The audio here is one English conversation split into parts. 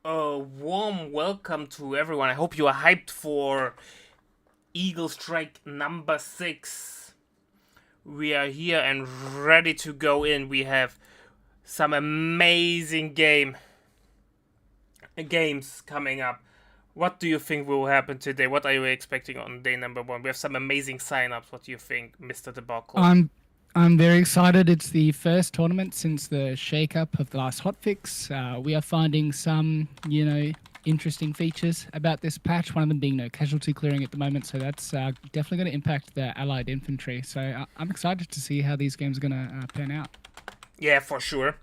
A warm welcome to everyone. I hope you are hyped for Eagle Strike number 6. We are here and ready to go in. We have some amazing games coming up. What do you think will happen today? What are you expecting on day number 1? We have some amazing signups. What do you think, Mr. Debacle? I'm I'm very excited. It's the first tournament since the shake-up of the last hotfix. We are finding some, interesting features about this patch. One of them being no casualty clearing at the moment, so that's definitely going to impact the allied infantry. So I'm excited to see how these games are going to pan out. Yeah, for sure.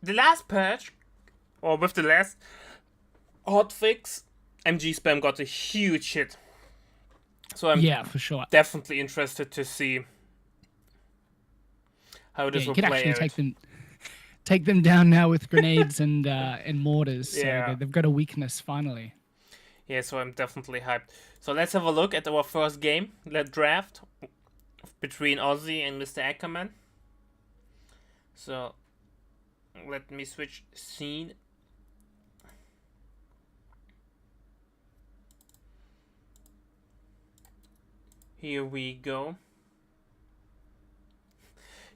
The last patch, or with the last hotfix, MG spam got a huge hit. So I'm Yeah, for sure. definitely interested to see how Yeah, this you will could play actually out. take them down now with grenades and mortars. So Yeah. they've got a weakness finally. Yeah, so I'm definitely hyped. So let's have a look at our first game, the draft between Ozzy and Mr. Ackerman. So let me switch scene. Here we go.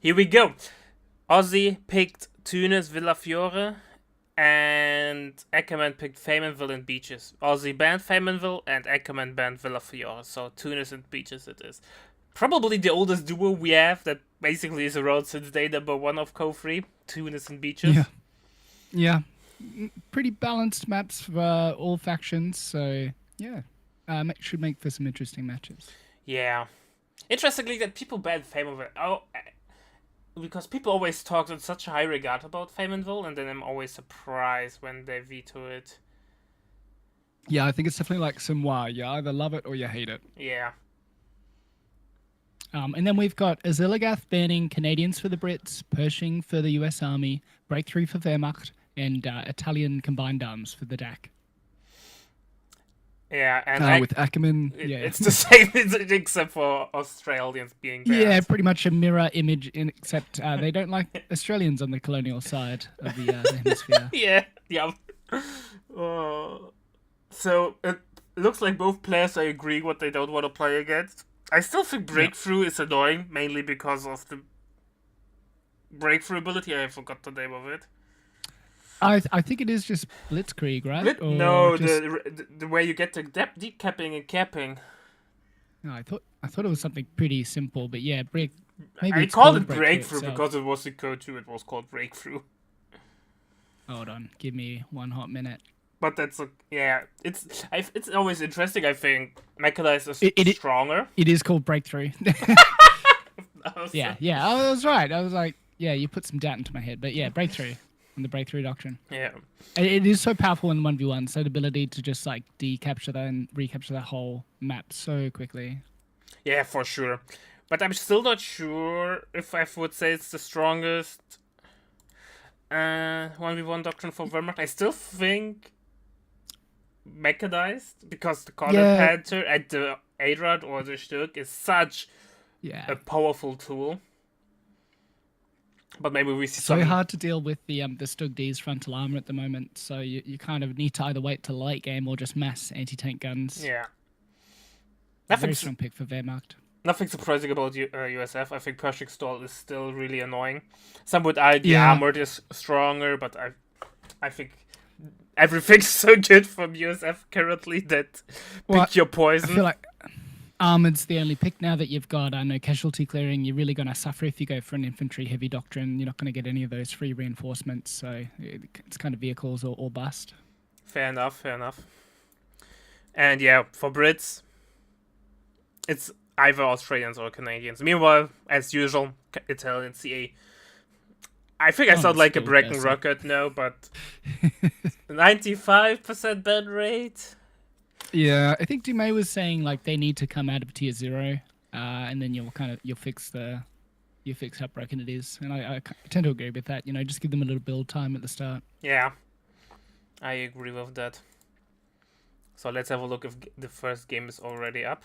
Here we go. Ozzy picked Tunis, Villafiore, and Ackerman picked Faymanville and Beaches. Ozzy banned Faymanville and Ackerman banned Villafiore. So Tunis and Beaches it is. Probably the oldest duo we have that basically is around since day number 1 of Co3. Tunis and Yeah, Beaches. yeah. Pretty balanced maps for all factions. So yeah, should make for some interesting matches. Yeah. Interestingly, that people banned Faymanville. Because people always talk in such high regard about Faymanville, and then I'm always surprised when they veto it. Yeah, I think it's definitely like some why. You either love it or you hate it. Yeah. And then we've got Azilagath banning Canadians for the Brits, Pershing for the US Army, Breakthrough for Wehrmacht, and Italian Combined Arms for the DAC. Yeah, and With Ackerman, yeah. it's the same except for Australians being Yeah, banned. pretty much a mirror image, except they don't like Australians on the colonial side of the hemisphere. Yeah, yeah. Uh, so it looks like both players are agreeing what they don't want to play against. I still think Yeah. Breakthrough is annoying, mainly because of the Breakthrough ability. I forgot the name of it. I think it is just Blitzkrieg, right? Or No, just the way you get the deep capping and capping. no, I thought it was something pretty simple, but yeah, maybe I it's called called it Breakthrough Breakthrough itself. because it was in Code 2, it was called Breakthrough. Hold on, give me one hot minute. But that's yeah. It's always interesting. I think Mechanize is It, it stronger. it is called Breakthrough. Also, Yeah, I was right. I was like, yeah, you put some doubt into my head, but yeah, Breakthrough and the Breakthrough Doctrine. yeah, It is so powerful in 1v1, so the ability to just like decapture that and recapture that whole map so quickly. yeah, for sure. But I'm still not sure if I would say it's the strongest 1v1 doctrine for Wehrmacht. I still think mechanized because the Colin Yeah, Panther and the Adrad or the Sturk is such yeah. a powerful tool. But maybe we see So some. hard to deal with the Stug D's frontal armor at the moment. So you kind of need to either wait till late game or just mass anti tank guns. Yeah. Very Nothing, strong pick for Wehrmacht. nothing surprising about USF. I think Pershing Stall is still really annoying. Some would argue Yeah, Armored is stronger, but I think everything's so good from USF currently that well, pick your I poison. feel like Armored's the only pick now that you've got no casualty clearing. You're really going to suffer if you go for an infantry heavy doctrine. You're not going to get any of those free reinforcements. So it's kind of vehicles or bust. Fair enough, fair enough. And yeah, for Brits, it's either Australians or Canadians. Meanwhile, as usual, Italian CA. I think I Oh, sound like a still breaking Bessie. rocket now, but 95% ban rate. Yeah, I think Dumay was saying like they need to come out of tier 0, and then you'll fix how broken it is. And I tend to agree with that. Just give them a little build time at the start. Yeah, I agree with that. So let's have a look if the first game is already up.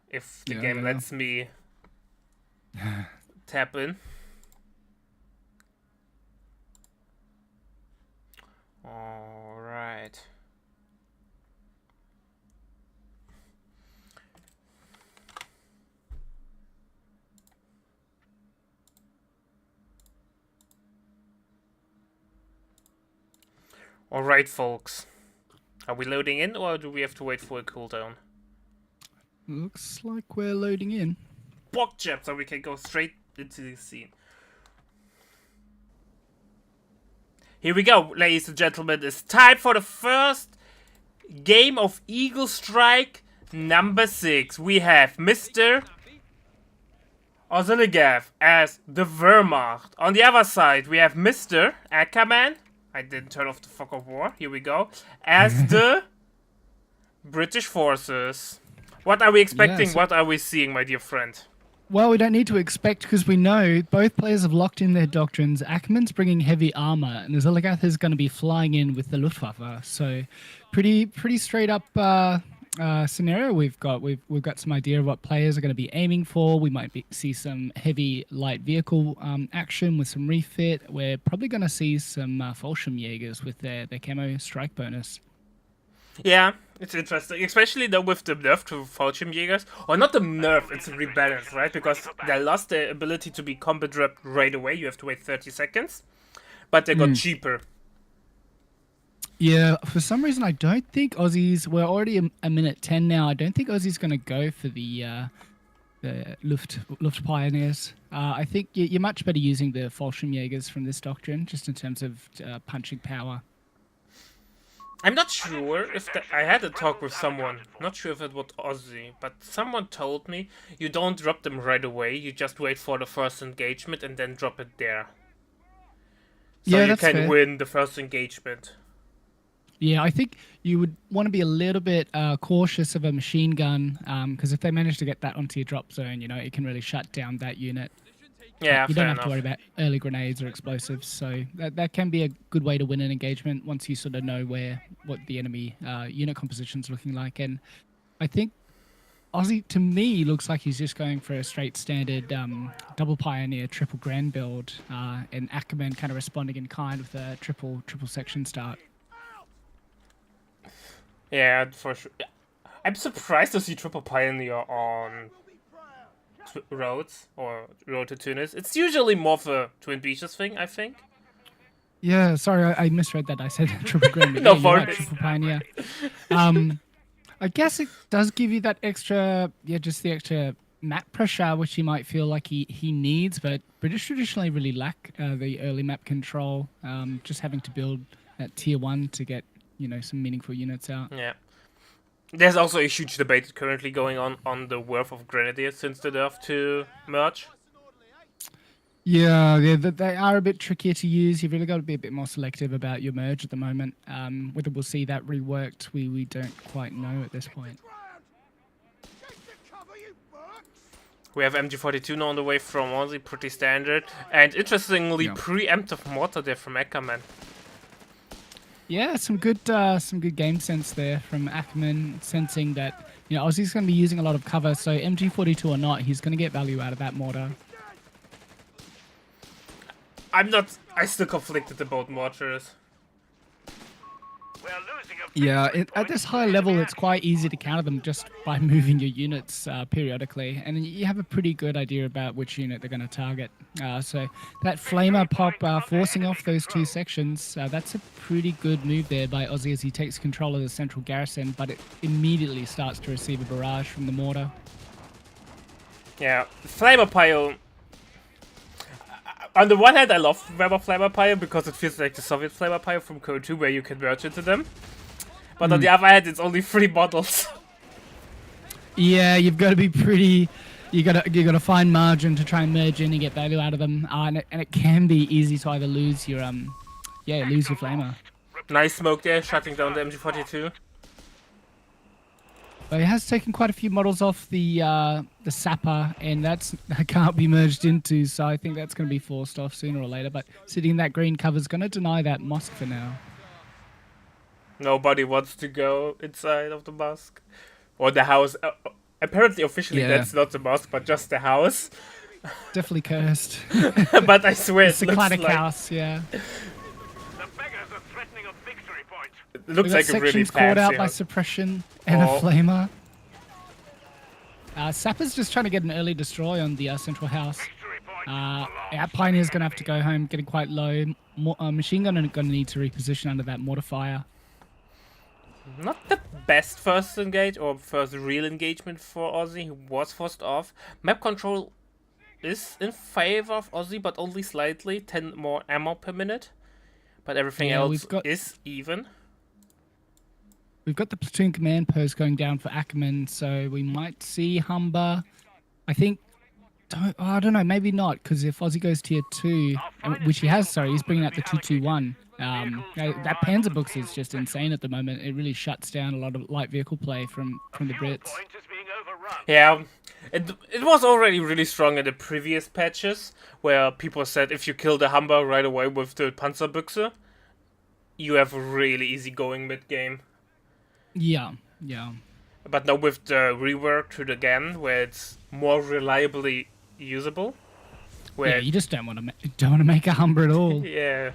If the game Yeah. lets me tap in. Alright. Alright, folks. Are we loading in, or do we have to wait for a cooldown? Looks like we're loading in. Block jab, so we can go straight into the scene. Here we go, ladies and gentlemen. It's time for the first game of Eagle Strike number 6. We have Mr. Oziligav as the Wehrmacht. On the other side, we have Mr. Ackerman. I didn't turn off the fog of war. Here we go. As the British forces. What are we expecting? Yeah, What are we seeing, my dear friend? Well, we don't need to expect because we know both players have locked in their doctrines. Ackerman's bringing heavy armor, and Oziligath is going to be flying in with the Luftwaffe. So, pretty straight up scenario we've got. We've got some idea of what players are going to be aiming for. We might see some heavy light vehicle action with some refit. We're probably going to see some Fallschirmjägers with their camo strike bonus. Yeah, it's interesting, especially though with the nerf to Fallschirmjägers. Or not the nerf, it's a rebalance, right? Because they lost their ability to be combat wrapped right away. You have to wait 30 seconds. But they got cheaper. Yeah, for some reason I don't think Aussies. We're already a minute 10 now. I don't think Aussies going to go for the Luft Pioneers. I think you're much better using the Fallschirmjägers from this doctrine, just in terms of punching power. I'm not sure if I had a talk with someone, not sure if it was Aussie, but someone told me you don't drop them right away, you just wait for the first engagement and then drop it there. So yeah, you that's can fair. win the first engagement. Yeah, I think you would want to be a little bit cautious of a machine gun, because if they manage to get that onto your drop zone, it can really shut down that unit. Yeah, You fair don't have enough. to worry about early grenades or explosives, so that can be a good way to win an engagement once you sort of know what the enemy unit composition's looking like. And I think Aussie, to me, looks like he's just going for a straight standard double Pioneer, triple Grand build, and Ackerman kind of responding in kind with a triple section start. Yeah, for sure. I'm surprised to see Triple Pioneer on roads or Road to Tunis. It's usually more of a Twin Beaches thing, I think. Yeah, sorry, I misread that. I said triple Grand. But No yeah, you're right, worries. triple Pioneer. I guess it does give you that extra, just the extra map pressure, which he might feel like he needs. But British traditionally really lack the early map control. Just having to build at tier 1 to get some meaningful units out. Yeah. There's also a huge debate currently going on the worth of Grenadiers since the nerf to merge. Yeah, they are a bit trickier to use. You've really got to be a bit more selective about your merge at the moment. Whether we'll see that reworked, we don't quite know at this point. We have MG42 now on the way from Aussie, pretty standard. And interestingly, Yeah. preemptive mortar there from Ackerman. Yeah, some good game sense there from Ackerman, sensing that Aussie's going to be using a lot of cover. So MG42 or not, he's going to get value out of that mortar. I still conflicted about mortars. Yeah, at this high level, it's quite easy to counter them just by moving your units periodically, and you have a pretty good idea about which unit they're going to target. So that Flamer pop forcing off those two sections, that's a pretty good move there by Aussie as he takes control of the central garrison, but it immediately starts to receive a barrage from the mortar. Yeah, Flamer Pile. On the one hand, I love Weber Flamer Pile because it feels like the Soviet Flamer Pile from Code 2 where you can merge into them. But on the other hand, it's only 3 models. Yeah, you've got to be pretty. You got to find margin to try and merge in and get value out of them, and it can be easy to either lose your lose your Flamer. Nice smoke there, shutting down the MG42. But it has taken quite a few models off the Sapper, and that can't be merged into, so I think that's going to be forced off sooner or later. But sitting in that green cover is going to deny that mosque for now. Nobody wants to go inside of the mosque. Or the house. Apparently, officially, Yeah. that's not the mosque, but just the house. Definitely cursed. But I swear It's it a looks Cycladic like... house, yeah. The beggars are threatening a victory point. It We looks got like a really sections caught out fancy by house. suppression and Oh. a flamer. Sapper's just trying to get an early destroy on the central house. Our Pioneer's going to have to go home, getting quite low. Machine Gun are going to need to reposition under that mortar fire. Not the best first engage or first real engagement for Aussie. He was forced off. Map control is in favor of Aussie, but only slightly. 10 more ammo per minute. But everything Yeah, else is even. We've got the platoon command post going down for Ackerman, so we might see Humber. I think, I don't know, maybe not, because if Aussie goes tier 2, which he has, sorry, he's bringing out the 221. That Panzerbuchs is just insane at the moment. It really shuts down a lot of light vehicle play from the Brits. Yeah, it was already really strong in the previous patches, where people said if you kill the Humber right away with the Panzerbüchse, you have a really easy going mid-game. Yeah. But now with the rework to the GAN, where it's more reliably usable. Yeah, you just don't want to make a Humber at all. Yeah.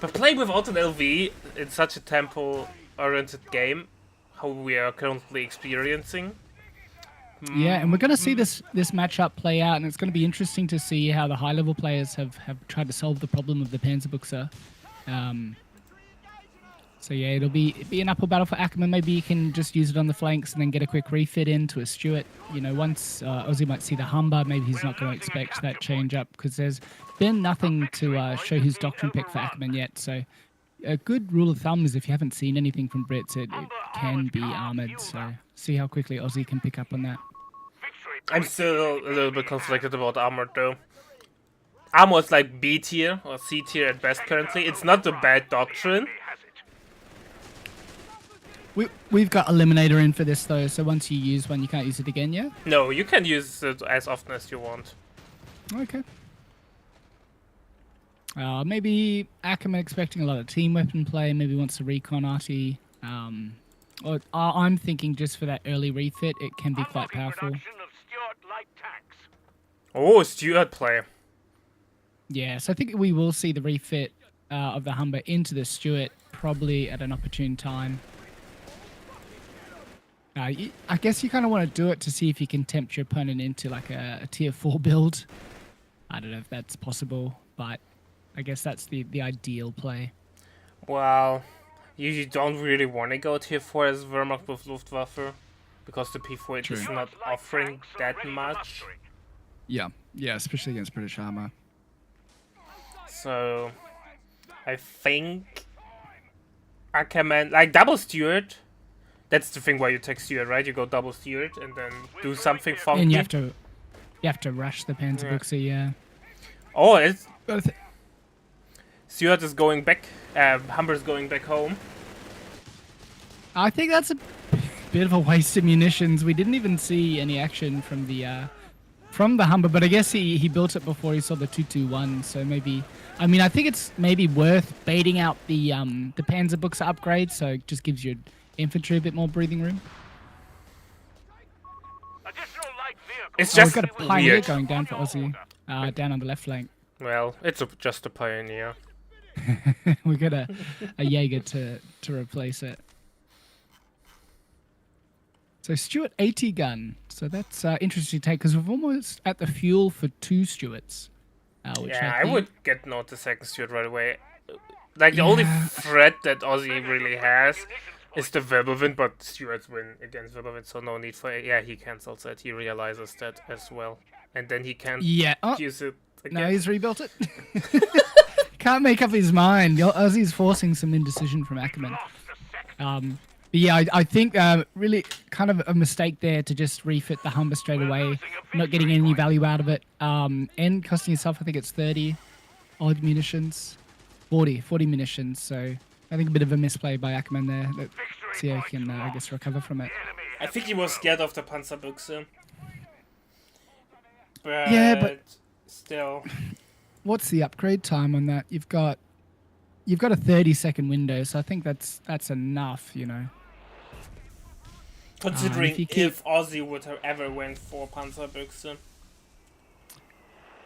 But playing without an LV in such a tempo-oriented game, how we are currently experiencing. Yeah, and we're going to see this matchup play out, and it's going to be interesting to see how the high-level players have tried to solve the problem of the Panzerbuchse. So yeah, it'll be an uphill battle for Ackerman. Maybe you can just use it on the flanks and then get a quick refit into a Stuart. You know, once Aussie might see the Humber, maybe he's not going to expect that change up because there's been nothing to show his doctrine pick for Ackerman yet. So a good rule of thumb is if you haven't seen anything from Brits, it can be armored. So see how quickly Aussie can pick up on that. I'm still a little bit conflicted about armored though. Armor is like B tier or C tier at best currently. It's not a bad doctrine. We've got Eliminator in for this though, so once you use one, you can't use it again, yeah? No, you can use it as often as you want. Okay. Maybe Ackerman expecting a lot of team weapon play, maybe wants to recon Artie. Or I'm thinking just for that early refit, it can be quite powerful. Oh, Stuart play. Yeah, so I think we will see the refit of the Humber into the Stuart probably at an opportune time. I guess you kind of want to do it to see if you can tempt your opponent into like a tier 4 build. I don't know if that's possible, but I guess that's the ideal play. Well, you don't really want to go tier 4 as Wehrmacht with Luftwaffe, because the P4 is not offering that much. Yeah, especially against British armor. So, I think Ackerman, like double Stuart. That's the thing why you take Stuart, right? You go double Stuart and then do something funky. And you have to rush the Panzerbuchse, yeah. Oh, it's Stuart is going back. Humber's going back home. I think that's a bit of a waste of munitions. We didn't even see any action from the Humber, but I guess he built it before he saw the 221. So maybe, I mean, I think it's maybe worth baiting out the Panzerbuchse upgrade, so it just gives your infantry a bit more breathing room. It's just we've got a Pioneer weird. going down for Aussie, down on the left flank. Well, it's just a Pioneer. We got a Jaeger to replace it. So Stuart 80 gun. So that's interesting to take because we're almost at the fuel for 2 Stuarts. Which Yeah, I think- would get not the second Stuart right away. Like the only threat that Aussie really has is the Wirbelwind, but Stuarts win against Wirbelwind, so no need for it. Yeah, he cancels it. He realizes that as well, and then he can't use it again. No, he's rebuilt it. Can't make up his mind. Aussie's forcing some indecision from Ackerman. But yeah, I think really kind of a mistake there to just refit the Humber straight away, not getting any value out of it, and costing yourself, I think it's 30 odd munitions, 40 munitions. So I think a bit of a misplay by Ackerman there. Let's see how he can, I guess, recover from it. I think he was scared of the Panzerbüchse. But Yeah, but still. What's the upgrade time on that? You've got a 30-second window, so I think that's enough, you know. Considering if you if Aussie would have ever went for Panzerbüchse.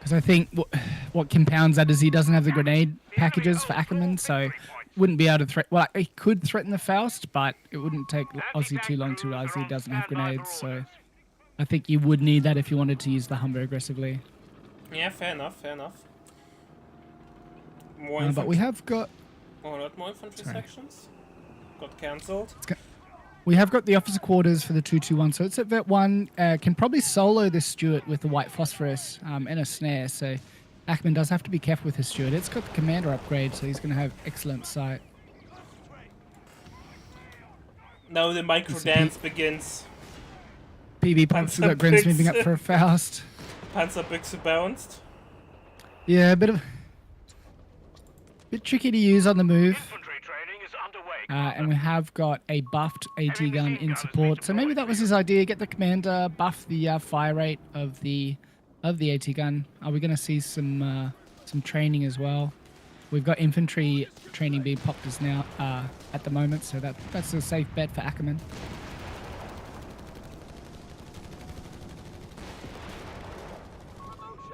Because I think what compounds that is he doesn't have the grenade packages for Ackerman, so wouldn't be able to threat. Well, he could threaten the Faust, but it wouldn't take Aussie too long to realize he doesn't have grenades. So I think you would need that if you wanted to use the Humber aggressively. Yeah, fair enough, fair enough. More But infantry. we have got Oh, not more infantry sections? Got cancelled. we have got the officer quarters for the 221. So it's at Vet 1. Can probably solo this Stuart with the white phosphorus and a snare. So Ackerman does have to be careful with his Stuart. It's got the commander upgrade, so he's going to have excellent sight. Now the micro dance begins. PB pumps. We've got Grims moving up for a Faust. Panzerbüchse bounced. Yeah, a bit tricky to use on the move. And we have got a buffed AT gun in support. So maybe that was his idea, get the commander, buff the fire rate of the AT gun. Are we going to see some training as well? We've got infantry training being popped as now at the moment, so that's a safe bet for Ackerman.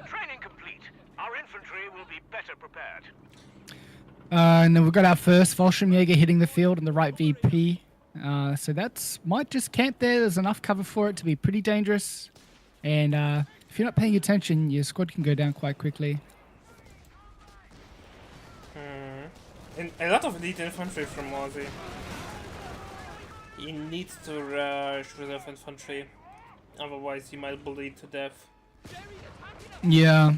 Training complete. Our infantry will be better prepared. And then we've got our first Fallschirmjäger hitting the field on the right VP. So might just camp there. There's enough cover for it to be pretty dangerous. And if you're not paying attention, your squad can go down quite quickly. And a lot of elite infantry from Aussie. He needs to rush reserve infantry. Otherwise he might bleed to death. Yeah.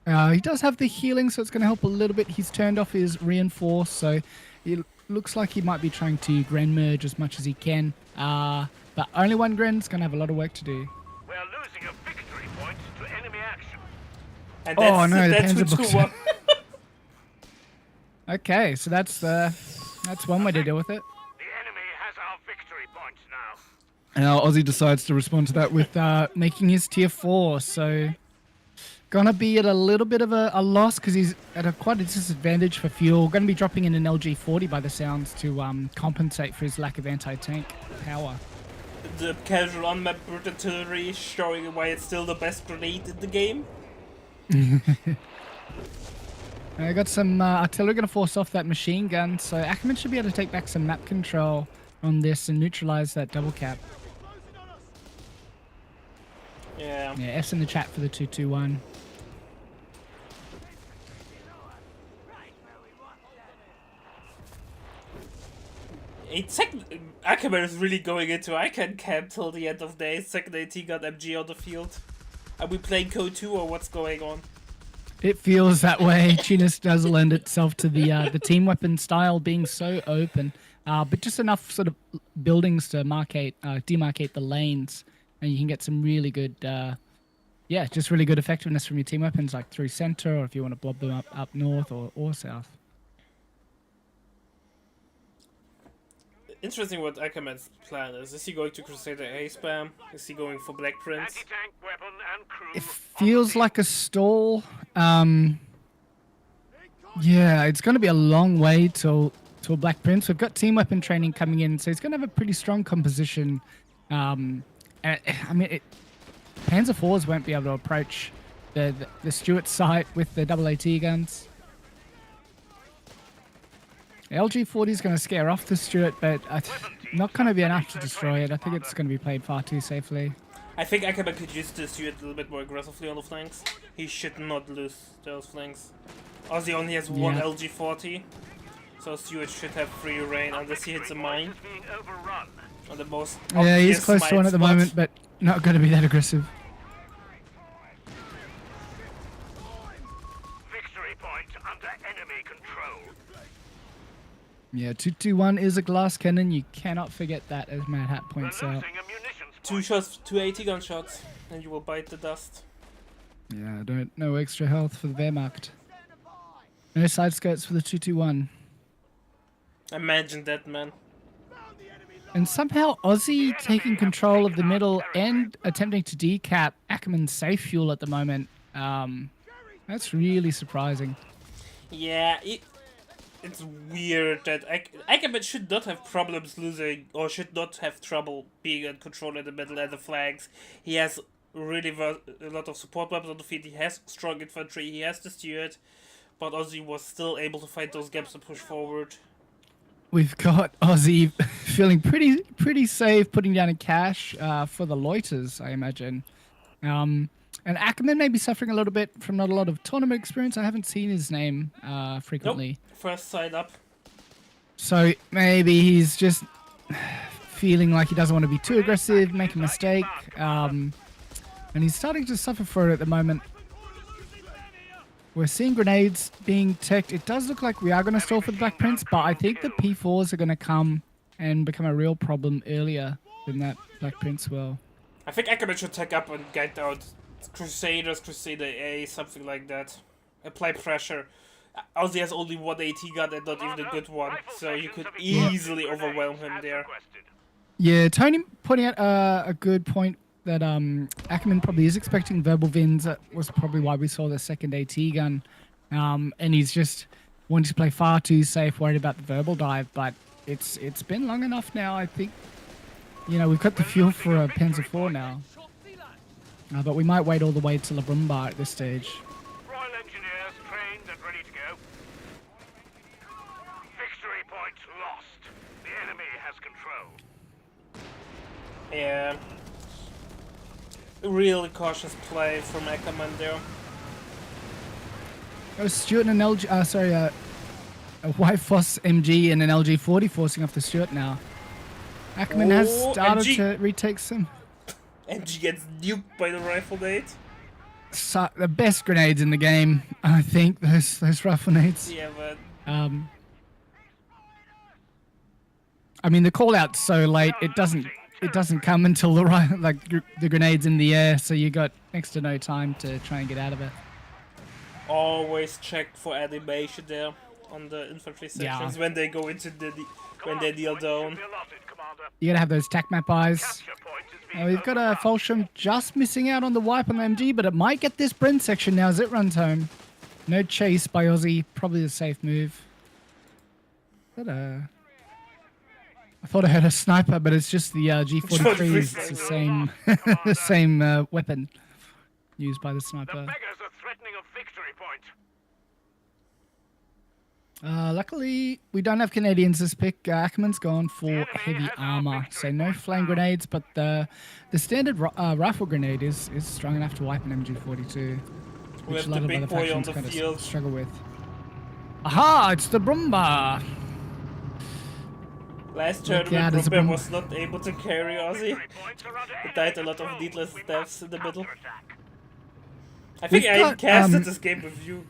He does have the healing, so it's going to help a little bit. He's turned off his reinforce, so it looks like he might be trying to Gren merge as much as he can. But only one Gren's going to have a lot of work to do. We're losing a victory point to enemy action. And Oh no, the that's Panzerboxer. Okay, so that's one way to deal with it. The enemy has our victory points now. And Aussie decides to respond to that with making his tier 4, so gonna be at a little bit of a loss because he's at quite a disadvantage for fuel. Gonna be dropping in an LG40 by the sounds to compensate for his lack of anti-tank power. The casual on-map brute artillery showing why it's still the best grenade in the game. I got some artillery going to force off that machine gun, so Ackerman should be able to take back some map control on this and neutralize that double cap. Yeah. Yeah, S in the chat for the 221. Ackerman is really going into I can camp till the end of day. Second AT got MG on the field. Are we playing Code 2 or what's going on? It feels that way. Tunis does lend itself to the team weapon style being so open, but just enough sort of buildings to demarcate the lanes, and you can get some really good, just really good effectiveness from your team weapons, like through center, or if you want to blob them up north or south. Interesting what Ackerman's plan is. Is he going to Crusader A spam? Is he going for Black Prince? Anti-tank weapon and crew. It feels like a stall. Yeah, it's going to be a long way till Black Prince. We've got team weapon training coming in, so he's going to have a pretty strong composition. And Panzer IVs won't be able to approach the Stuart site with the double AT guns. The LG40 is going to scare off the Stuart, but not going to be enough to destroy it. I think it's going to be played far too safely. I think Ackerman could use the Stuart a little bit more aggressively on the flanks. He should not lose those flanks. Aussie only has one LG40, so Stuart should have free reign unless he hits a mine. On the most yeah, he's close to one at the moment, but not going to be that aggressive. Victory point under enemy control. Yeah, 221 is a glass cannon. You cannot forget that, as Mad Hat points out. Two shots, 2 AT gun shots, and you will bite the dust. Yeah, no extra health for the Wehrmacht. No side skirts for the 221. Imagine that, man. And somehow Aussie taking control of the middle and attempting to decap Ackerman's safe fuel at the moment. That's really surprising. Yeah, it's weird that Ackerman should not have problems losing, or should not have trouble being in control in the middle at the flanks. He has really a lot of support weapons on the field. He has strong infantry, he has the Stuart, but Ozzy was still able to find those gaps and push forward. We've got Aussie feeling pretty safe, putting down a cash for the loiters, I imagine. And Ackerman may be suffering a little bit from not a lot of tournament experience. I haven't seen his name frequently. Nope. First side up. So maybe he's just feeling like he doesn't want to be too aggressive, make a mistake. And he's starting to suffer for it at the moment. We're seeing grenades being teched. It does look like we are going to stall for the Black Prince, but I think the P4s are going to come and become a real problem earlier than that Black Prince will. I think Ackerman should take up and get out Crusaders, Crusader A, something like that. Apply pressure. Ozzy has only one AT gun and not even a good one, so you could easily overwhelm him there. Yeah, Tony pointing out a good point that Ackerman probably is expecting verbal Vins. That was probably why we saw the second AT gun. And he's just wanting to play far too safe, worried about the verbal dive. But it's been long enough now, I think. You know, we've got the fuel for a Panzer IV now. But we might wait all the way to La Brumba at this stage. Royal Engineers trained and ready to go. Victory point lost. The enemy has control. Yeah. Really cautious play from Ackerman there. Oh, Stuart and an LG, a White Foss MG and an LG40 forcing off the Stuart now. Ackerman has started to retake some. MG gets nuked by the rifle nade. So, the best grenades in the game, I think, those rifle nades. Yeah, but I mean, the call out's so late, it doesn't come until the grenade's in the air, so you got next to no time to try and get out of it. always check for animation there on the infantry sections when they go into when they kneel down. You gotta have those tac map eyes. We've got a Folsham just missing out on the wipe on the MG, but it might get this Brent section now as it runs home. No chase by Aussie, probably a safe move. I thought I heard a sniper, but it's just the G43. It's the same, the same weapon used by the sniper. The beggars are threatening a victory point. Luckily, we don't have Canadians this pick. Ackerman's gone for heavy armor, so no flame grenades, but the standard rifle grenade is strong enough to wipe an MG42, which a lot of other factions kind of struggle with. Aha! It's the Brumba! Last turn when Brumba was not able to carry Aussie. It died a lot of needless deaths in the middle. I think I casted this game with you.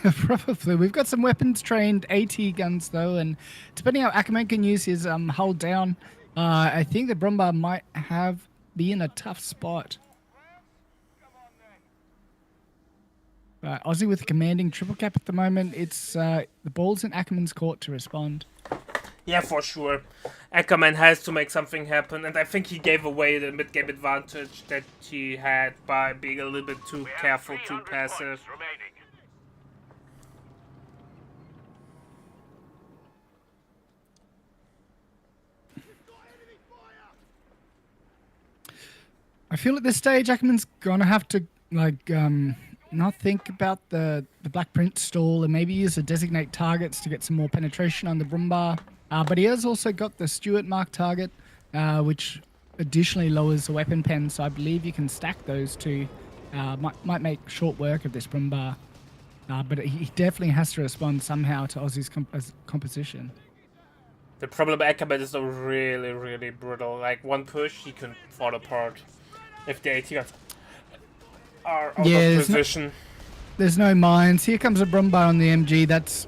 Probably. We've got some weapons trained AT guns though, and depending how Ackerman can use his hull down, I think the Brumba might be in a tough spot. Aussie with a commanding triple cap at the moment. It's the ball's in Ackerman's court to respond. Yeah, for sure. Ackerman has to make something happen, and I think he gave away the mid-game advantage that he had by being a little bit too careful, too passive. I feel at this stage Ackerman's gonna have to not think about the Black Prince stall and maybe use the designate targets to get some more penetration on the Brumba. But he has also got the Stuart mark target, which additionally lowers the weapon pen, so I believe you can stack those two. Might make short work of this Brumba. But he definitely has to respond somehow to Aussie's composition. The problem Ackerman is really, really brutal. Like, one push, he can fall apart. If the AT guns are out of position. There's no mines. Here comes a Brumba on the MG. That's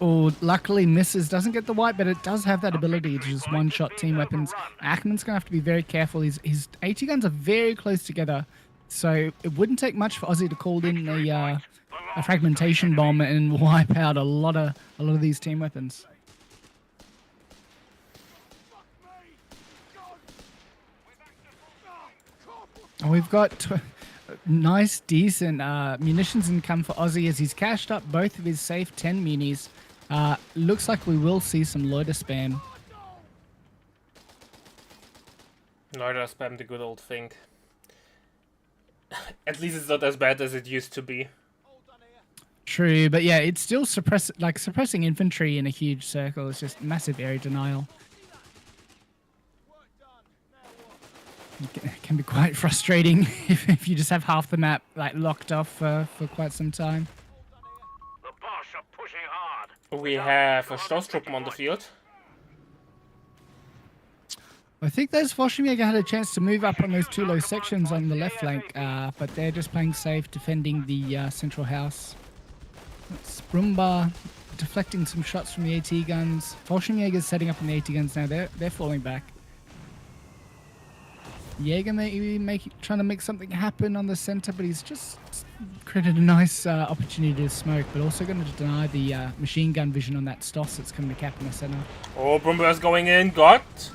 luckily misses. Doesn't get the wipe, but it does have that ability to just one-shot team weapons. Ackerman's going to have to be very careful. His AT guns are very close together, so it wouldn't take much for Aussie to call in a fragmentation bomb and wipe out a lot of these team weapons. We've got nice, decent munitions income for Aussie as he's cashed up both of his safe 10 munis. Looks like we will see some loader spam. Loader spam, the good old thing. At least it's not as bad as it used to be. True, but yeah, it's still suppressing infantry in a huge circle. It's just massive area denial. It can be quite frustrating if you just have half the map like locked off for quite some time. The Bosch are pushing hard. We have a Stoßtruppen on the field. I think those Fallschirmjäger had a chance to move up on those two low sections on the left flank, but they're just playing safe, defending the central house. It's Brumba deflecting some shots from the AT guns. Fallschirmjäger's setting up on the AT guns now. They're falling back. Jaeger maybe trying to make something happen on the center, but he's just created a nice opportunity to smoke, but also going to deny the machine gun vision on that Stoss that's coming to cap in the center. Oh, Brumba is going in. Got.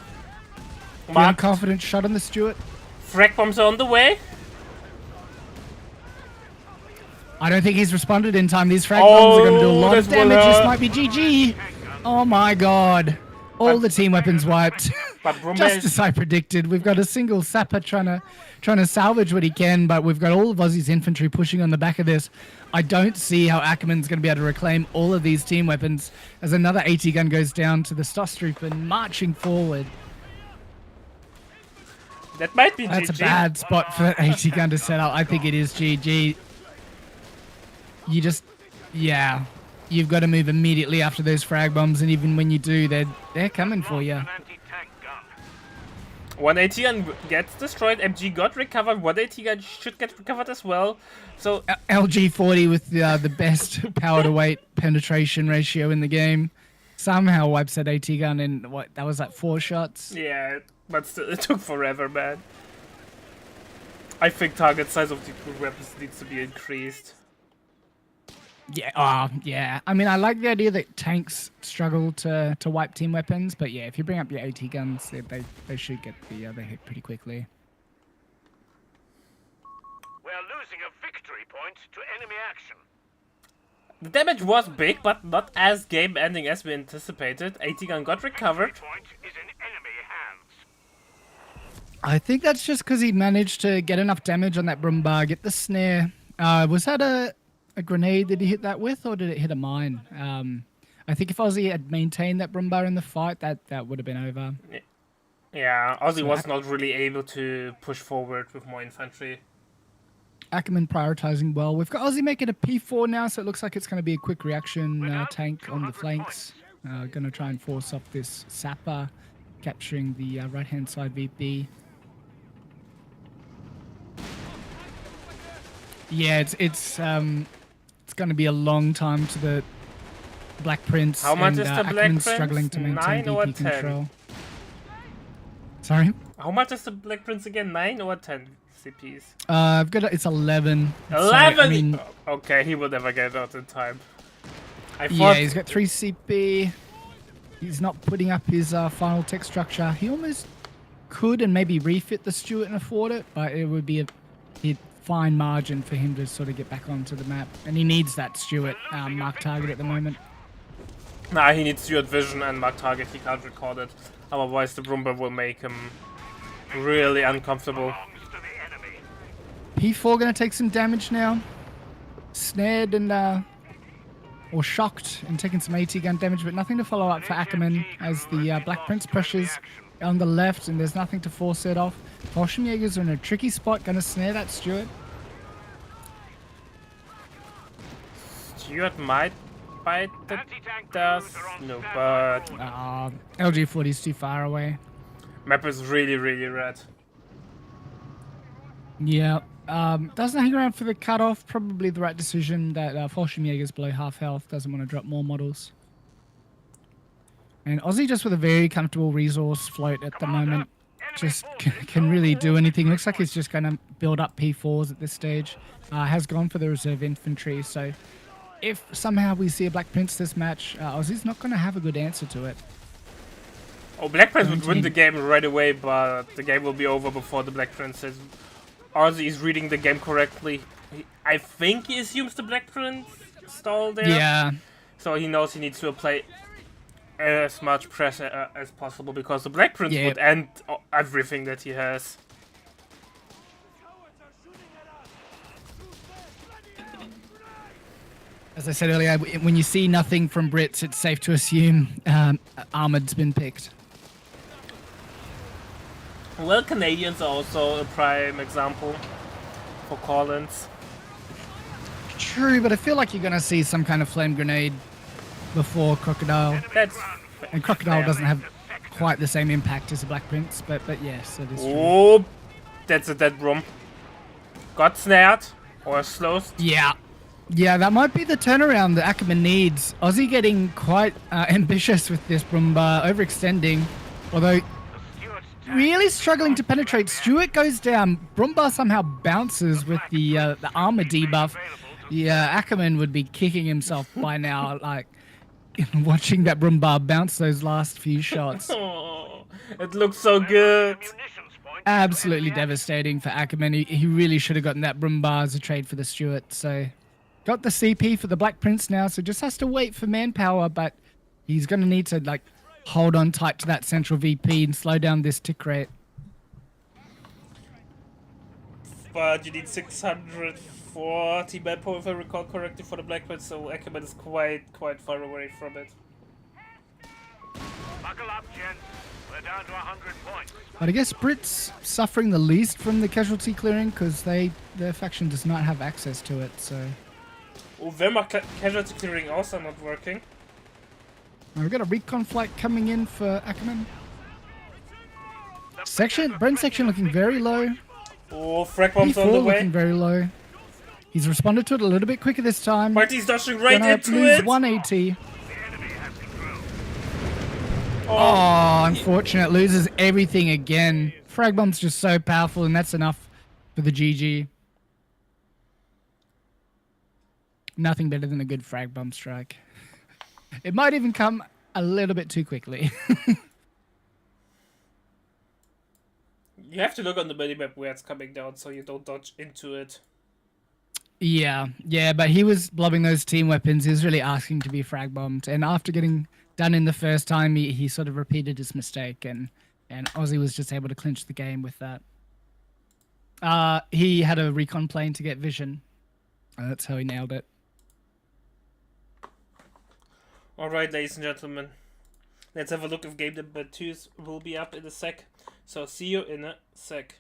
Marked. Confident shot on the Stuart. Frag bombs are on the way. I don't think he's responded in time. These frag bombs are going to do a lot of this will damage. This hurt. might be GG. Oh my god. All the team weapons wiped. But Brumba Just is... as I predicted, we've got a single sapper trying to salvage what he can, but we've got all of Aussie's infantry pushing on the back of this. I don't see how Ackerman's going to be able to reclaim all of these team weapons as another AT gun goes down to the Stoßtruppen marching forward. That might be That's GG. a bad spot for AT gun to set up. I think it is GG. You just, yeah, you've got to move immediately after those frag bombs, and even when you do, they're coming for you. An anti-tank gun. One AT gun gets destroyed. MG got recovered. One AT gun should get recovered as well. So LG40 with the best power to weight penetration ratio in the game somehow wipes that AT gun in what that was like 4 shots. yeah, but still, it took forever, man. I think target size of the crew weapons needs to be increased. Yeah, yeah. I mean, I like the idea that tanks struggle to wipe team weapons, but yeah, if you bring up your AT guns, they should get the hit pretty quickly. We're losing a victory point to enemy action. The damage was big, but not as game-ending as we anticipated. AT gun got recovered. Victory point is in enemy hands. I think that's just because he managed to get enough damage on that Brumba, get the snare. Was that a grenade that he hit that with, or did it hit a mine? I think if Aussie had maintained that Brumba in the fight, that would have been over. Yeah, Aussie So was not really able to push forward with more infantry. Ackerman prioritizing well. We've got Aussie making a P4 now, so it looks like it's going to be a quick reaction tank on the flanks. Going to try and force off this sapper, capturing the right-hand side VP. Yeah, it's going to be a long time to the Black Prince. How much and, is the Black Ackerman's Prince? struggling to maintain 9 or VP 10? control. Sorry? How much is the Black Prince again? 9 or 10 CPs? I've got it's 11. So, 11! I mean, Okay, he will never get out in time. I yeah, thought... he's got 3 CP. He's not putting up his final tech structure. He almost could and maybe refit the Stuart and afford it, but it would be a fine margin for him to sort of get back onto the map. And he needs that Stuart mark target at the moment. Nah, he needs Stuart Vision and Mark Target. He can't record it. Otherwise, the Brumba will make him really uncomfortable. Bombs to the enemy. P4 going to take some damage now. Snared and or shocked and taking some AT gun damage, but nothing to follow up for Ackerman as the Black Prince pushes on the left, and there's nothing to force it off. Fallschirmjägers are in a tricky spot, going to snare that Stuart. Stuart might bite the Anti-tank dust. crews are on No, standby but for LG40 is too far away. map is really, really red. Yeah. Doesn't hang around for the cutoff. Probably the right decision that Fallschirmjäger's below half health. Doesn't want to drop more models. And Aussie just with a very comfortable resource float at the moment. Just can really do anything. Looks like he's just going to build up P4s at this stage. Has gone for the reserve infantry. So if somehow we see a Black Prince this match, Aussie's not going to have a good answer to it. Oh, Black Prince would win the game right away, but the game will be over before the Black Prince is... Aussie is reading the game correctly. I think he assumes the Black Prince stalled there. Yeah. So he knows he needs to apply as much pressure as possible, because the Black Prince Yeah. would end everything that he has. As I said earlier, when you see nothing from Brits, it's safe to assume Armored's been picked. Well, Canadians are also a prime example for Collins. True, but I feel like you're going to see some kind of flame grenade before Crocodile. That's And Crocodile doesn't have quite the same impact as the Black Prince, but yes, it is true. oh, that's a dead room. Got snared or slowed. Yeah. Yeah, that might be the turnaround that Ackerman needs. Aussie getting quite ambitious with this Brumba, overextending. Although really struggling to penetrate. Stewart goes down. Brumba somehow bounces with the armor debuff. Yeah, Ackerman would be kicking himself by now, like watching that Brumba bounce those last few shots. Oh, it looks so good. Munitions point. Absolutely devastating for Ackerman. He really should have gotten that Brumba as a trade for the Stewart. So got the CP for the Black Prince now, so just has to wait for manpower, but he's going to need to like hold on tight to that central VP and slow down this tick rate. But you need 640 manpower if I recall correctly for the Black Prince, so Ackerman is quite far away from it. Buckle up, gents. We're down to 100 points. But I guess Brits suffering the least from the casualty clearing because their faction does not have access to it. So Oh, Wehrmacht casualty clearing also not working. we've got a recon flight coming in for Ackerman. Brent section looking very low. Oh, frag bombs on P4 the way. looking very low. He's responded to it a little bit quicker this time. Marty's dashing right Gonna into lose it. 180. The enemy has control. Oh, unfortunate. Loses everything again. Frag bomb's just so powerful, and that's enough for the GG. Nothing better than a good frag bomb strike. It might even come a little bit too quickly. You have to look on the minimap where it's coming down so you don't dodge into it. Yeah, but he was blobbing those team weapons. He was really asking to be frag bombed, and after getting done in the first time, he sort of repeated his mistake, and Aussie was just able to clinch the game with that. He had a recon plane to get vision. That's how he nailed it. Alright, ladies and gentlemen. Let's have a look if game number 2 will be up in a sec. So see you in a sec.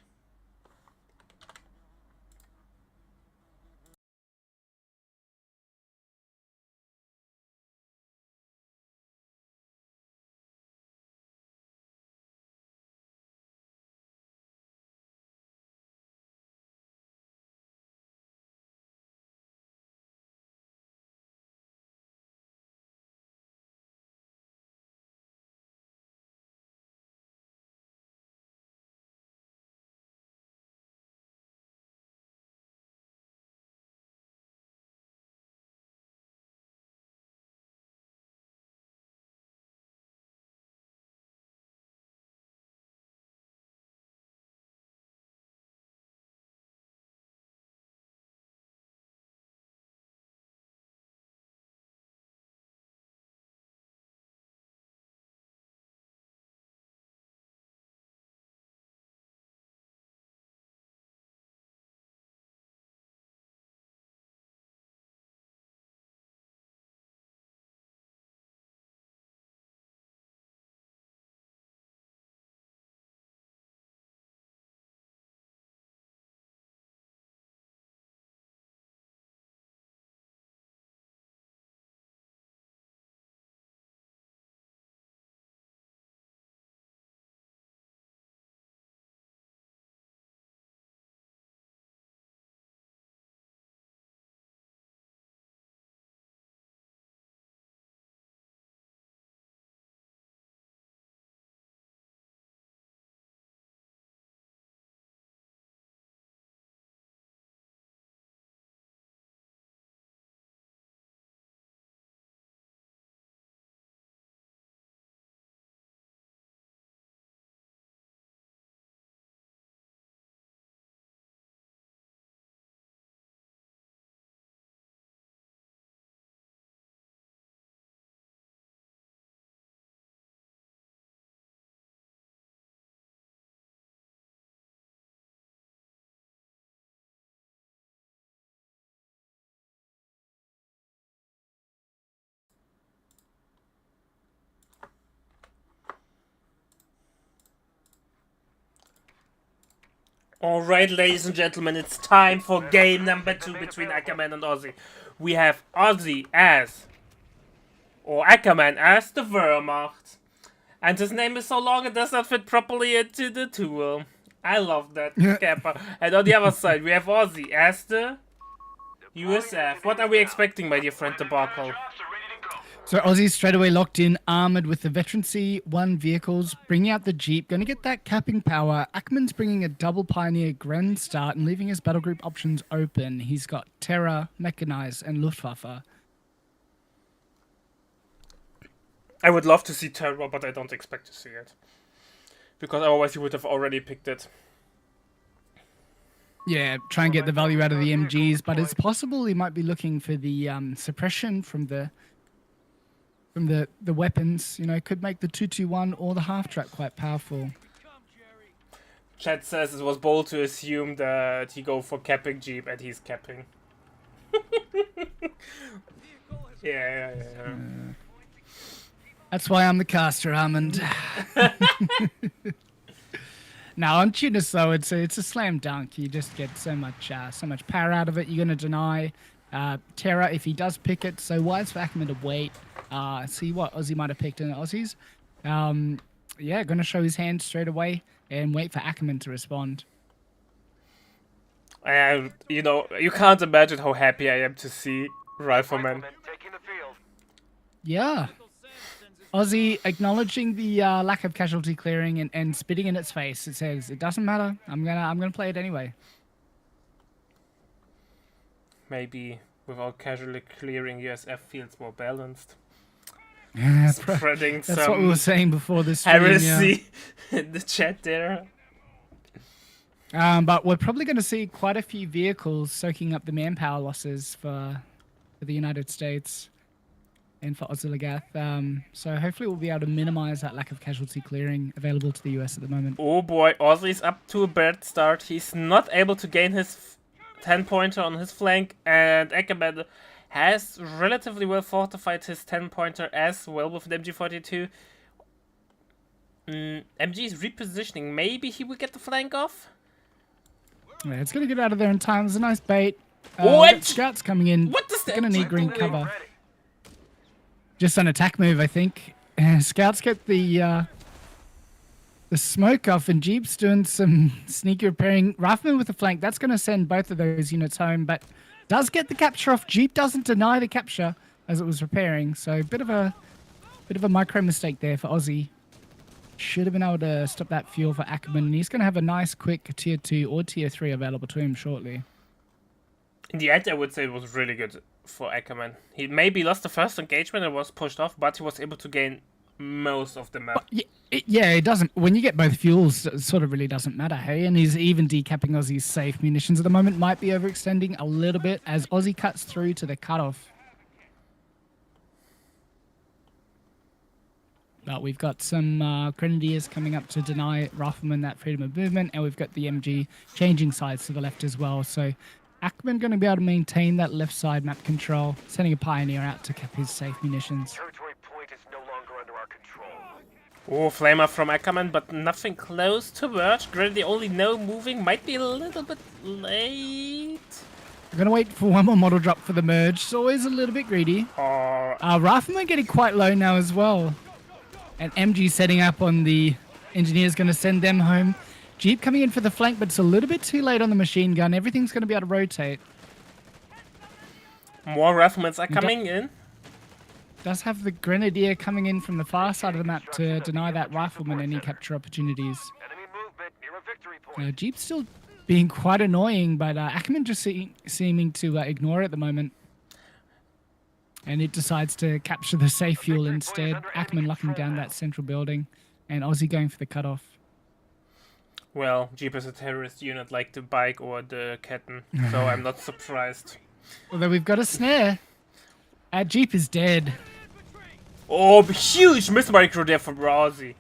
Alright, ladies and gentlemen, it's time for game number 2 between Ackerman and Ozzy. We have Ozzy as, or Ackerman as, the Wehrmacht. And his name is so long it does not fit properly into the tool. I love that, Scamper. And on the other side, we have Ozzy as the USF. What are we expecting, my dear friend Debacle? So Aussie's straight away locked in, armored with the Veteran C1 vehicles, bringing out the Jeep, going to get that capping power. Ackerman's bringing a double Pioneer Grand Start and leaving his battle group options open. He's got Terra, Mechanized, and Luftwaffe. I would love to see Terror, but I don't expect to see it. Because otherwise you would have already picked it. Yeah, try and get the value out of the MGs, but it's possible he might be looking for the suppression from the weapons. You know, could make the 221 or the half track quite powerful. Chat says it was bold to assume that he go for capping Jeep, and he's capping. Yeah. That's why I'm the caster, Armand. Now on Tunis though, it's a slam dunk. You just get so much power out of it. You're gonna deny Terra if he does pick it. So wise for Ackerman to wait. See what Ozzy might have picked in the Aussies. Yeah, gonna show his hand straight away and wait for Ackerman to respond. And you know, you can't imagine how happy I am to see Rifleman. Taking the field. Yeah. Ozzy acknowledging the lack of casualty clearing and spitting in its face. It says, "It doesn't matter. I'm gonna play it anyway." Maybe without casually clearing, USF feels more balanced. Yeah, Spreading that's some what we were saying before this stream, heresy in the chat there. But we're probably going to see quite a few vehicles soaking up the manpower losses for the United States and for Ozzy. So hopefully we'll be able to minimize that lack of casualty clearing available to the US at the moment. Oh boy, Ozzy's up to a bad start. He's not able to gain his 10-pointer on his flank, and Ackerman has relatively well fortified his 10-pointer as well with an MG42. MG is repositioning. Maybe he will get the flank off? Yeah, it's going to get out of there in time. There's a nice bait. What? Scouts coming in. What does that Going to need do? green cover. Just an attack move, I think. Scouts get the smoke off, and Jeep's doing some sneaky repairing. Rifleman with the flank. That's going to send both of those units home, but does get the capture off. Jeep doesn't deny the capture as it was repairing. So bit of a micro mistake there for Ozzy. Should have been able to stop that fuel for Ackerman. And he's going to have a nice quick tier 2 or tier 3 available to him shortly. In the end, I would say it was really good for Ackerman. He maybe lost the first engagement and was pushed off, but he was able to gain most of the map. Yeah, it doesn't. When you get both fuels, it sort of really doesn't matter, hey? And he's even decapping Ozzy's safe munitions at the moment. Might be overextending a little bit as Ozzy cuts through to the cutoff. But we've got some Grenadiers coming up to deny Rifleman that freedom of movement, and we've got the MG changing sides to the left as well. So Ackerman going to be able to maintain that left side map control, sending a Pioneer out to cap his safe munitions. Territory point is no longer under our control. Oh, flamer from Ackerman, but nothing close to merge. Grenadier only no moving, might be a little bit late. I'm going to wait for one more model drop for the merge. It's always a little bit greedy. Rifleman getting quite low now as well. And MG setting up on the engineers, going to send them home. Jeep coming in for the flank, but it's a little bit too late on the machine gun. Everything's going to be able to rotate. More riflemen are coming in. Does have the Grenadier coming in from the far side of the map to deny that Rifleman any capture opportunities. Enemy movement near a victory point. Jeep's still being quite annoying, but Ackerman just seeming to ignore it at the moment. And it decides to capture the safe fuel instead. Ackerman locking down that central building, and Ozzy going for the cutoff. Well, Jeep is a terrorist unit like the bike or the Ketten, so I'm not surprised. Although we've got a snare. Jeep is dead. Oh, huge mismicro there from Ozzy.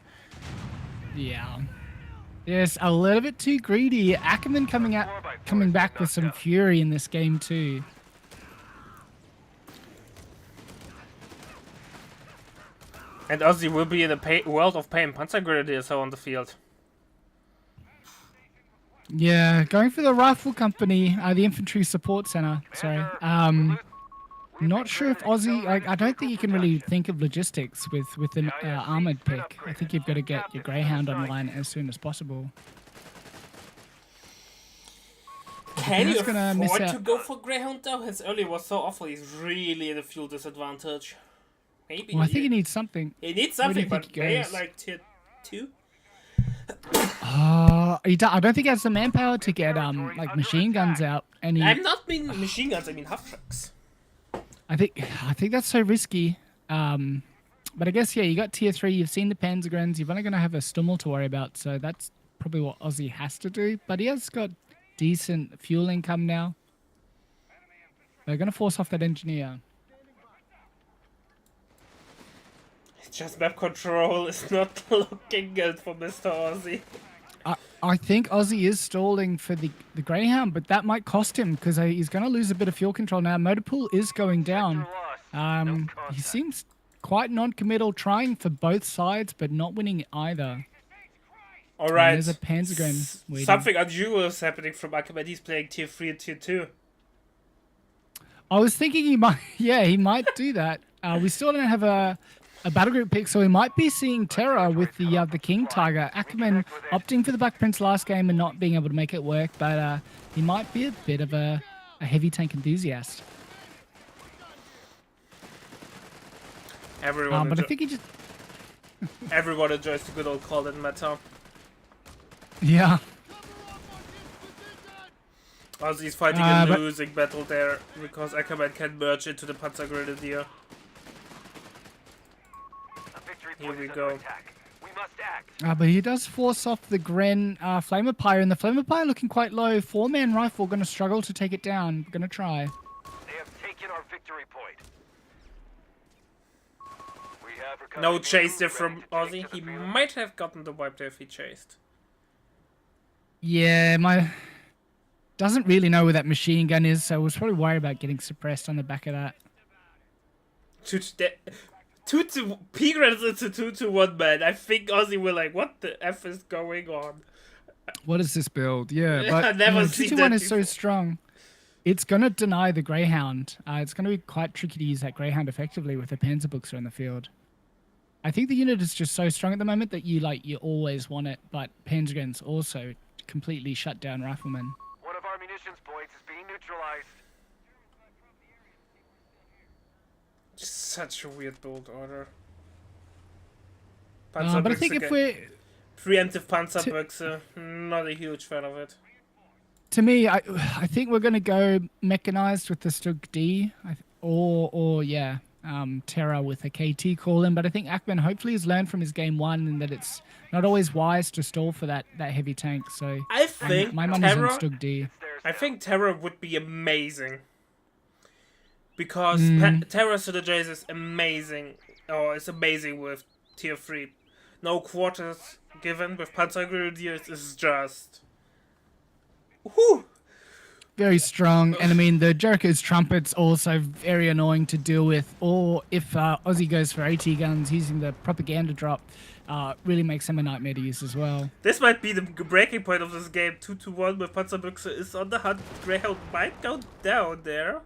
Yeah. Yes, a little bit too greedy. Ackerman coming back with some fury in this game too. And Ozzy will be in the world of pain. Panzer Grenadiers are on the field. Yeah, going for the rifle company, the infantry support center. Sorry. Not sure if Aussie. I don't think you can really think of logistics with an armored pick. I think you've got to get your Greyhound online as soon as possible. Can you that's gonna miss afford out. to go for Greyhound though? His early was so awful. He's really at a fuel disadvantage. Maybe. Well, I think he needs something. He needs Where do something, you think but he they are goes? like tier 2. I don't think he has the manpower to get like machine guns out. And I'm not mean machine guns. I mean half tracks. I think that's so risky. But I guess yeah, you got tier 3. You've seen the Panzergrens. You're only going to have a Stummel to worry about. So that's probably what Aussie has to do. But he has got decent fuel income now. They're going to force off that engineer. It's just map control is not looking good for Mr. Aussie. I think Aussie is stalling for the Greyhound, but that might cost him because he's going to lose a bit of fuel control now. Motor pool is going down. He seems quite non-committal, trying for both sides, but not winning either. All right. There's a Panzergren waiting. Something unusual is happening from Akamed. He's playing tier 3 and tier 2. I was thinking he might, yeah, he might do that. We still don't have a battle group pick, so we might be seeing Terra with the King Tiger. Ackerman opting for the Black Prince last game and not being able to make it work, but he might be a bit of a heavy tank enthusiast. Everyone, But I think he just, everyone enjoys the good old call in meta. yeah. Aussie's fighting a but- losing battle there because Ackerman can merge into the Panzer Grenadier. Here we go. We must act. But he does force off the Gren Flamer and the Flamer looking quite low. 4-man rifle going to struggle to take it down. Going to try. They have taken our victory point. We have recovered No the chase there move from ready to Aussie. take to He the field. might have gotten the wipe there if he chased. Yeah, doesn't really know where that machine gun is, so I was probably worried about getting suppressed on the back of that. 2 to P-Grants into 2 to 1 man. I think Aussie were like, what the F is going on? What is this build? Yeah, I've but never seen 2-2-1 that is so before. strong. It's going to deny the Greyhound. It's going to be quite tricky to use that Greyhound effectively with the Panzerbuchser in the field. I think the unit is just so strong at the moment that you always want it, but Panzergrens also completely shut down Riflemen. One of our munitions points is being neutralized. Such a weird build order. But I think if we're... Preemptive Panzerbuchse, not a huge fan of it. To me, I think we're going to go mechanized with the Stug D, or Terra with a KT call in. But I think Ackman hopefully has learned from his game 1 and that it's not always wise to stall for that heavy tank. So I think my money's on Terra, Stug D. I think Terra would be amazing. Because Terra Synergize is amazing. Or it's amazing with tier 3. No quarters given with Panzer Grenadiers is just... Whew! Very strong. And I mean, the Jericho's Trumpet's also very annoying to deal with. Or if Aussie goes for AT guns using the propaganda drop, really makes him a nightmare to use as well. This might be the breaking point of this game. 2 to 1 with Panzerbuchse is on the hunt. Greyhound might go down there.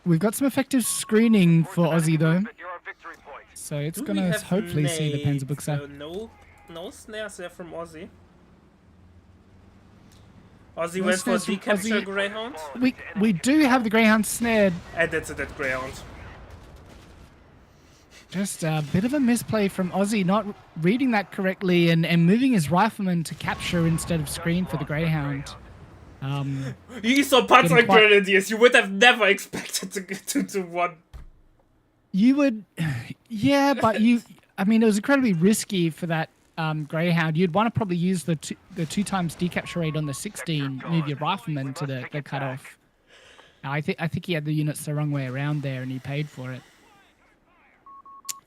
We've got some effective screening for Aussie though. You're our victory point. So it's Do going we to have hopefully see the nades? Panzerbuchse. So no snares there from Aussie. Aussie No went for snares from decapture Aussie. Greyhound. We do have the Greyhound snared. And that's a dead Greyhound. Just a bit of a misplay from Aussie, not reading that correctly and moving his rifleman to capture instead of screen for the Greyhound. You saw Panzer Getting quite- Grenadiers. You would have never expected to get 2 to 1. You would, yeah, but I mean, it was incredibly risky for that Greyhound. You'd want to probably use the 2 times decapture rate on the 16, move your rifleman to the cutoff. I think he had the units the wrong way around there, and he paid for it.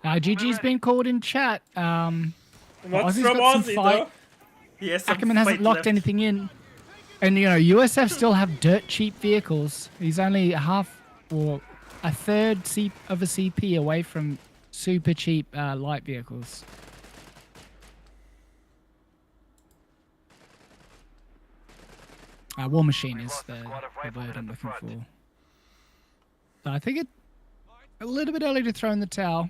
GG's been called in chat. What's Aussie's from got some Aussie fight. though? Yes, Ackerman hasn't locked anything in. And, USF still have dirt cheap vehicles. He's only a third of a CP away from super cheap light vehicles. War Machine is the word I'm looking for. But I think it's a little bit early to throw in the towel.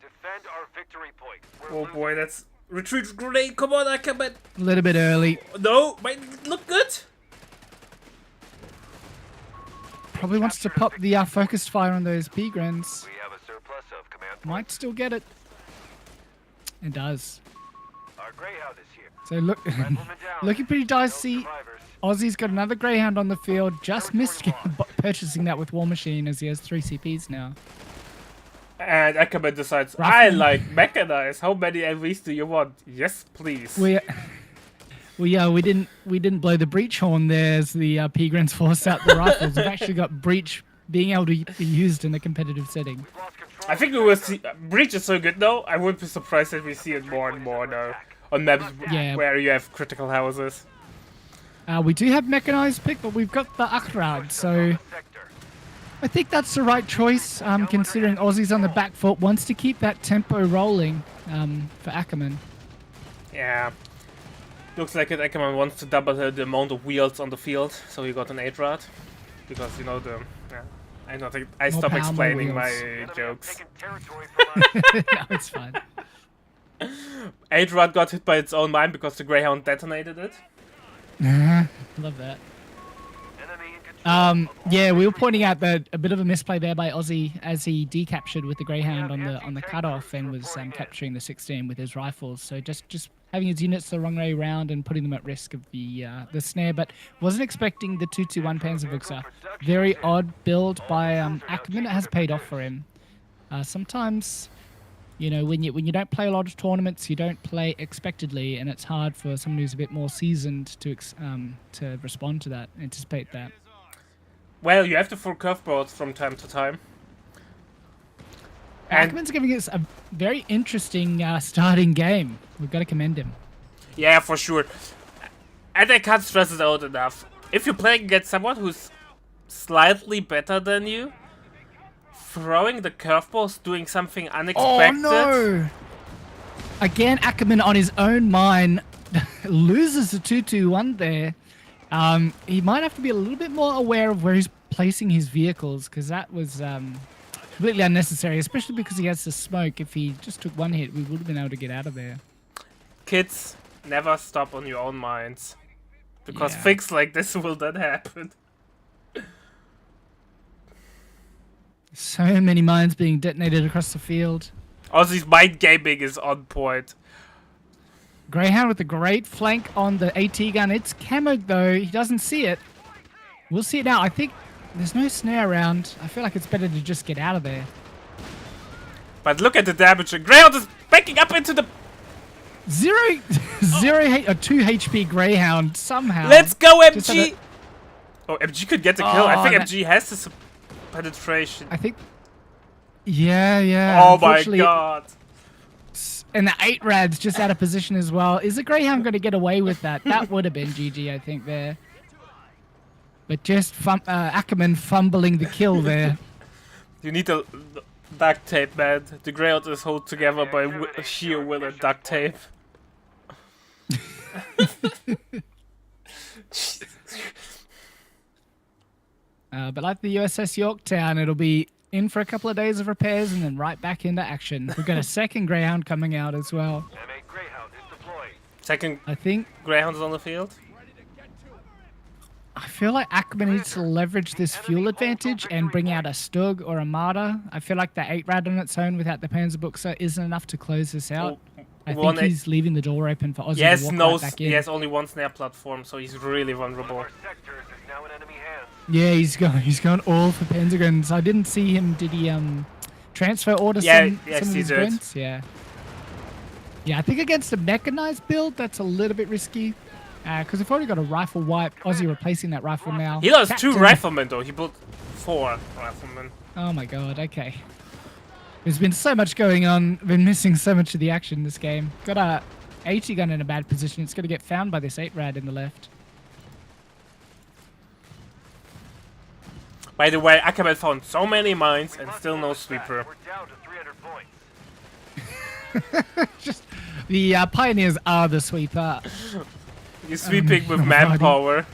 Defend our victory point. Oh boy, that's retreat grenade. Come on, Ackerman. A little bit early. No, might look good. Probably wants to pop the focused fire on those P-Grens. We have a surplus of command points. Might still get it. It does. Our Greyhound is here. So look, Rifleman down. looking pretty No dicey. survivors. Aussie's got another Greyhound on the field. Just missed purchasing that with War Machine as he has 3 CPs now. And Ackerman decides, Roughly. I like mechanized. How many LVs do you want? Yes, please. We didn't blow the breach horn there as the P-Grens force out the rifles. We've actually got breach being able to be used in a competitive setting. We've lost control I think of we will see. Breach is so good though. I wouldn't be surprised if we see it more and more now on maps Yeah. where you have critical houses. We do have mechanized pick, but we've got the Akhrad, so the sector. I think that's the right choice. Considering Aussie's on the back foot, wants to keep that tempo rolling for Ackerman. Yeah. Looks like it. Ackerman wants to double the amount of wheels on the field, so he got an 8-rod. Because you know the. Yeah. I don't think I More stop power, more explaining my wheels. Enemy jokes. taking territory from us. No, it's fine. 8-rod got hit by its own mine because the Greyhound detonated it. Love that. Enemy in control. Yeah, we were pointing out that a bit of a misplay there by Aussie as he decaptured with the Greyhound on the cutoff and was capturing the 16 with his rifles. So just having his units the wrong way around and putting them at risk of the snare. But wasn't expecting the 221 Panzerbuchse. Very odd build by Ackerman. It has paid off for him. Sometimes, you know, when you don't play a lot of tournaments, you don't play expectedly, and it's hard for someone who's a bit more seasoned to respond to that, anticipate that. Well, you have to full curveballs from time to time. And Ackerman's giving us a very interesting starting game. We've got to commend him. yeah, for sure. And I can't stress it out enough. If you're playing against someone who's slightly better than you, throwing the curveballs, doing something unexpected. Oh no! Again, Ackerman on his own mine loses the 221 there. He might have to be a little bit more aware of where he's placing his vehicles, because that was completely unnecessary, especially because he has the smoke. If he just took one hit, we would have been able to get out of there. Kids, never stop on your own mines. Because Yeah. things like this will then happen. So many mines being detonated across the field. Aussie's mind gaming is on point. Greyhound with a great flank on the AT gun. It's camoed though. He doesn't see it. We'll see it now. I think there's no snare around. I feel like it's better to just get out of there. But look at the damage. Greyhound is backing up into the... Zero 2 HP Greyhound somehow. Let's go, Just had MG! Oh, MG could get the kill. I Oh, think that- MG has this penetration. I think. Yeah. Oh my Unfortunately, god. And the 8 Rad's just out of position as well. Is the Greyhound going to get away with that? That would have been GG, I think, there. But just Ackerman fumbling the kill there. You need the duct tape, man. The Greyhound is held together by sheer will and duct tape. But like the USS Yorktown, it'll be in for a couple of days of repairs and then right back into action. We've got a second Greyhound coming out as well. Enemy Greyhound is deployed. Second I think. Greyhound is on the field. I feel like Ackerman needs to leverage this fuel advantage and bring out a Stug or a Marder. I feel like the 8 Rad on its own without the Panzerbuchse isn't enough to close this out. I one think he's leaving the door open for Aussie He has to walk no. right back in. He has only one snare platform, so he's really vulnerable. Our sectors is now in enemy hands. Yeah, he's gone all for Pentagrons. I didn't see him. Did he transfer order Yeah, some yes, of he his did. Grens? Yeah. Yeah, I think against a mechanized build, that's a little bit risky. Because we've already got a rifle wipe. Aussie replacing that rifle now. He lost 2 Captain. riflemen though. He built 4 riflemen. Oh my god, okay. There's been so much going on. Been missing so much of the action this game. Got a 80 gun in a bad position. It's going to get found by this 8 Rad in the left. By the way, Ackerman found so many mines and still no sweeper. We're down to 300 points. Just the Pioneers are the sweeper. He's sweeping with alrighty. manpower.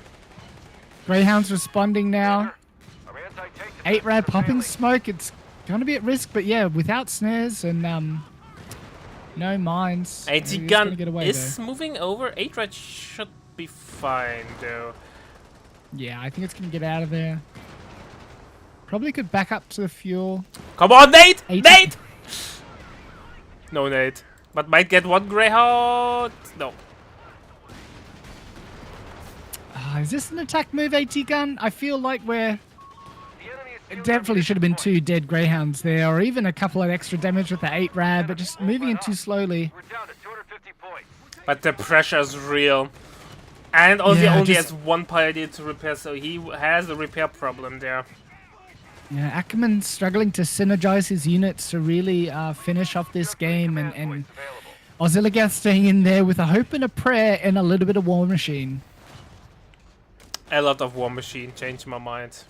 Greyhound's responding now. Our anti-tank 8 Rad defenses are popping failing. smoke. It's going to be at risk, but yeah, without snares and no mines. AT he's gonna gun get away, is moving over. 8 red should be fine though. though. Yeah, I think it's going to get out of there. Probably could back up to the fuel. Come on, Nate! 8 Nate! No, Nate. But might get one Greyhound. No. Is this an attack move, AT gun? I feel like we're... The enemy is still It definitely should have been 2 dead Greyhounds there, or even a couple of extra damage with the 8 Rad, but just moving in too slowly. We're down to 250 points. But the pressure's real. And Ozzy Yeah, only just- has one pioneer to repair, so he has a repair problem there. Yeah, Ackerman's struggling to synergize his units to really finish off this game, and Available. Oziligath staying in there with a hope and a prayer and a little bit of War Machine. A lot of War Machine changed my mind.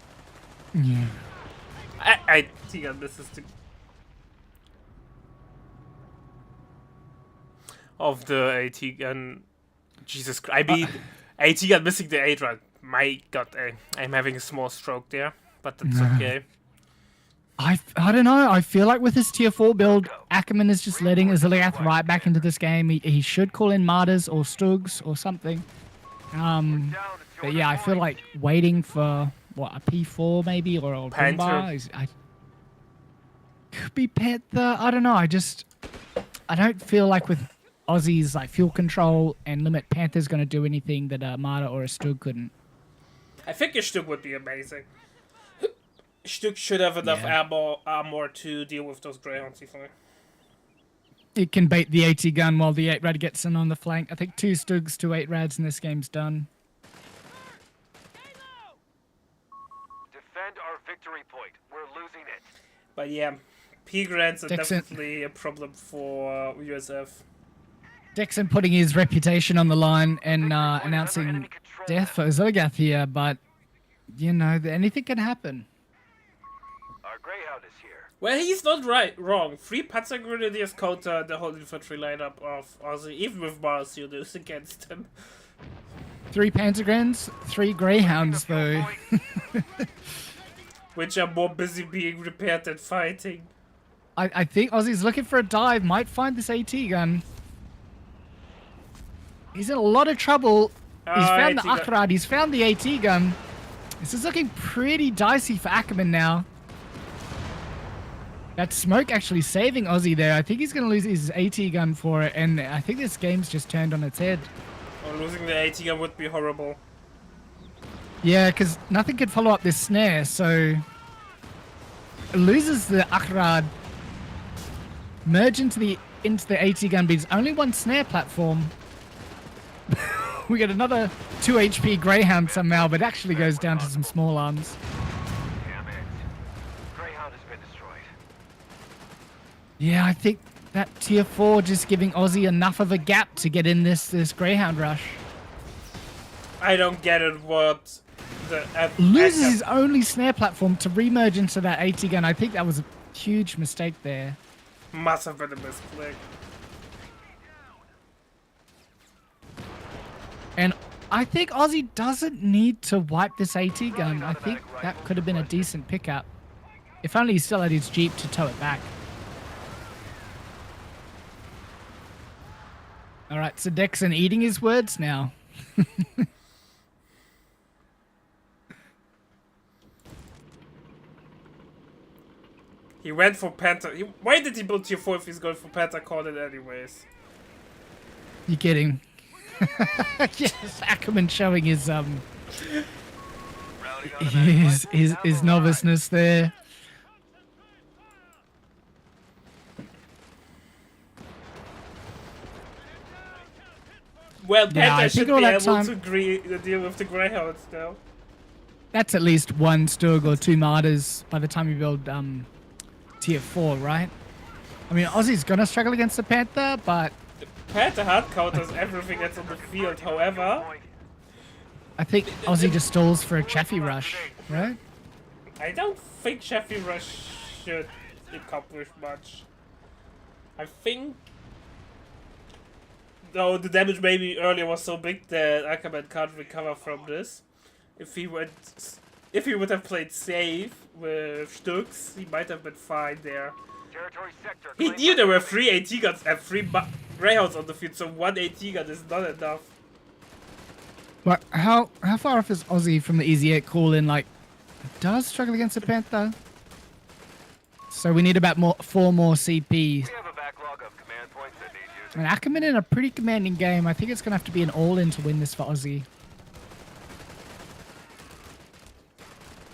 Yeah. I think this is the of the AT gun. Jesus Christ! I mean, AT gun missing the 8 run. My God, I'm having a small stroke there, but that's okay. I don't know. I feel like with his tier 4 build, Ackerman is just letting Oziligath right back into this game. He should call in Martyrs or Stugs or something. But yeah, I feel like waiting for what, a P4 maybe, or a Panther. Brimbar could be Panther. I don't know. I don't feel like with Aussie's like fuel control and limit, Panther's going to do anything that a Martyr or a Stug couldn't. I think a Stug would be amazing. Stug should have enough Yeah. armor to deal with those Greyhounds easily. It can bait the AT gun while the 8 Rad gets in on the flank. I think 2 Stugs, 2 8 Rads, and this game's done. Defend our victory point. We're losing it. But yeah, P grants are Dixon. definitely a problem for USF. Dixon putting his reputation on the line and Victory point is under announcing enemy control death for Oziligath here, but you know, anything can happen. Our Greyhound is here. Well, he's not wrong. 3 Panzer Grenadiers counter the whole infantry lineup of Aussie, even with Mars units against him. 3 Panzergrens, 3 Greyhounds though. Which are more busy being repaired than fighting. I think Aussie's looking for a dive, might find this AT gun. He's in a lot of trouble. He's found the AT gun. Akhrad, he's found the AT gun. This is looking pretty dicey for Ackerman now. That smoke actually saving Aussie there. I think he's going to lose his AT gun for it, and I think this game's just turned on its head. Oh, losing the AT gun would be horrible. Yeah, because nothing could follow up this snare, so... It loses the Akhrad. Merge into the AT gun, but it's only one snare platform. We get another 2 HP Greyhound somehow, but actually goes down to some small arms. Damn it. Greyhound has been destroyed. Yeah, I think that tier 4 just giving Aussie enough of a gap to get in this Greyhound rush. I don't get it. What the Loses his only snare platform to remerge into that AT gun. I think that was a huge mistake there. must have been a misclick. And I think Aussie doesn't need to wipe this AT gun. I think that could have been a decent pickup. If only he still had his Jeep to tow it back. Alright, so Dixon eating his words now. He went for Panther. Why did he build tier 4 if he's going for Panther Cordon anyways? You kidding? Yes, Ackerman showing his his noviceness there. Well, Yeah, I Panther think should all be that able time- to agree to deal with the Greyhounds now. That's at least 1 Stug or 2 Martyrs by the time you build tier 4, right? I mean, Aussie's gonna struggle against the Panther, but Panther hard counters everything that's on the field, however, I think Aussie just stalls for a Chaffee rush, right? I don't think Chaffee Rush should accomplish much. I think Oh, the damage maybe earlier was so big that Ackerman can't recover from this. If he would have played safe with Stux, he might have been fine there. Territory sector. He claimed knew there were by 3 AT guns and 3 Greyhounds on the field, so 1 AT gun is not enough. But how far off is Aussie from the Easy 8 call in? Like, does struggle against the Panther? So we need about 4 more CP. We have a backlog of command points that need using. And Ackerman in a pretty commanding game. I think it's going to have to be an all-in to win this for Aussie.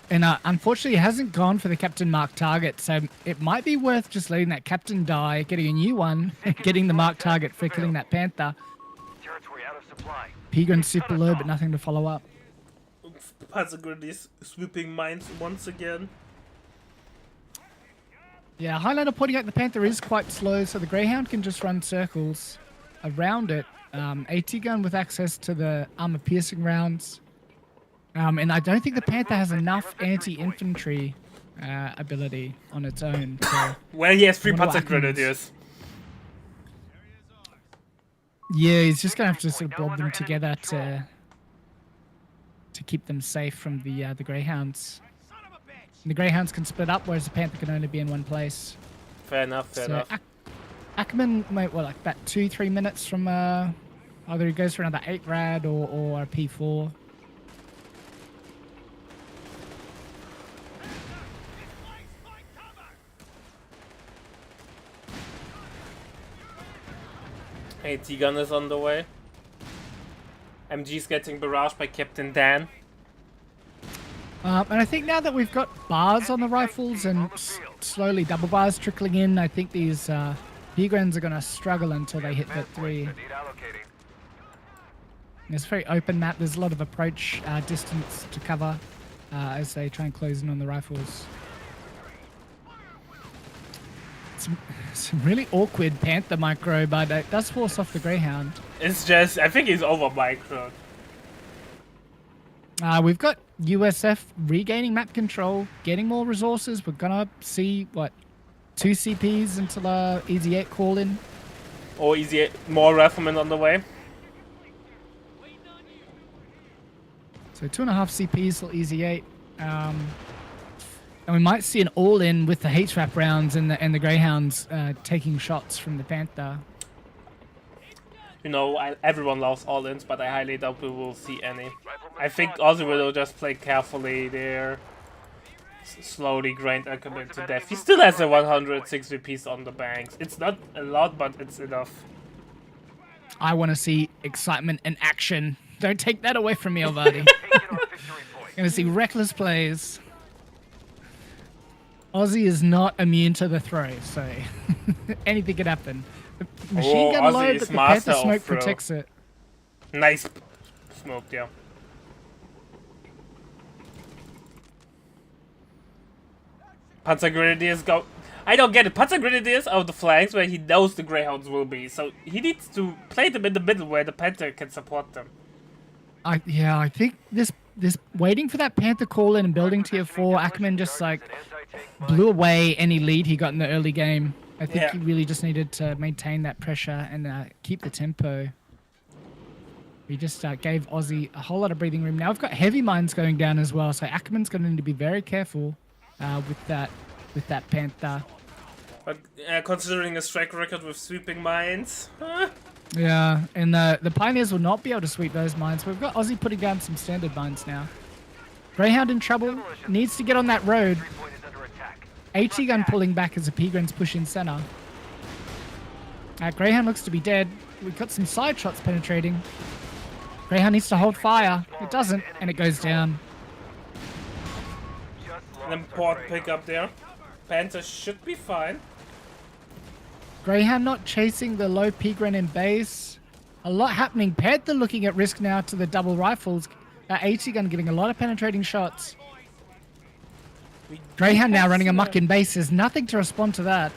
And unfortunately, it hasn't gone for the Captain Mark target, so it might be worth just letting that Captain die, getting a new one, getting the Mark target for killing that Panther. Territory out of supply. Pigren's super low, but nothing to follow up. Panzergrenadiers swooping mines once again. Yeah, Highlander pointing out the Panther is quite slow, so the Greyhound can just run circles around it. AT gun with access to the armor-piercing rounds. And I don't think the Panther has enough anti-infantry ability on its own. So Well, he has 3 Wonder what happens. Panzergrenadiers. yeah, he's just gonna have to sort of blob them together to keep them safe from the Greyhounds. And the Greyhounds can split up, whereas the Panther can only be in one place. Fair enough, fair So enough. Ackerman might, like about 2-3 minutes from either he goes for another 8 rad or a P4. AT gun is on the way. MG's getting barraged by Captain Dan. And I think now that we've got bars on the rifles and slowly double bars trickling in, I think these Pigrens are going to struggle until they hit that 3. That need allocating. It's a very open map. There's a lot of approach distance to cover as they try and close in on the rifles. Some really awkward Panther micro, but it does force off the Greyhound. It's just, I think he's over micro. We've got USF regaining map control, getting more resources. We're gonna see, what, 2 CPs until Easy 8 call in. Or easy, more riflemen on the way. So 2.5 CPs till Easy 8. And we might see an all-in with the HVAP rounds and the Greyhounds taking shots from the Panther. You know, everyone loves all-ins, but I highly doubt we will see any. I think Aussie will just play carefully there. Slowly grind Ackerman to death. He still has a 106 VPs on the banks. It's not a lot, but it's enough. I want to see excitement and action. Don't take that away from me, Alvardi. Taking our victory point. Gonna see reckless plays. Aussie is not immune to the throw, so anything could happen. The machine gun Aussie low, is but the master Panther of smoke throw. protects it. Nice smoke, yeah. Panzer Grenadiers go. I don't get it. Panzer Grenadiers are the flanks where he knows the Greyhounds will be, so he needs to play them in the middle where the Panther can support them. I think this waiting for that Panther call in and building tier 4, Ackerman just like blew away any lead he got in the early game. I think Yeah. he really just needed to maintain that pressure and keep the tempo. He just gave Aussie a whole lot of breathing room. Now we've got heavy mines going down as well, so Ackerman's going to need to be very careful with that Panther. But considering his track record with sweeping mines, Yeah, and the Pioneers will not be able to sweep those mines. We've got Aussie putting down some standard mines now. Greyhound in trouble, needs to get on that road. Victory point is under attack. AT gun pulling back as the Pigrens push in center. Greyhound looks to be dead. We've got some side shots penetrating. Greyhound needs to hold fire. It doesn't, and it goes down. Just an lost our important Greyhound. pickup there. Panther should be fine. Greyhound not chasing the low Pigren in base. A lot happening. Panther looking at risk now to the double rifles. AT gun getting a lot of penetrating shots. Greyhound now running amok in base. There's nothing to respond to that.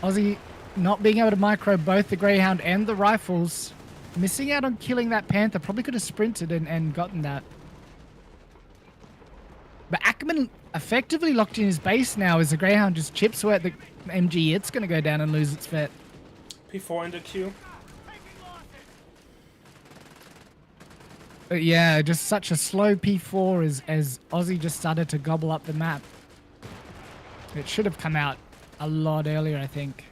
Aussie not being able to micro both the Greyhound and the rifles. Missing out on killing that Panther. Probably could have sprinted and gotten that. But Ackerman effectively locked in his base now as the Greyhound just chips away at the MG. It's going to go down and lose its vet. P4 in the queue. But yeah, just such a slow P4 as Aussie just started to gobble up the map. It should have come out a lot earlier, I think.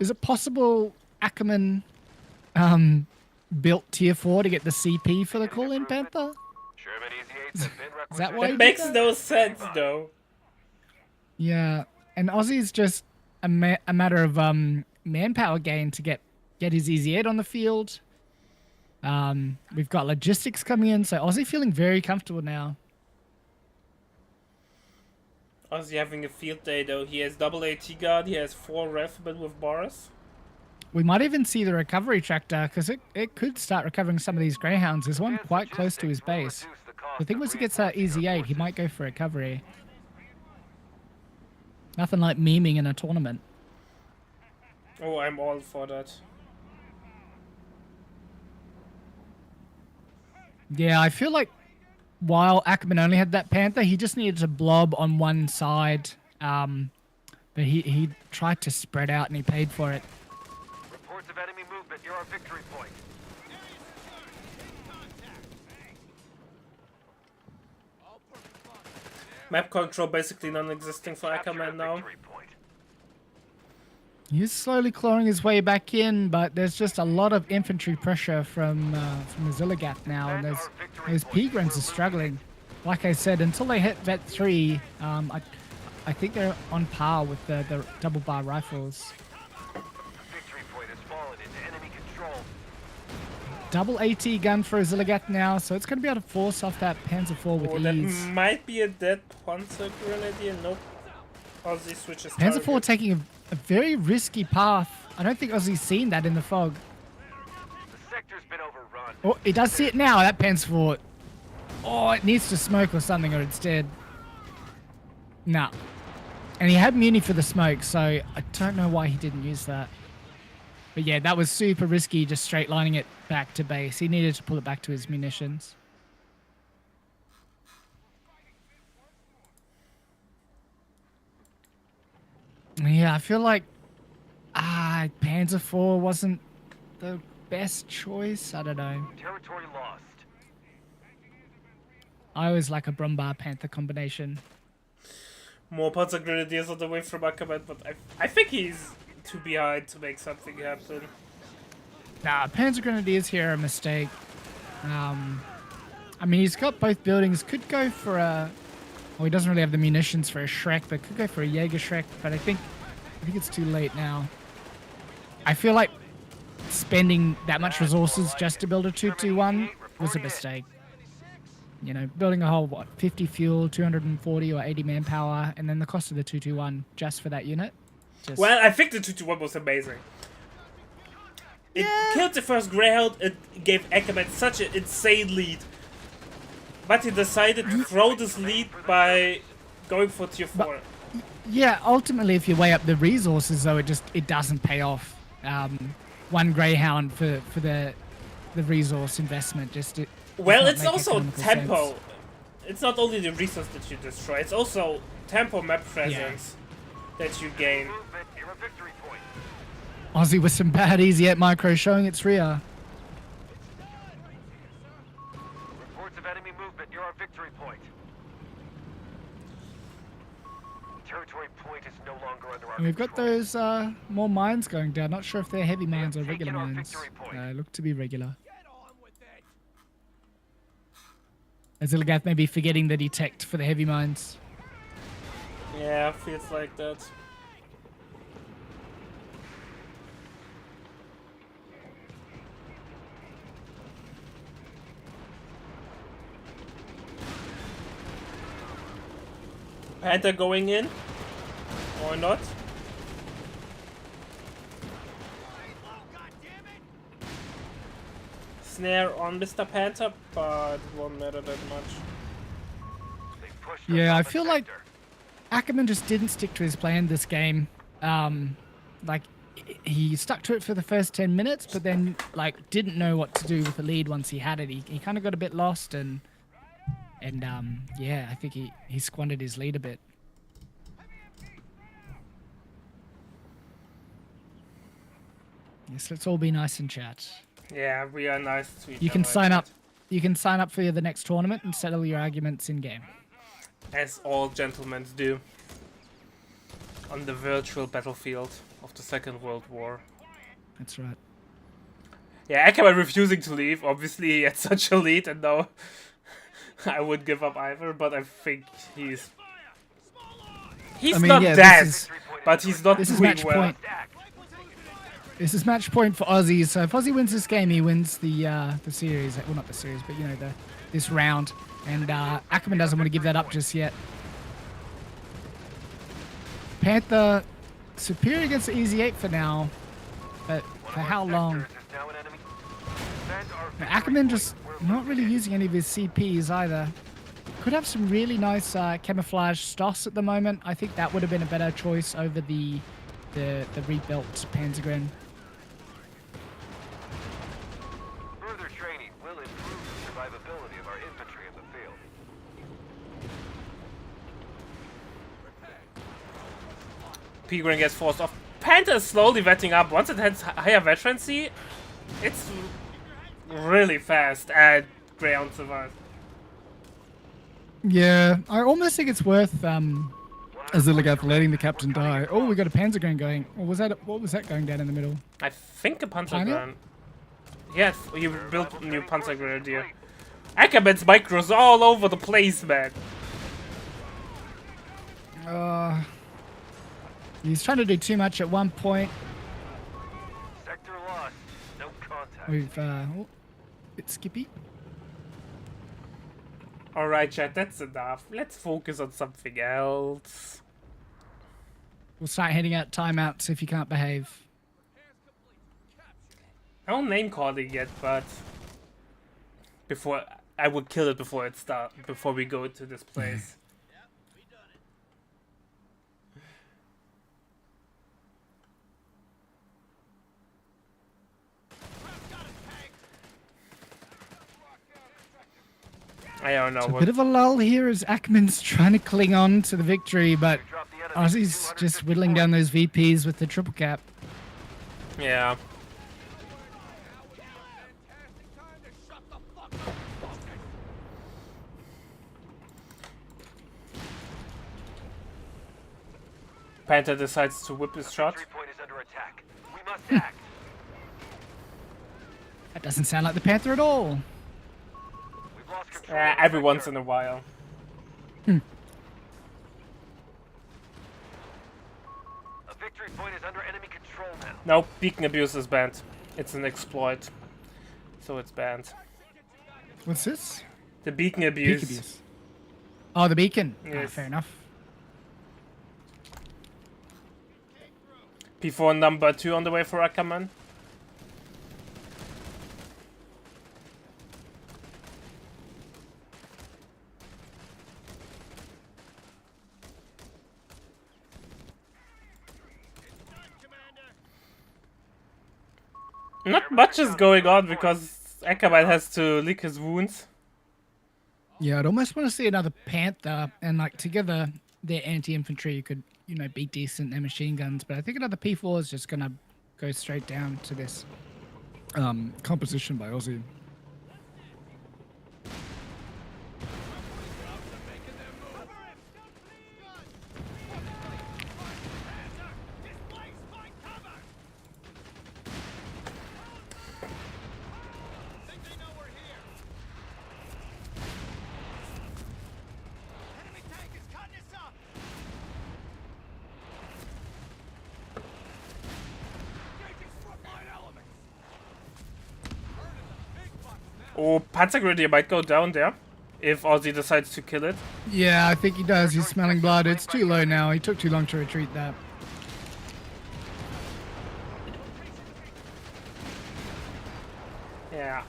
Is it possible Ackerman built tier 4 to get the CP for the call-in, Panther? Sherman Easy 8s have been Is that why? That he makes did that? no sense, though. Yeah, and Aussie's just a matter of manpower gain to get his Easy 8 on the field. We've got logistics coming in, so Aussie feeling very comfortable now. Ozzy having a field day, though. He has double AT guard, he has 4 ref, but with bars. We might even see the recovery tractor, because it could start recovering some of these Greyhounds. There's one quite close to his base. The thing was, he gets that Easy 8, he might go for recovery. Nothing like memeing in a tournament. Oh, I'm all for that. Yeah, I feel like while Ackerman only had that Panther, he just needed to blob on one side. But he tried to spread out and he paid for it. Reports of enemy movement near our victory point. Map control basically non-existing for Capture Ackerman a now. victory point. He's slowly clawing his way back in, but there's just a lot of infantry pressure from the Zilligath now, and those Pigrons are struggling. Like I said, until they hit Vet 3, I think they're on par with the double bar rifles. The victory point has fallen into enemy control. Double AT gun for Zilligath now, so it's going to be able to force off that Panzer IV with Oh, that ease. might be a dead Panzer Grenadier. Nope. Ozzy switches Panzer IV target. taking a very risky path. I don't think Aussie's seen that in the fog. The sector's been overrun. Oh, he does see it now, that Panzer IV. Oh, it needs to smoke or something, or it's dead. Nah. And he had Muni for the smoke, so I don't know why he didn't use that. But yeah, that was super risky, just straight lining it back to base. He needed to pull it back to his munitions. Yeah, I feel like Panzer IV wasn't the best choice. I don't know. Territory lost. I always like a Brumbar Panther combination. More Panzer Grenadiers on the way from Ackerman, but I think he's too behind to make something happen. Nah, Panzer Grenadiers here are a mistake. I mean, he's got both buildings. Could go for a... Well, he doesn't really have the munitions for a Shrek, but could go for a Jaeger Shrek. But I think it's too late now. I feel like spending that much resources just to build a 221 was a mistake. You know, building a whole, 50 fuel, 240 or 80 manpower, and then the cost of the 221 just for that unit. Just... Well, I think the 221 was amazing. It killed the first Greyhound, it gave Ackerman such an insane lead. But he decided to throw this lead by going for tier 4. Yeah, ultimately, if you weigh up the resources, though, it doesn't pay off. One Greyhound for the resource investment Well, does it's not make also economical tempo. sense. It's not only the resource that you destroy, it's also tempo map presence that you gain. Movement near a victory point. Aussie with some bad easy at micro showing its rear. Reports of enemy movement near our victory point. Territory point is no longer under our And we've got control. those more mines going down. Not sure if they're heavy mines or taken regular our mines. victory point. Look to be regular. As Ilgath may be forgetting that he teched for the heavy mines. Yeah, feels like that. Panther going in? Or not? Snare on Mr. Panther, but it won't matter that much. They pushed us Yeah, on I the feel like sector. Ackerman just didn't stick to his plan this game. Like, he stuck to it for the first 10 minutes, but then, like, didn't know what to do with the lead once he had it. He kind of got a bit lost, and yeah, I think he squandered his lead a bit. Yes, let's all be nice in chat. Yeah, we are nice to each You can other, sign chat. up. You can sign up for the next tournament and settle your arguments in game. As all gentlemen do. On the virtual battlefield of the Second World War. That's right. Yeah, Ackerman refusing to leave. Obviously, he had such a lead, and now I would give up either. But I think he's I mean, not yeah, dead, this is but he's not this is doing match well. point. This is match point for Aussie. So if Aussie wins this game, he wins the series. Well, not the series, but you know this round. And Ackerman doesn't want to give that up just yet. Panther superior against the Easy 8 for now, but for how long? Now, Ackerman just not really using any of his CPs either. Could have some really nice camouflage Stoss at the moment. I think that would have been a better choice over the rebuilt Panzergren. Further training will improve the survivability of our infantry in the field. Peregrine gets forced off. Panther is slowly wetting up. Once it has higher veterancy, it's really fast, and Greyhound survives. Yeah, I almost think it's worth Aziligath letting the captain die. Oh, we got a Panzergren going. Or was that what was that going down in the middle? I think a Pioneer? Panzergren. Yes, you built a new Panzergrenadier. Ackerman's micros all over the place, man. He's trying to do too much at one point. Sector lost. No contact. We've bit skippy. Alright, chat, that's enough. Let's focus on something else. We'll start handing out timeouts if you can't behave. I don't name calling yet, but before I would kill it before it before we go to this place. I don't know So a what. bit of a lull here as Ackerman's trying to cling on to the victory, but Drop the enemy Aussie's just whittling down those VPs with the triple cap. Yeah. Panther decides to whip his shot. Entry point is under attack. We must act. That doesn't sound like the Panther at all. We've lost control. of the Every once sector. in a while. A victory point is under enemy control now. No, beacon abuse is banned. It's an exploit. So it's banned. What's this? The beacon abuse. Beacon abuse. Oh, the beacon. Yes. Fair enough. P4 number 2 on the way for Ackerman. Not much is going on because Ackerman has to lick his wounds. Yeah, I'd almost want to see another Panther, and like together, their anti-infantry could, you know, be decent. Their machine guns, but I think another P4 is just gonna go straight down to this composition by Aussie. Oh, Panzergrenadier might go down there if Aussie decides to kill it. Yeah, I think he does. He's smelling blood. It's too low now. He took too long to retreat that. Yeah.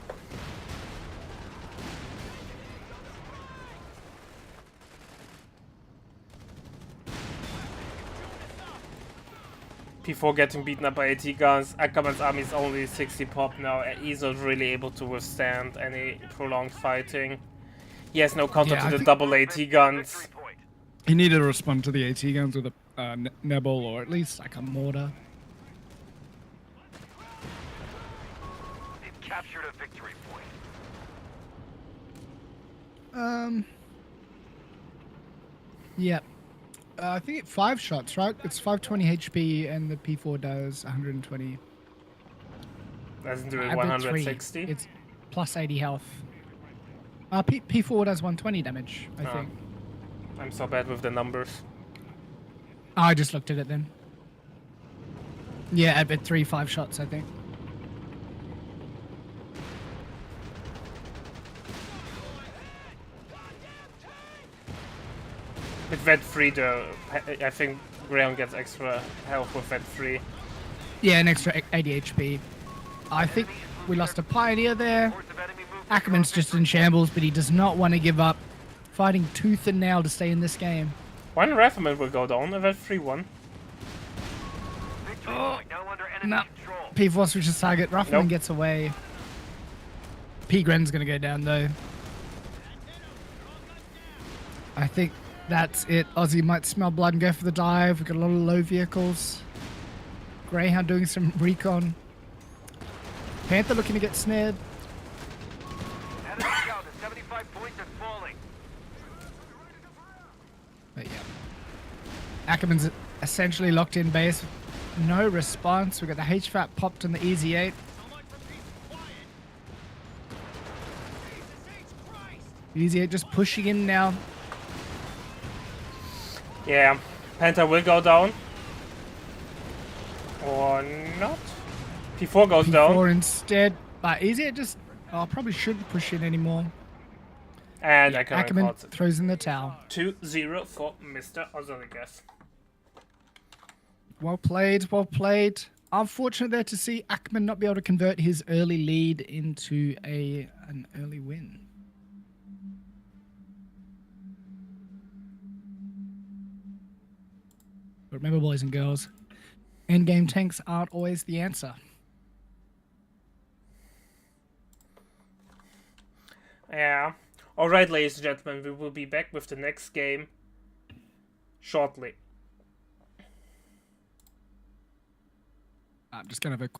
P4 getting beaten up by AT guns. Ackerman's army is only 60 pop now. He's not really able to withstand any prolonged fighting. He has no counter Yeah, to I the think- double AT guns. Victory point. He needed to respond to the AT guns with a Nebel or at least like a mortar. captured a victory point. Yeah. I think it's 5 shots, right? It's 520 HP and the P4 does 120. Doesn't do I it bet 160. It's plus 80 health. P4 does 120 damage, I Oh. think. I'm so bad with the numbers. Oh, I just looked at it then. Yeah, I bet 5 shots, I think. With Vet 3 though, I think Graham gets extra health with Vet 3. Yeah, an extra 80 HP. I think we lost a Pioneer there. Reports of enemy movement Ackerman's just in shambles, but he does not want to give up. Fighting tooth and nail to stay in this game. One rifleman will go down, a Vet 3 1. Victory point now under enemy No. control. P4 switches target. Ruffman Nope. gets away. P-Gren's going to go down, though. I think that's it. Aussie might smell blood and go for the dive. We've got a lot of low vehicles. Greyhound doing some recon. Panther looking to get snared. Enemy scout at 75 points and falling. But yeah. Ackerman's essentially locked in base. No response. We've got the HVAP popped on the Easy 8. Easy 8 just pushing in now. Yeah, Panther will go down. Or not? P4 goes down. P4 instead. But Easy 8 just probably shouldn't push in anymore. And Ackerman Ackerman calls it. throws in the towel. 2-0 for Mr. Ozoligas. Well played, well played. Unfortunate there to see Ackerman not be able to convert his early lead into an early win. But remember, boys and girls, endgame tanks aren't always the answer. Yeah. Alright, ladies and gentlemen, we will be back with the next game shortly. I'm just going to have a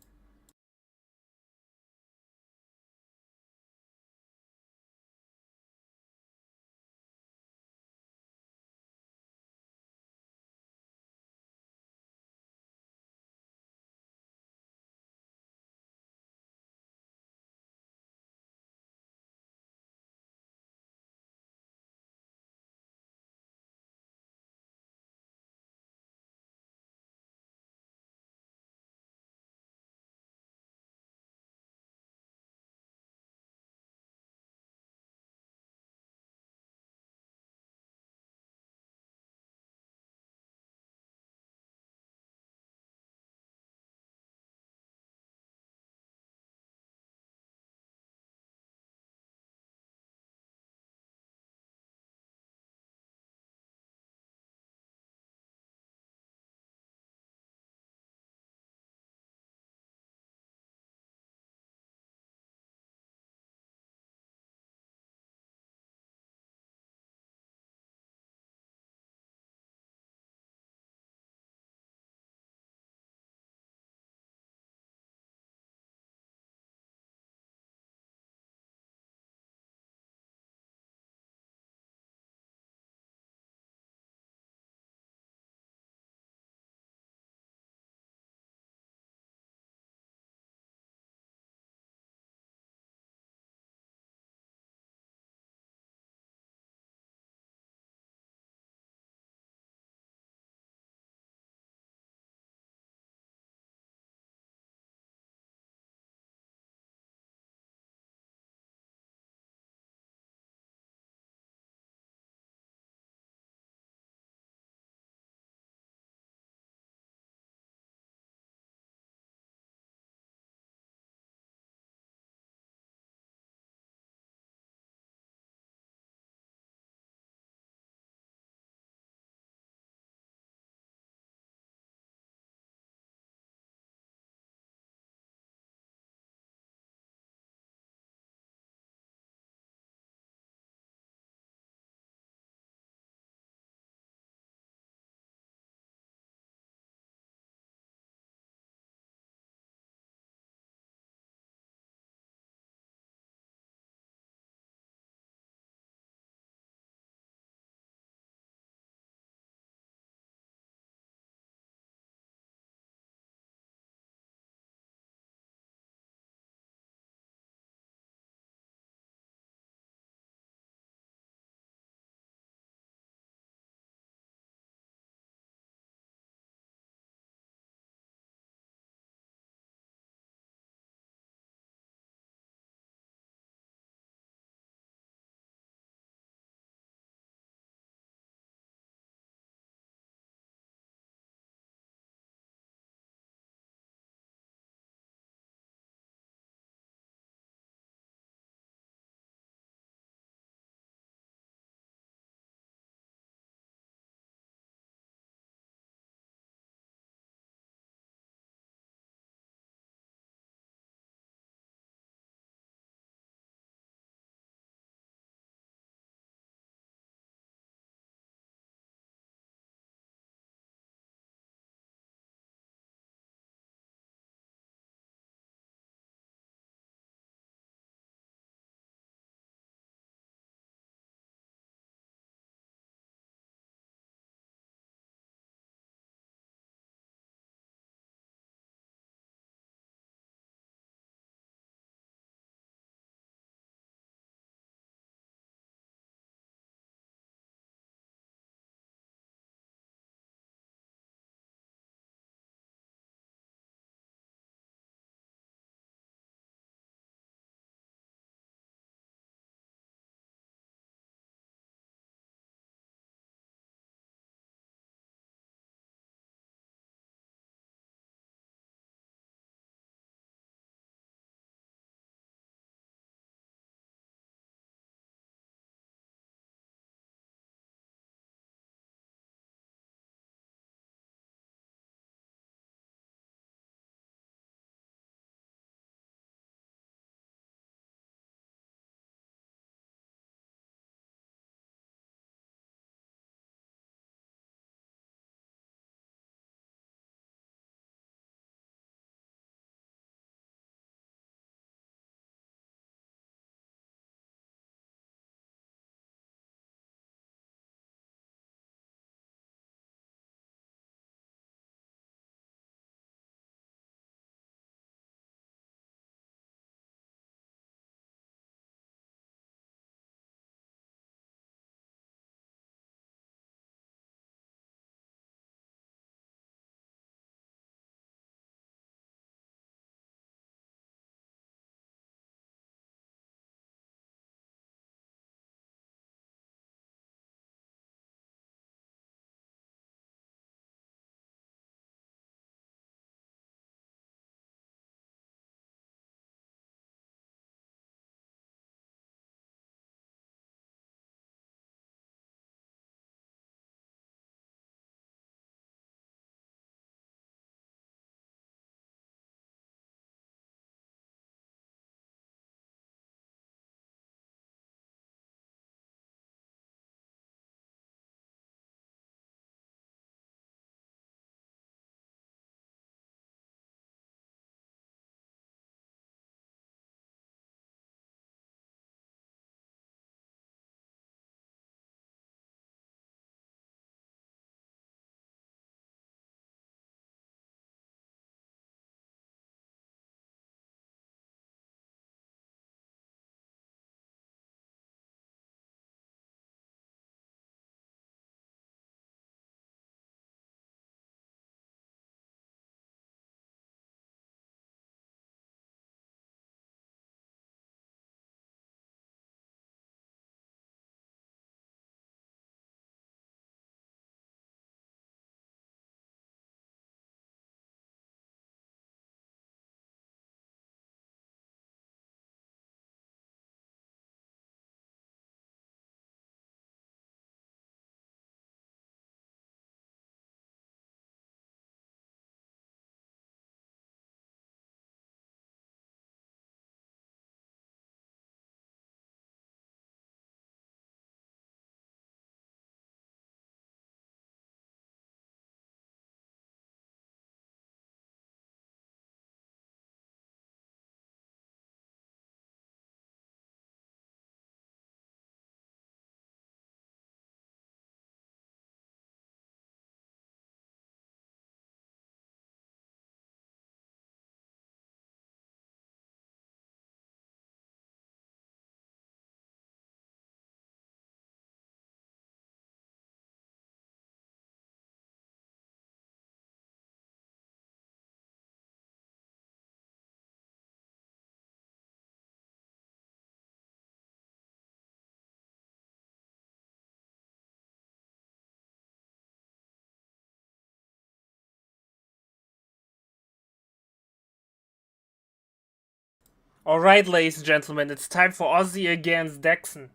Alright, ladies and gentlemen, it's time for Ozzy against Dexon.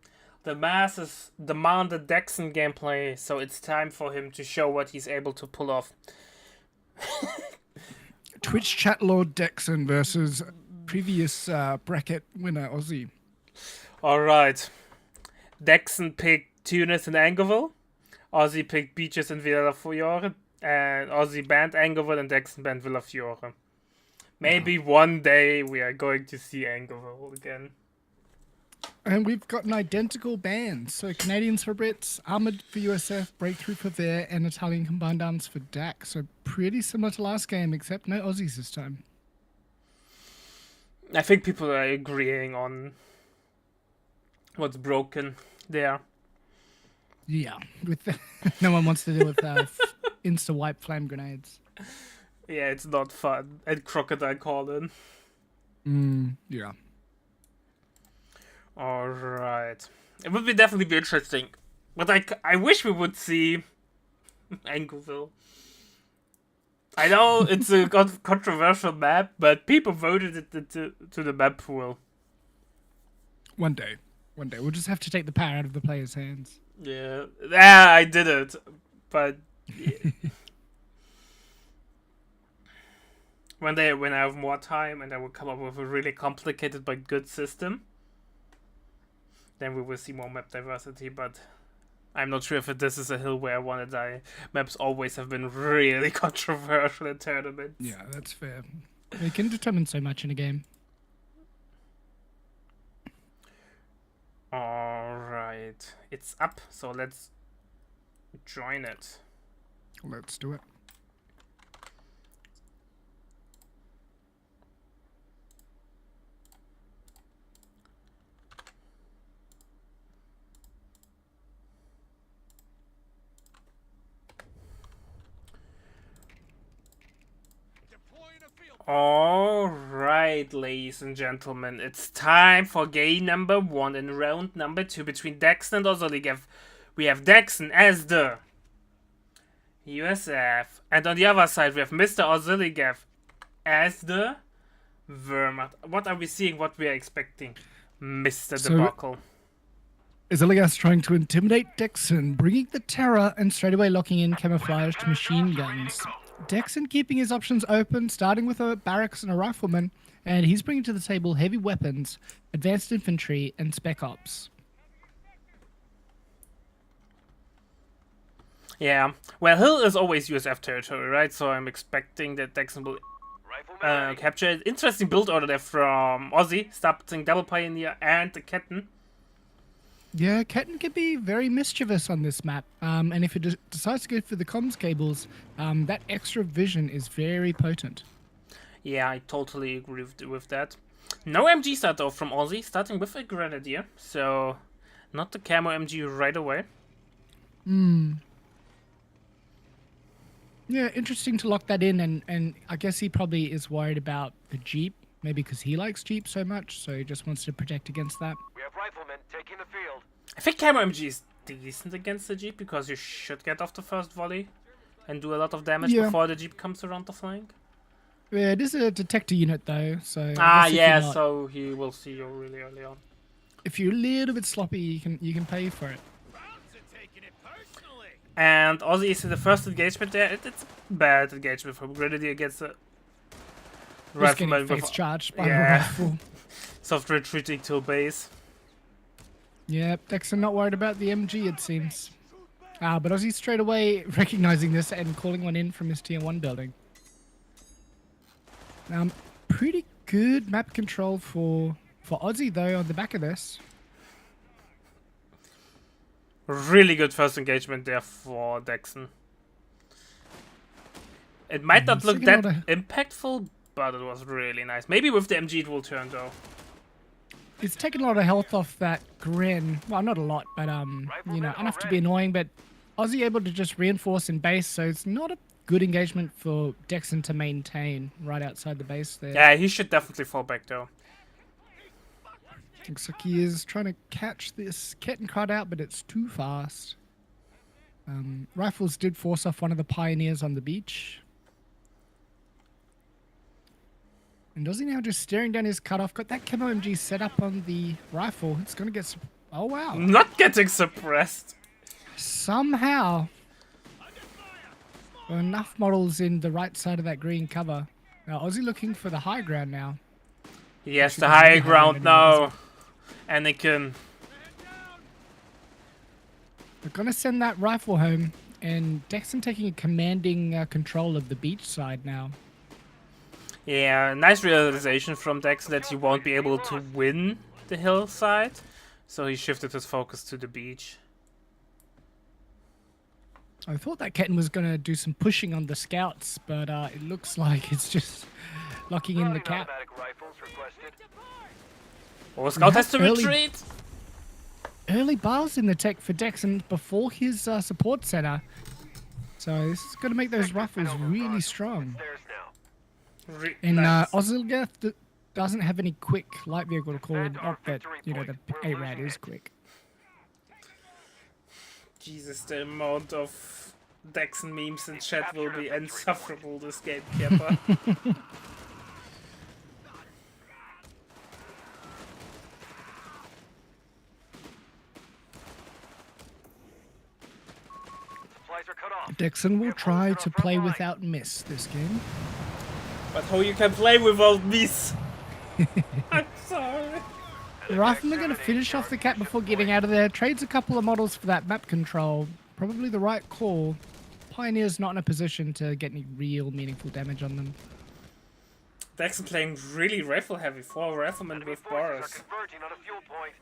The masses demanded Dexon gameplay, so it's time for him to show what he's able to pull off. Twitch chat lord Dexon versus previous bracket winner Ozzy. Alright. Dexon picked Tunis and Angerville. Ozzy picked Beaches and Villafiore. And Ozzy banned Angerville and Dexon banned Villafiore. Maybe one day we are going to see Angerville again. And we've got an identical band. So Canadians for Brits, Armored for USF, Breakthrough for Ver, and Italian Combined Arms for DAC. So pretty similar to last game, except no Aussies this time. I think people are agreeing on what's broken there. Yeah, with no one wants to deal with insta-wipe flame grenades. Yeah, it's not fun. And Crocodile Colin. Yeah. Alright. It would definitely be interesting. But I wish we would see Angerville. I know it's a controversial map, but people voted it to the map pool. One day. We'll just have to take the power out of the players' hands. Yeah. I did it. But yeah. When I have more time and I will come up with a really complicated but good system, then we will see more map diversity, but I'm not sure if this is a hill where I want to die. Maps always have been really controversial in tournaments. Yeah, that's fair. They can determine so much in a game. Alright. It's up, so let's join it. Let's do it. Alright, ladies and gentlemen, it's time for game number 1 and round number 2 between Dexon and Ozoligev. We have Dexon as the USF, and on the other side we have Mr. Ozoligev as the Wehrmacht. What are we seeing, what we are expecting, Mr. Debacle? Ozoligev trying to intimidate Dexon, bringing the terror and straight away locking in camouflaged machine guns. Dexon keeping his options open, starting with a barracks and a rifleman, and he's bringing to the table heavy weapons, advanced infantry, and spec ops. Yeah, well, Hill is always USF territory, right? So I'm expecting that Dexon will capture it. Interesting build order there from Ozzy, starting Double Pioneer and the Ketten. Yeah, Ketten can be very mischievous on this map, and if it decides to go for the comms cables, that extra vision is very potent. Yeah, I totally agree with that. No MG start though from Ozzy, starting with a Grenadier, so not the camo MG right away. Yeah, interesting to lock that in, and I guess he probably is worried about the Jeep, maybe because he likes Jeep so much, so he just wants to protect against that. We have riflemen taking the field. I think camo MG is decent against the Jeep, because you should get off the first volley and do a lot of damage before the Jeep comes around the flank. Yeah, it is a detector unit though, so... yeah, so he will see you really early on. If you're a little bit sloppy, you can pay for it. And Ozzy is in the first engagement there. It's a bad engagement from Grenadier against a rifleman face charged by a yeah, rifle. soft retreating to base. Yeah, Dexon not worried about the MG, it seems. But Ozzy straight away recognizing this and calling one in from his tier 1 building. Pretty good map control for Ozzy though on the back of this. Really good first engagement there for Dexon. It might not look that impactful, but it was really nice. Maybe with the MG it will turn though. It's taken a lot of health off that Gren. Well, not a lot, but you know, enough to be annoying. But Ozzy able to just reinforce in base, so it's not a good engagement for Dexon to maintain right outside the base there. Yeah, he should definitely fall back though. Looks like he is trying to catch this Ketten card out, but it's too fast. Rifles did force off one of the pioneers on the beach. And Ozzy now just staring down his cutoff. Got that Camo MG set up on the rifle. It's going to get... Oh, wow. Not getting suppressed. Somehow... There are enough models in the right side of that green cover. Now, Ozzy looking for the high ground now. Yes, Actually, the doesn't high really have ground any now. Anakin. We're going to send that rifle home. And Dexon taking a commanding control of the beach side now. Yeah, nice realization from Dex that he won't be able to win the hillside. So he shifted his focus to the beach. I thought that Ketten was going to do some pushing on the scouts, but it looks like it's just locking in the Loading cap. automatic rifles requested. Oh, Scout has to early- retreat. Early bars in the tech for Dexon before his support center. So this is going to make those rifles really strong. There's now. And Nice. Ozilga doesn't have any quick light vehicle to call. Not that, you know, the A-Rad is quick. Jesus, the amount of Dexon memes in chat will be insufferable this game, Kappa. Supplies are cut off. Dexon will try to play without miss this game. But how you can play without miss? I'm sorry. The Riflemen are going to finish off the cap before getting out of there. Trades a couple of models for that map control. Probably the right call. Pioneer's not in a position to get any real meaningful damage on them. Dexon playing really rifle heavy. 4 riflemen Enemy with forces are bars. converging on a fuel point.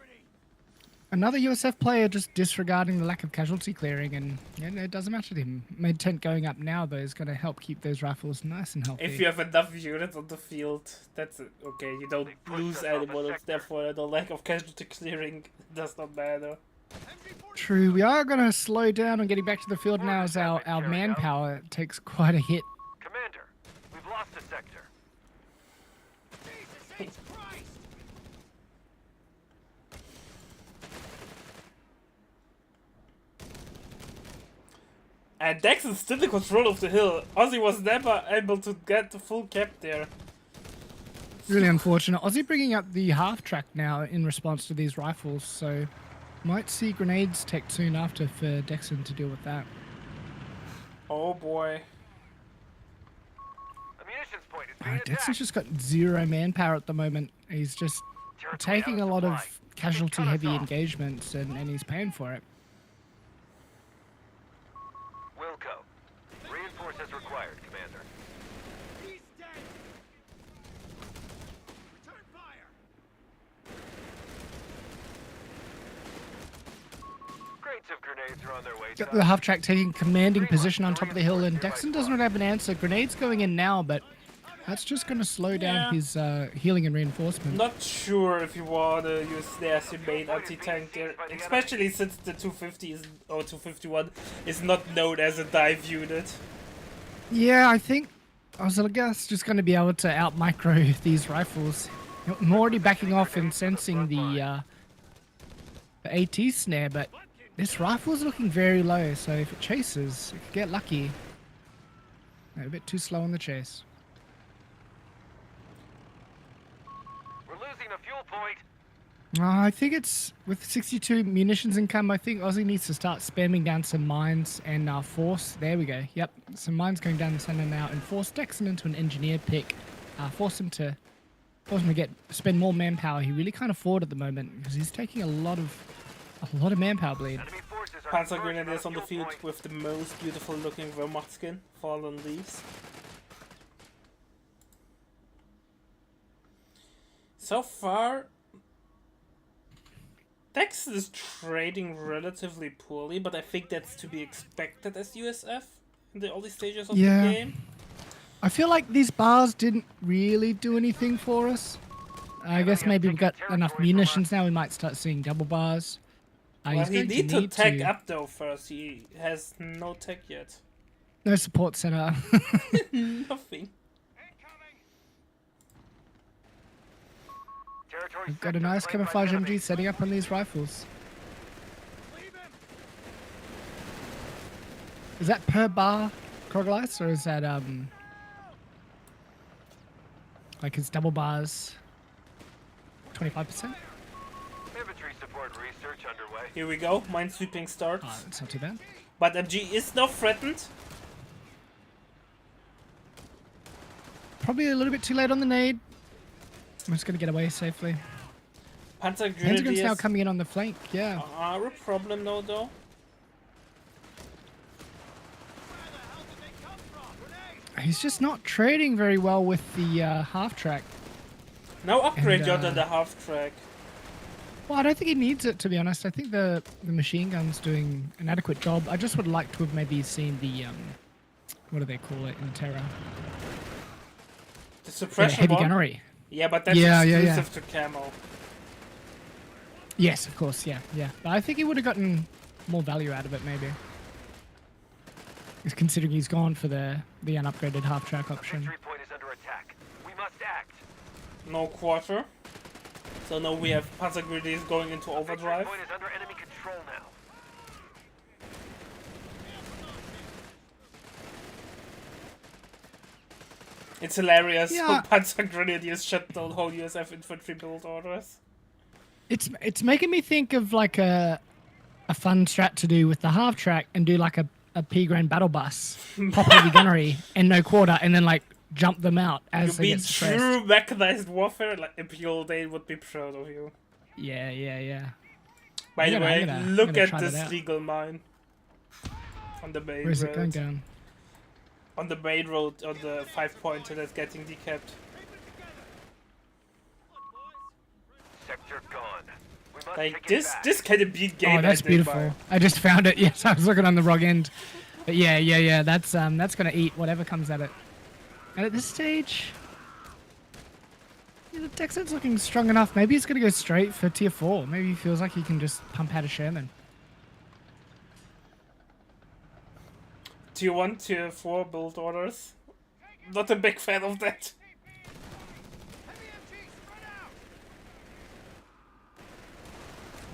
Another USF player just disregarding the lack of casualty clearing, and it doesn't matter to him. Mid tent going up now, though, is going to help keep those rifles nice and healthy. If you have enough units on the field, that's okay. You don't lose any models, therefore the lack of casualty clearing does not matter. True, we are going to slow down on getting back to the field now as our manpower takes quite a hit. Commander, we've lost a sector. And Dex is still in control of the hill. Ozzy was never able to get the full cap there. Really unfortunate. Ozzy bringing up the half track now in response to these rifles, so might see grenades tech soon after for Dexon to deal with that. Oh boy. A munitions point is being Dexon's attacked. just got 0 manpower at the moment. He's just taking a lot of casualty heavy engagements and he's paying for it. Wilco. Reinforce as required, Commander. Crates of grenades are on their way. Got the half track taking commanding position on top of the hill, and Dexon does not have an answer. Grenades going in now, but that's just going to slow down his healing and reinforcement. Not sure if you want to use the as your main anti-tank there, especially since the 250 is, or 251 is not known as a dive unit. Yeah, I think Ozilga's just going to be able to out micro these rifles. I'm already backing off and sensing the AT snare, but this rifle's looking very low, so if it chases, it could get lucky. A bit too slow on the chase. We're losing a fuel point. I think it's with 62 munitions income. I think Ozzy needs to start spamming down some mines and force. There we go. Yep, some mines going down the center now, and force Dexon into an engineer pick. Force him to spend more manpower. He really can't afford at the moment because he's taking a lot of manpower bleed. Enemy forces are Panzer converging on a Grenadiers on the fuel field point. with the most beautiful looking Wehrmacht skin, Fallen Leaves. So far, Dexon is trading relatively poorly, but I think that's to be expected as USF in the early stages of the game. I feel like these bars didn't really do anything for us. I guess maybe we've got enough munitions now. We might start seeing double bars. Well, He's he going need to tech to- up though first. He has no tech yet. No support center. Nothing. Territory We've got a sector nice claimed by camouflage the enemy. MG setting up on these rifles. Is that per bar, Krogalites, or is that Like his double bars, 25%. Infantry support research underway. Here we go. Minesweeping starts. Oh, it's not too bad. But MG is now threatened. Probably a little bit too late on the nade. I'm just gonna get away safely. Panzer Pentagon's now Grenadiers coming in on the flank. Yeah. are a problem now, though. He's just not trading very well with the half track. Now upgrade And, you to the half track. Well, I don't think he needs it, to be honest. I think the machine gun's doing an adequate job. I just would like to have maybe seen the what do they call it in Terra? The Yeah, suppression heavy one. gunnery. Yeah, but that's Yeah, exclusive to camo. Yes, of course. Yeah, yeah. But I think he would have gotten more value out of it, maybe. Considering he's gone for the unupgraded half track option. Victory point is under attack. We must act. No quarter. So now we have Panzer Grenadiers going into Victory overdrive. point is under enemy control now. It's hilarious. Yeah. How Panzer Grenadiers shut down whole USF infantry build orders. It's making me think of like a fun strat to do with the half track and do like a P Grand battle bus, pop heavy gunnery and no quarter, and then like jump them out You as they mean get stressed. true mechanized warfare? Like Imperial Day would be proud of you. Yeah, yeah, yeah. By I'm the gonna- way, I'm gonna- I'm look gonna at try that this out. legal mine. On the main Where's road. it going down? On the main road, on the 5-pointer that's getting decapped. Sector gone. We must Like take it this, back. this kind of big game. Oh, that's I think, beautiful. Mark. I just found it. Yes, I was looking on the wrong end. But yeah, yeah, yeah. That's gonna eat whatever comes at it. And at this stage, yeah, the Texan's looking strong enough. Maybe he's gonna go straight for tier 4. Maybe he feels like he can just pump out a Sherman. Tier 1, Tier 4 build orders. Not a big fan of that.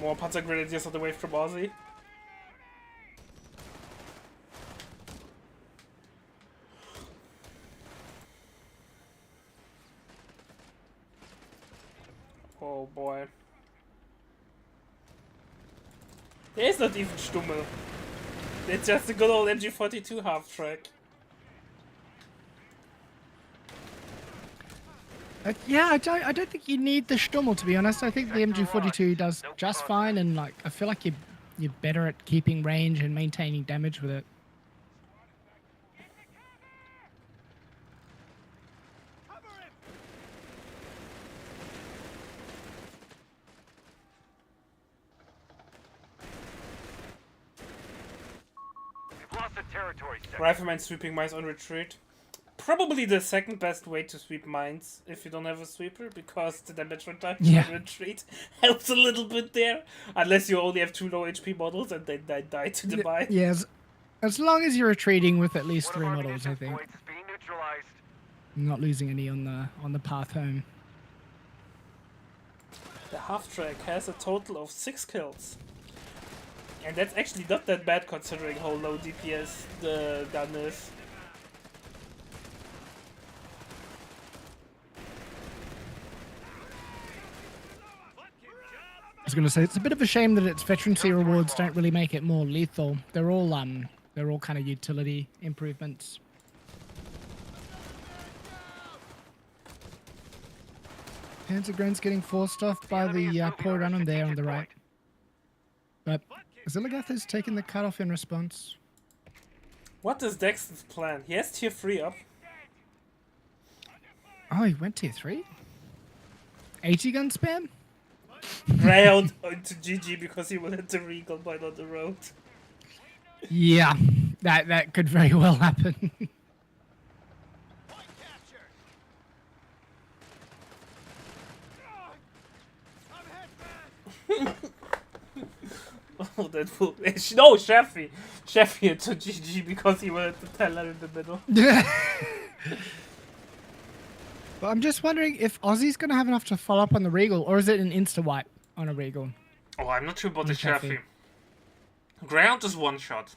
More Panzer Grenadiers on the way from Aussie. Oh boy. There's not even Stummel. It's just a good old MG42 half track. Yeah, I don't think you need the Stummel, to be honest. I think the MG42 does just fine, and like I feel like you're better at keeping range and maintaining damage with it. We've lost the territory sector. Rifleman sweeping mines on retreat. Probably the second best way to sweep mines if you don't have a sweeper, because the damage reduction Yeah. on retreat helps a little bit there. Unless you only have 2 low HP models and they die to the mine. Yes, as long as you're retreating with at least One of 3 our models, I munitions think. points is being neutralized. Not losing any on the path home. The half track has a total of 6 kills. And that's actually not that bad considering how low DPS the gun is. I was gonna say it's a bit of a shame that its veterancy rewards don't really make it more lethal. They're all kind of utility improvements. Panzergren's getting forced off by enemy is the moving poor on a Runham there on strategic the right. point. But Zilligath has taken the cutoff in response. What is Dexter's plan? He has tier 3 up. Oh, he went tier 3? 80 gun spam? Greyhound into GG because he will hit the Regal mine on the road. Yeah, that could very well happen. Oh, that will. No, Sheffy! Sheffy into GG because he will hit the teller in the middle. But I'm just wondering if Aussie's going to have enough to follow up on the Regal, or is it an insta-wipe on a Regal? Oh, I'm not sure about the On Sheffy. Sheffy. Greyhound is one shot.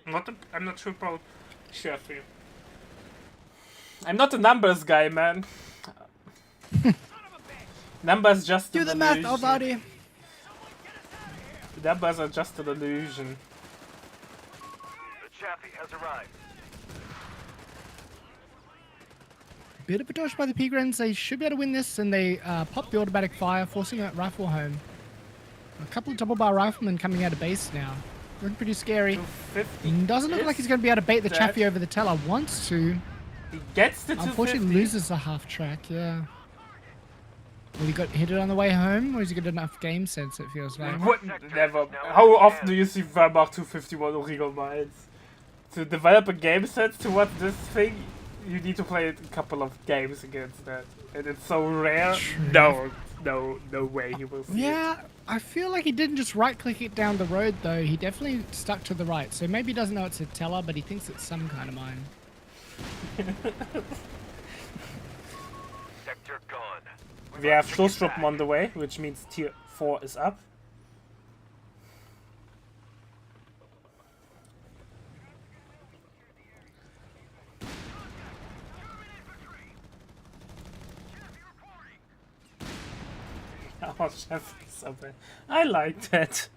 I'm not sure about Sheffy. I'm not a numbers guy, man. Numbers just Do an the math, illusion. Alvadi. Numbers are just an illusion. The Chaffee has arrived. Bit of a dodge by the Pigrens. They should be able to win this, and they pop the automatic fire, forcing that rifle home. A couple of double bar riflemen coming out of base now. Looking pretty scary. 250. He doesn't look like he's going to be able to bait the Dead. Chaffee over the teller. Wants to. He gets the 250. Unfortunately, loses the half track. Yeah. Will he got hit it on the way home, or has he got enough game sense? It feels like. What? Never. How often do you see Wehrmacht 251 or Regal Mines? To develop a game set towards this thing, you need to play a couple of games against that. And it's so rare. True. No way he will see Yeah, I feel like he didn't just right-click it down the road though. He definitely stuck to the right. So maybe he doesn't know it's a teller, but he thinks it's some kind of mine. Sector gone. it. We have Schlusstruppen on the way, which means tier 4 is up. Oh, Chef is so bad. I like that.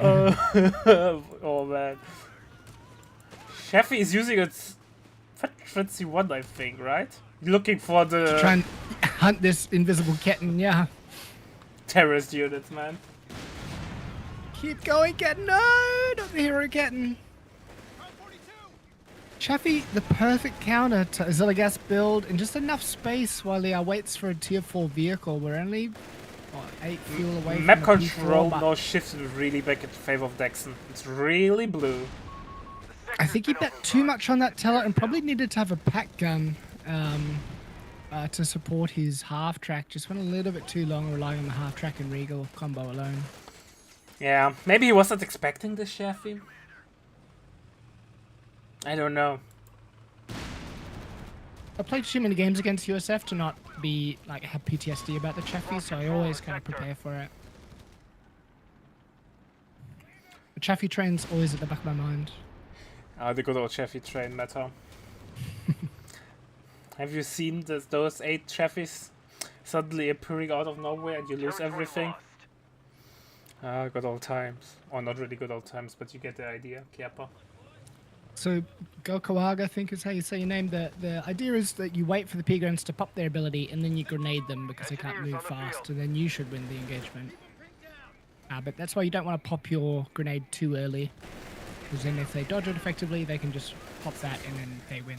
Oh man. Chefy is using its Frenzy 1, I think, right? Looking for the Try and hunt this invisible kitten, yeah. terrorist units, man. Keep going, Ketten. No, not the hero Ketten. Chaffee, the perfect counter to a Zilligas build and just enough space while he waits for a tier 4 vehicle. We're only, what, 8 fuel away Map from the P4, control but now shifts really back in favor of Dexon. It's really blue. I think he bet too much on that teller and probably needed to have a pack gun to support his half track. Just went a little bit too long relying on the half track and Regal combo alone. Yeah, maybe he wasn't expecting this Chefy. I don't know. I played too many games against USF to not be like have PTSD about the Chaffee, so I always kind of prepare for it. The Chaffee train's always at the back of my mind. The good old Chefy train meta. Have you seen those 8 Chefys suddenly appearing out of nowhere and you lose Territory everything? lost. Good old times. Or not really good old times, but you get the idea, Kiapa. So Gokawaga, I think is how you say your name. The idea is that you wait for the Pigrens to pop their ability and then you grenade them because they can't move fast, and then you should win the engagement. But that's why you don't want to pop your grenade too early, because then if they dodge it effectively, they can just pop that and then they win.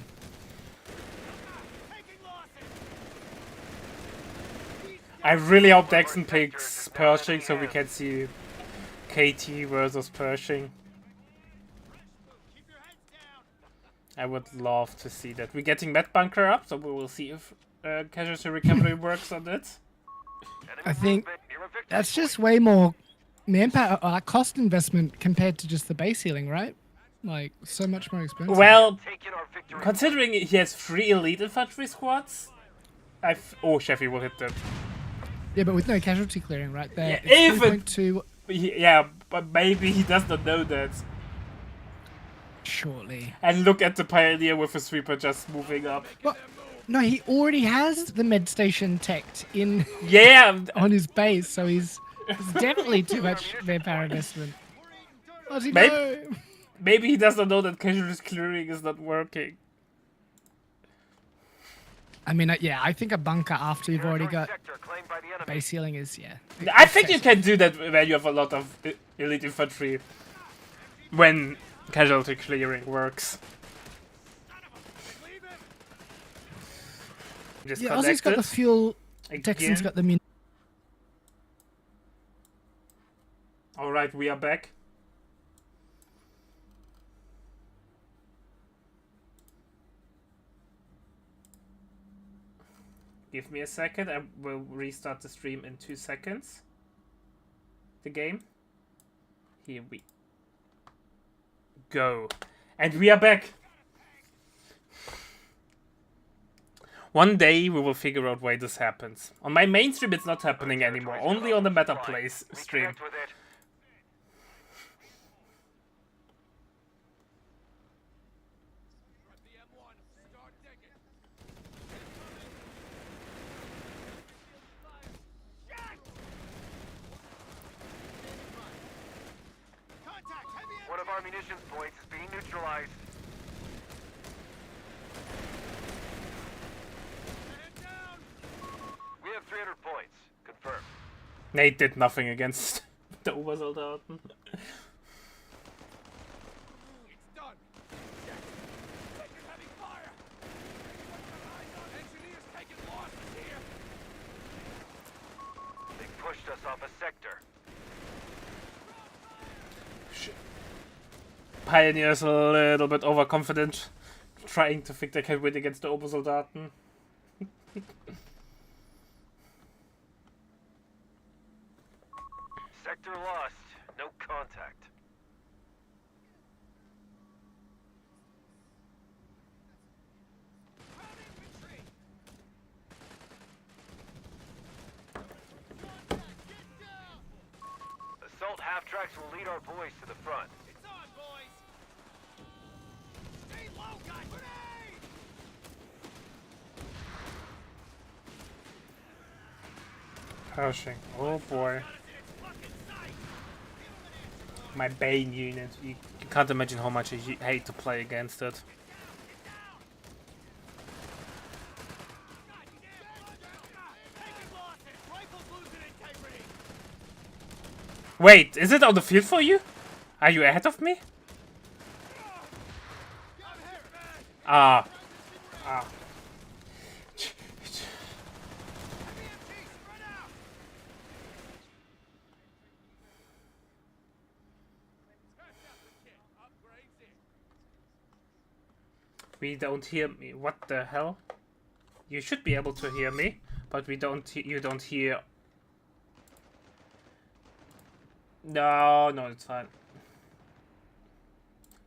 I really hope Dexon picks Pershing so we can see KT versus Pershing. I would love to see that. We're getting Met Bunker up, so we will see if casualty recovery works on it. I think that's just way more manpower, cost investment compared to just the base healing, right? Like, so much more expensive. Well, Taking our victory. considering he has 3 elite infantry squads, oh, Sheffy will hit them. Yeah, but with no casualty clearing, right? There, Yeah, it's even- 3.2 Yeah, but maybe he does not know that. shortly. And look at the Pioneer with a sweeper just moving up. Well, no, he already has the med station teched in Yeah, on his base, so it's definitely too much manpower investment. What does he Maybe- know? maybe he does not know that casualty clearing is not working. I mean, yeah, I think a bunker after you've already got Sector claimed by the enemy. base healing is, yeah. I think you can do that when you have a lot of elite infantry. When casualty clearing works. Just Yeah, Aussie's got the fuel, Texan's got the mun. Alright, we are back. Give me a second, I will restart the stream in 2 seconds. The game. Here we go. And we are back! One day we will figure out why this happens. On my main stream it's not happening anymore, only on the Meta Plays stream. Reconnect with it. munitions points is being neutralized. We have 300 points. Confirmed. Nate did nothing against the Obersoldaten. It's done. Taking heavy fire. Engineers taking losses here. They pushed us off a sector. Pioneer is a little bit overconfident, trying to think they can win against the Obersoldaten. Sector lost. No contact. Assault half-tracks will lead our boys to the front. It's on, boys. Stay low, guys. Grenade! Pershing. Oh boy. My Bane unit. You can't imagine how much I hate to play against it. Taking losses. Rifles losing integrity. Wait, is it on the field for you? Are you ahead of me? Ah. Ah. We don't hear me. What the hell? You should be able to hear me, but we don't. You don't hear. No, no, it's fine.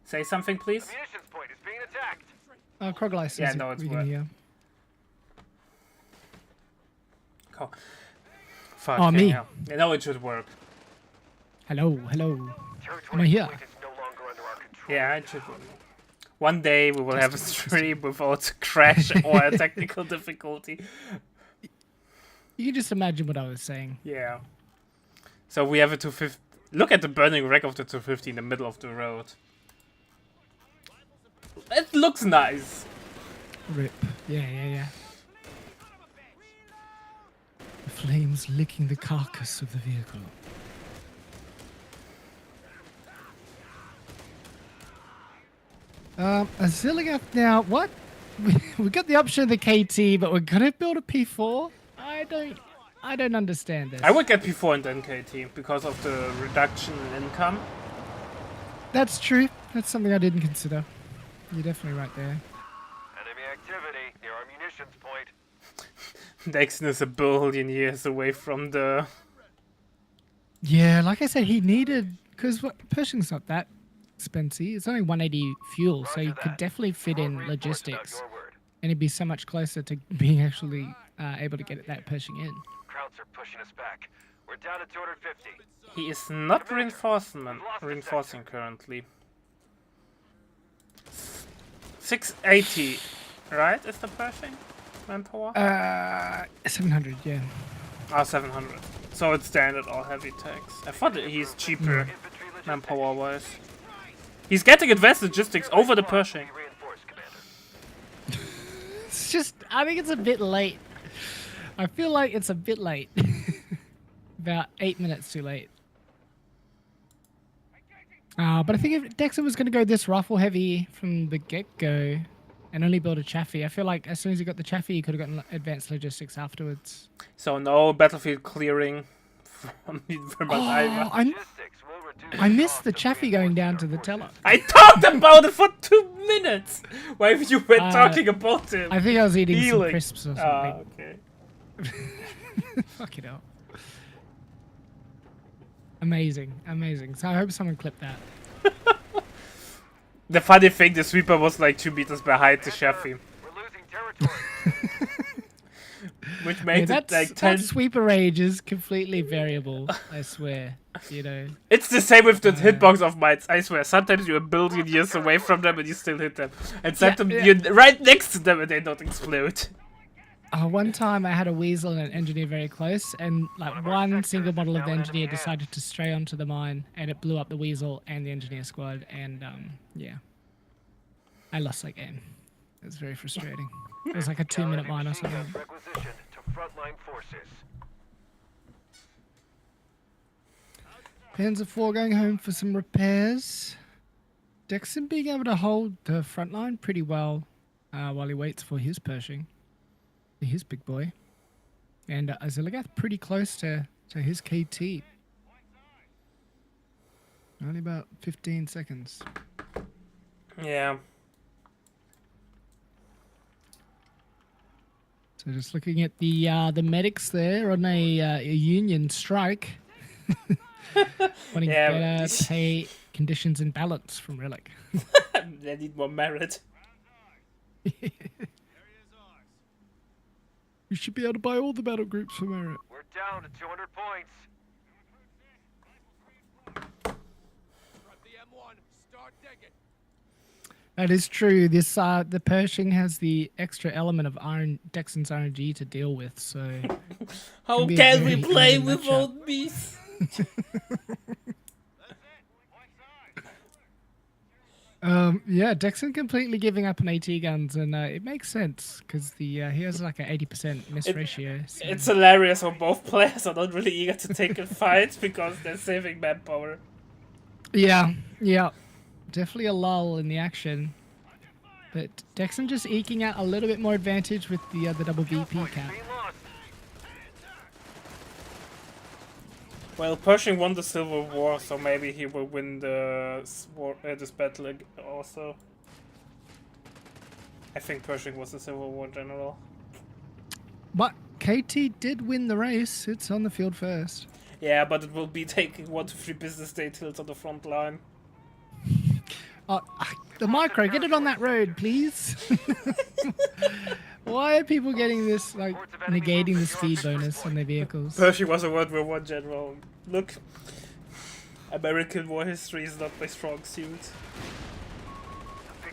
Say something, please. The munitions point is being attacked. Krogli says Yeah, no, it. it's We can work. hear. Oh. Fuck. Oh, me. Yeah, no, it should work. Hello, hello. Territory here. point is no longer under our control. Yeah, it should work. One day we will have a stream without a crash or a technical difficulty. You can just imagine what I was saying. Yeah. So we have a 250. Look at the burning wreck of the 250 in the middle of the road. It looks nice. Rip. Yeah. The flames licking the carcass of the vehicle. A Zilligath now. What? We got the option of the KT, but we're gonna build a P4. I don't understand this. I would get P4 and then KT because of the reduction in income. That's true. That's something I didn't consider. You're definitely right there. Enemy activity near our munitions point. Dexon is a billion years away from the. Yeah, like I said, he needed because Pershing's not that expensive. It's only 180 fuel, so Roger you could that. definitely fit in More reinforcements logistics, about your word. and it'd be so much closer to being actually able to get that Pershing in. Krauts are pushing us back. We're down to 250. He is not reinforcing currently. 680, right? Is the Pershing manpower? 700, yeah. Ah, 700. So it's standard all heavy tanks. I thought that he's cheaper Infantry logistics. manpower wise. He's getting advanced logistics over the Pershing. Reinforced, Commander. It's just, I think it's a bit late. I feel like it's a bit late. About 8 minutes too late. But I think if Dexter was going to go this rifle heavy from the get-go and only build a Chaffee, I feel like as soon as he got the Chaffee, he could have gotten advanced logistics afterwards. So no battlefield clearing from Vermont. Logistics will reduce I the missed cost the of Chaffee going down to reinforcing the our teller. I talked about it for 2 minutes. Why have you been talking about him? I think I was eating some Healing. crisps or something. Ah, okay. Fuck it up. Amazing. So I hope someone clipped that. The funny thing, the sweeper was like 2 meters behind the Chaffee, We're losing territory. which Yeah, made it like 10. that sweeper range is completely variable, I swear. You know. It's the same with the hitbox of mines, I swear. Sometimes you're a billion years away from them and you still hit them. And sometimes yeah. you're right next to them and they don't explode. One time I had a weasel and an engineer very close, and like of our one sectors single is model of now the in engineer enemy hands. decided to stray onto the mine, and it blew up the weasel and the engineer squad, and yeah, I lost that game. It was very frustrating. It was like a 2-minute mine or Machine something. guns requisitioned to frontline forces. Panzer IV going home for some repairs. Dexon being able to hold the front line pretty well while he waits for his Pershing, his big boy. And Azilagath pretty close to his KT. Only about 15 seconds. Yeah. So just looking at the medics there on a union strike. Wanting Yeah, better pay conditions and balance from Relic. They need more merit. You should be able to buy all the battle groups for merit. We're down to 200 points. Grab the M1. Start digging. That is true. This the Pershing has the extra element of Dexon's RNG to deal with, so How Can be a can we very play even without bees? yeah, Dexon completely giving up on AT guns, and it makes sense because he has like an 80% miss It- ratio. So. It's hilarious how both players are not really eager to take a fight because they're saving manpower. Yeah, definitely a lull in the action. But Dexon just eking out a little bit more advantage with the double VP Points cap. being lost. Well, Pershing won the Civil War, so maybe he will win this battle also. I think Pershing was the Civil War general. But KT did win the race. It's on the field first. Yeah, but it will be taking 1 to 3 business day tilts on the front line. The micro, get it on that road, please. Why are people getting this, like, negating the speed bonus on their vehicles? Pershing was a World War I general. Look, American war history is not my strong suit.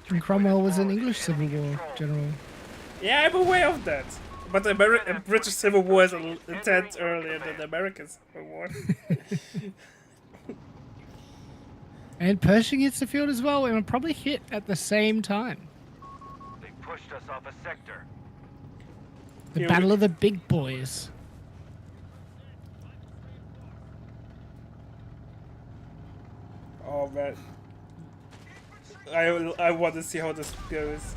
And Cromwell was an English Civil War general. Yeah, I'm aware of that. But the British Civil War is a tenth earlier than the American Civil War. And Pershing hits the field as well, and will probably hit at the same time. They pushed us off a sector. The Here battle we- of the big boys. Oh man, I want to see how this goes.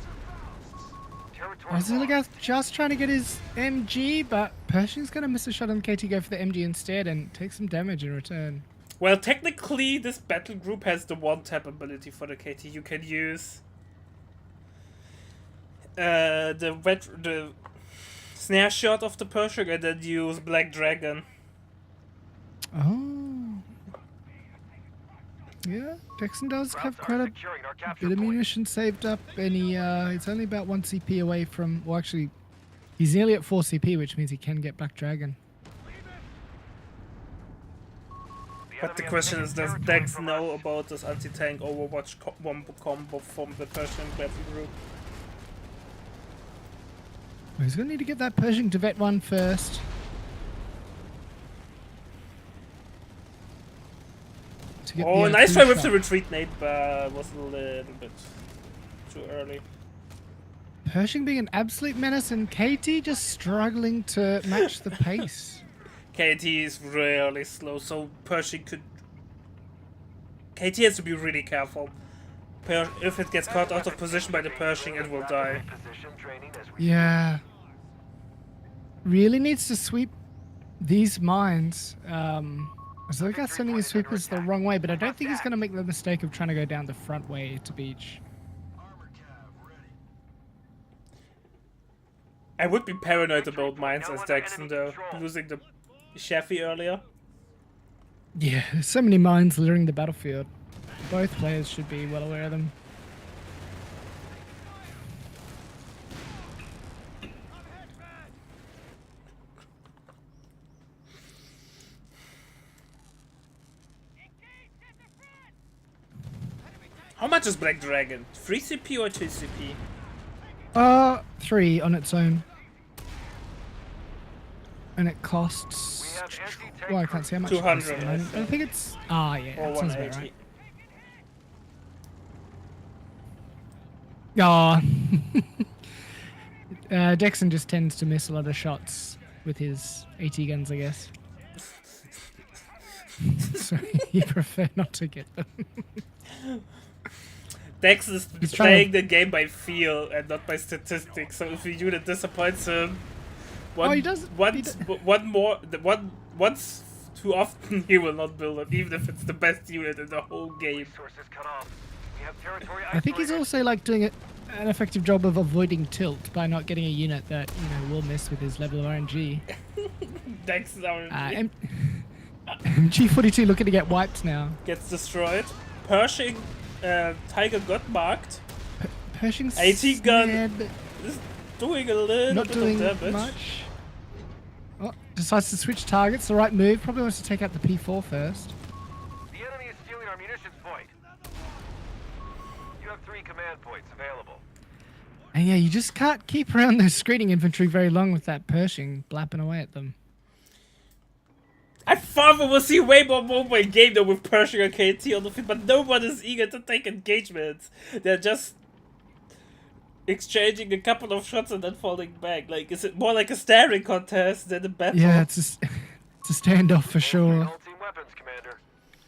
Territory lost. Azilagath just trying to get his MG, but Pershing's going to miss a shot on KT, go for the MG instead, and take some damage in return. Well, technically, this battle group has the one-tap ability for the KT. You can use the snare shot of the Pershing and then use Black Dragon. Oh. Yeah, Dexon does have Routes are quite a securing our capture bit of point. munition saved up, and he's only about 1 CP away from, well actually, he's nearly at 4 CP, which means he can get Black Dragon. But the enemy has question taken is, does territory Dex from know us. about this anti-tank Overwatch combo from the Pershing battle group? Well, he's going to need to get that Pershing to vet 1 first. To get Oh, the, nice two try with shot. the retreat, Nate, but was a little bit too early. Pershing being an absolute menace, and KT just struggling to match the pace. KT is really slow, so Pershing could... KT has to be really careful. If it gets caught out of position by the Pershing, it will die. Position training as we Yeah. Really needs to sweep these mines. Azilagath sending his sweepers the wrong way, but I don't think he's going to make the mistake of trying to go down the front way to beach. I would be paranoid about mines as Dexon, though, losing the Chevy earlier. Yeah, there's so many mines littering the battlefield. Both players should be well aware of them. How much is Black Dragon? 3 CP or 2 CP? 3 on its own. and it costs. We have anti-tank Well, I can't see how much. it costs at the 200, moment. I think it's. Ah, yeah, Or that sounds about 180. right. Oh. Dexon just tends to miss a lot of shots with his AT guns, I guess. So he prefer not to get them. Dex is He's trying playing the game by feel and not by statistics. So if a unit disappoints him, He does- once too often he will not build it, even if it's the best unit in the whole game. Resources cut off. We have territory I think he's isolated. also like doing an effective job of avoiding tilt by not getting a unit that will miss with his level of RNG. Dex now MG42 looking to get wiped now. gets destroyed. Pershing Tiger got marked. Pershing's AT gun. snared, Is doing a little not bit doing of damage. much. Oh, decides to switch targets. The right move. Probably wants to take out the P4 first. The enemy is stealing our munitions point. You have 3 command points available. And yeah, you just can't keep around those screening infantry very long with that Pershing blapping away at them. I thought we would see way more mobile game though with Pershing and KT on the field, but no one is eager to take engagements. They're just exchanging a couple of shots and then falling back. Like, is it more like a staring contest than a battle? Yeah, it's a standoff for sure. All team weapons, Commander.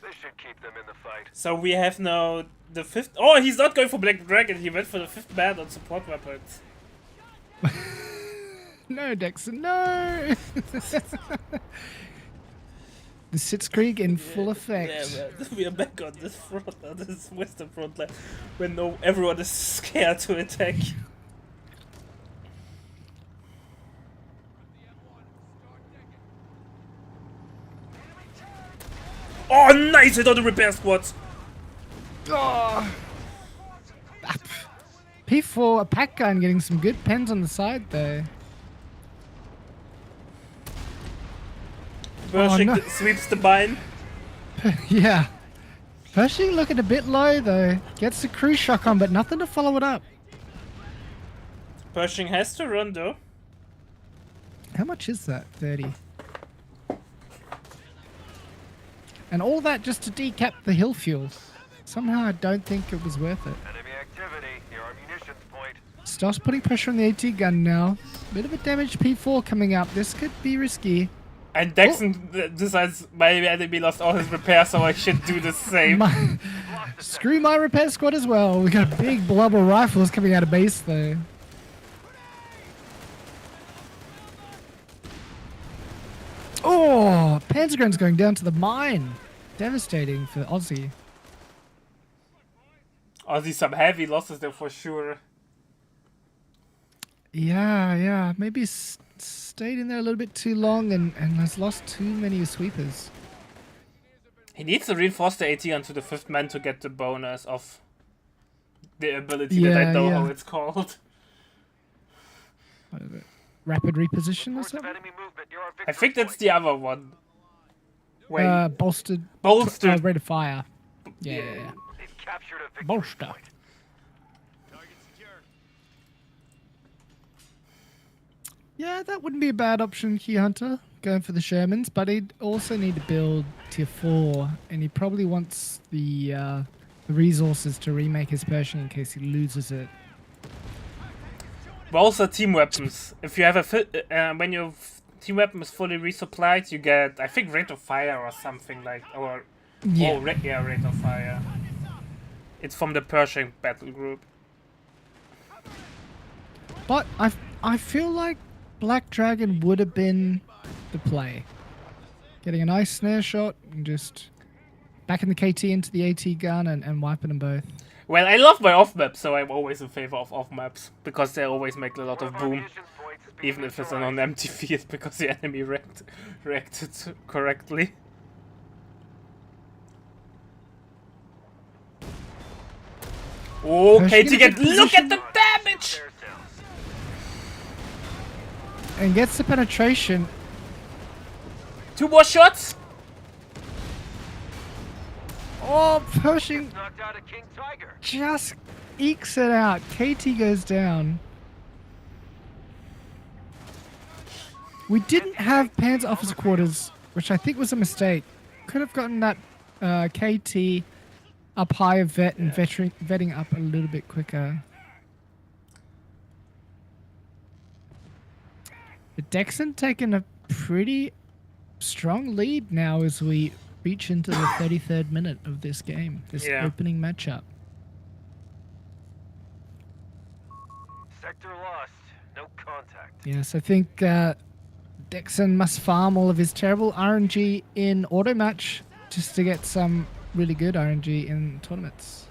This should keep them in the fight. So we have now the 5th. Oh, he's not going for Black Dragon. He went for the 5th man on support weapons. No, Dexon, no! The Sitzkrieg in full effect. Yeah, man. We are back on this front, on this western front line, when everyone is scared to attack. Oh, nice hit on the repair squads. Oh. P4, a pack gun getting some good pens on the side there. Pershing no. sweeps the mine. Yeah. Pershing looking a bit low though. Gets the cruise shock on, but nothing to follow it up. Pershing has to run though. How much is that? 30. And all that just to decap the hill fuel. Somehow I don't think it was worth it. Enemy activity near our munitions point. Starts putting pressure on the AT gun now. Bit of a damaged P4 coming up. This could be risky. And Dexon decides my enemy lost all his repair, so I should do the same. Screw my repair squad as well. We got big blubber rifles coming out of base though. Oh, Panzergren's going down to the mine. Devastating for Aussie. Aussie some heavy losses there for sure. Yeah. Maybe stayed in there a little bit too long and has lost too many sweepers. He needs to reinforce the AT onto the 5th man to get the bonus of the ability that I know how it's called. What is it? Rapid reposition or Reports of something? enemy movement near our I think that's the other one. Wait, Bolstered. bolstered. Rate of fire. Yeah. They've captured a victory Bolster. point. Target secure. Yeah, that wouldn't be a bad option, Key Hunter, going for the Shermans, but he'd also need to build tier 4, and he probably wants the resources to remake his Pershing in case he loses it. But also team weapons. If you have when your team weapon is fully resupplied, you get, I think, rate of fire or something like, or Yeah. rate of fire. It's from the Pershing battle group. But I feel like Black Dragon would have been the play. Getting a nice snare shot and just backing the KT into the AT gun and wiping them both. Well, I love my off maps, so I'm always in favor of off maps because they always make a lot One of our boom, munitions points is being even if it's an neutralized. on empty field because the enemy reacted correctly. Oh, Pershing KT in a get good look at position. the damage! Spare cells. And gets the penetration. 2 more shots. Oh, Pershing Knocked out a King Tiger. just ekes it out. KT goes down. We didn't have Pan's officer quarters, which I think was a mistake. Could have gotten that KT up higher vet and vetting up a little bit quicker. But Dexon taking a pretty strong lead now as we reach into the 33rd minute of this game, this Yeah. opening matchup. Sector lost. No contact. Yes, I think Dexon must farm all of his terrible RNG in auto match just to get some really good RNG in tournaments.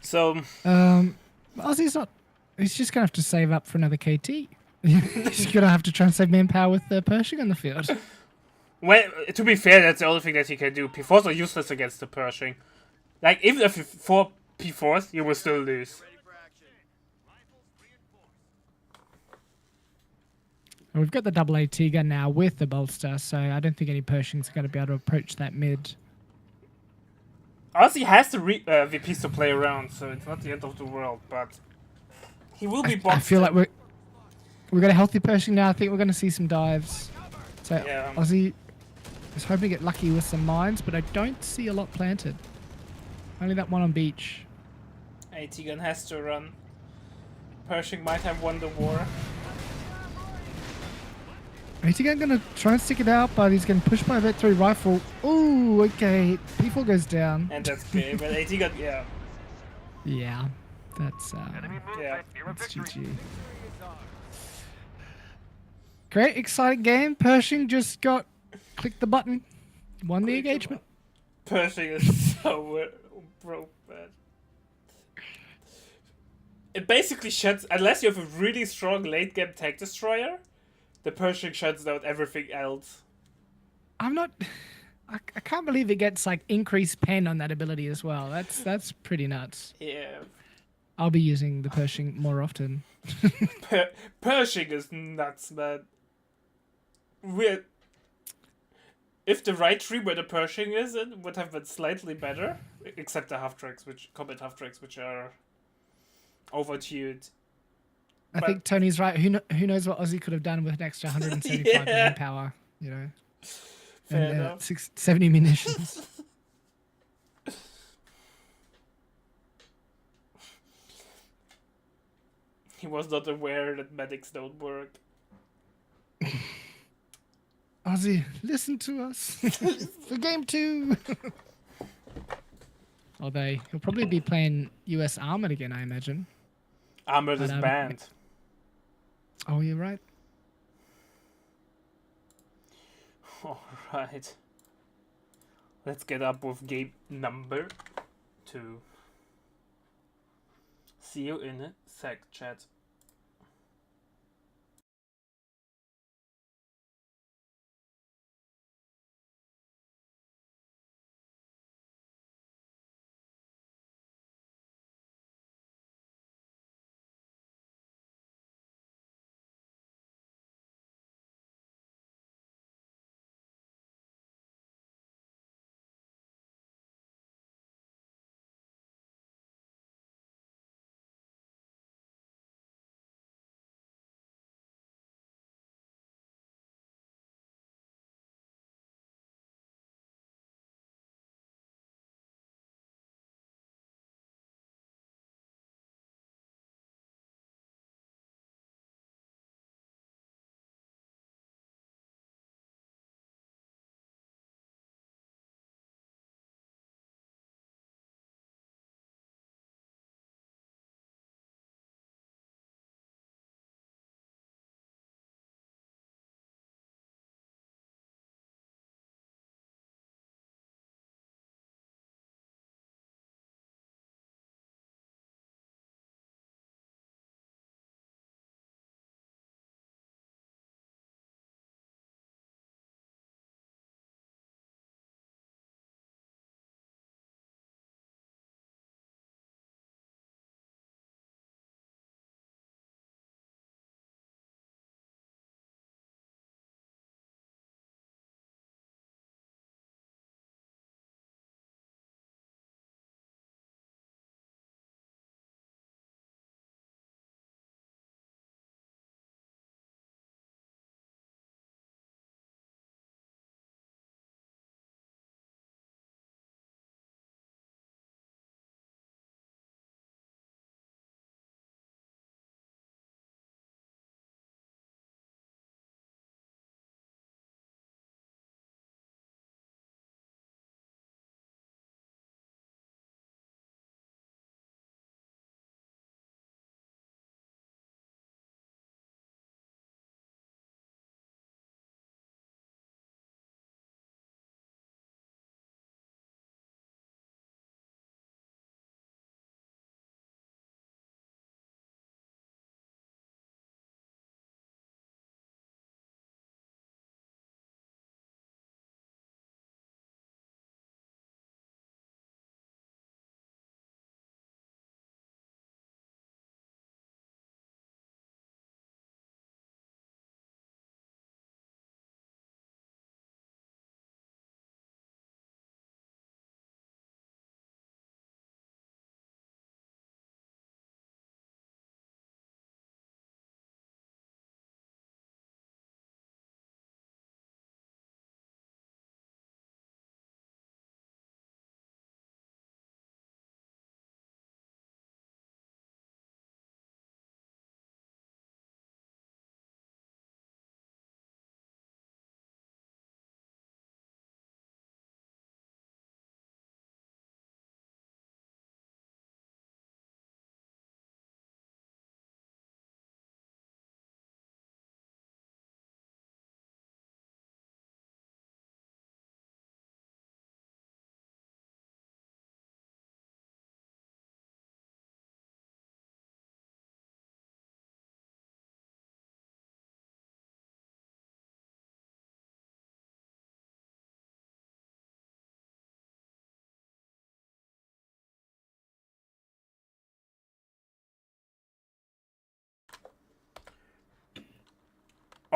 So Ozzy's not. He's just gonna have to save up for another KT. He's gonna have to try and save manpower with Pershing on the field. well, to be fair, that's the only thing that he can do. P4s are useless against the Pershing. Like even if you 4 P4s, you will still lose. Ready for action. Rifles reinforced. We've got the double AT gun now with the bolster, so I don't think any Pershings are going to be able to approach that mid. Ozzy has the VPs to play around, so it's not the end of the world, but he will be boxed. I feel like we've got a healthy Pershing now. I think we're going to see some dives. So Yeah. Ozzy is hoping to get lucky with some mines, but I don't see a lot planted. Only that one on beach. AT gun has to run. Pershing might have won the war. AT gun going to try and stick it out, but he's getting pushed by a Vet 3 rifle. Ooh, okay. P4 goes down. And that's good, but AT gun, yeah. Yeah, that's Enemy movement Yeah. near a that's victory. GG. Great, exciting game. Pershing just clicked the button, won the engagement. Pershing is so broke, man. It basically shuts, unless you have a really strong late game tech destroyer, the Pershing shuts down everything else. I'm not. I can't believe it gets like increased pen on that ability as well. That's pretty nuts. Yeah. I'll be using the Pershing more often. Pershing is nuts, man. If the right tree where the Pershing is in would have been slightly better, except the half tracks, combat half tracks, which are overtuned. I But- think Tony's right. Who knows what Ozzy could have done with an extra 175 Yeah. manpower, you know, Fair and enough. 70 munitions. He was not aware that medics don't work. Ozzy, listen to us for game 2. Although he'll probably be playing US Armored again, I imagine. Armored is But, banned. Oh, you're right. Alright. Let's get up with game number 2. See you in a sec, chat.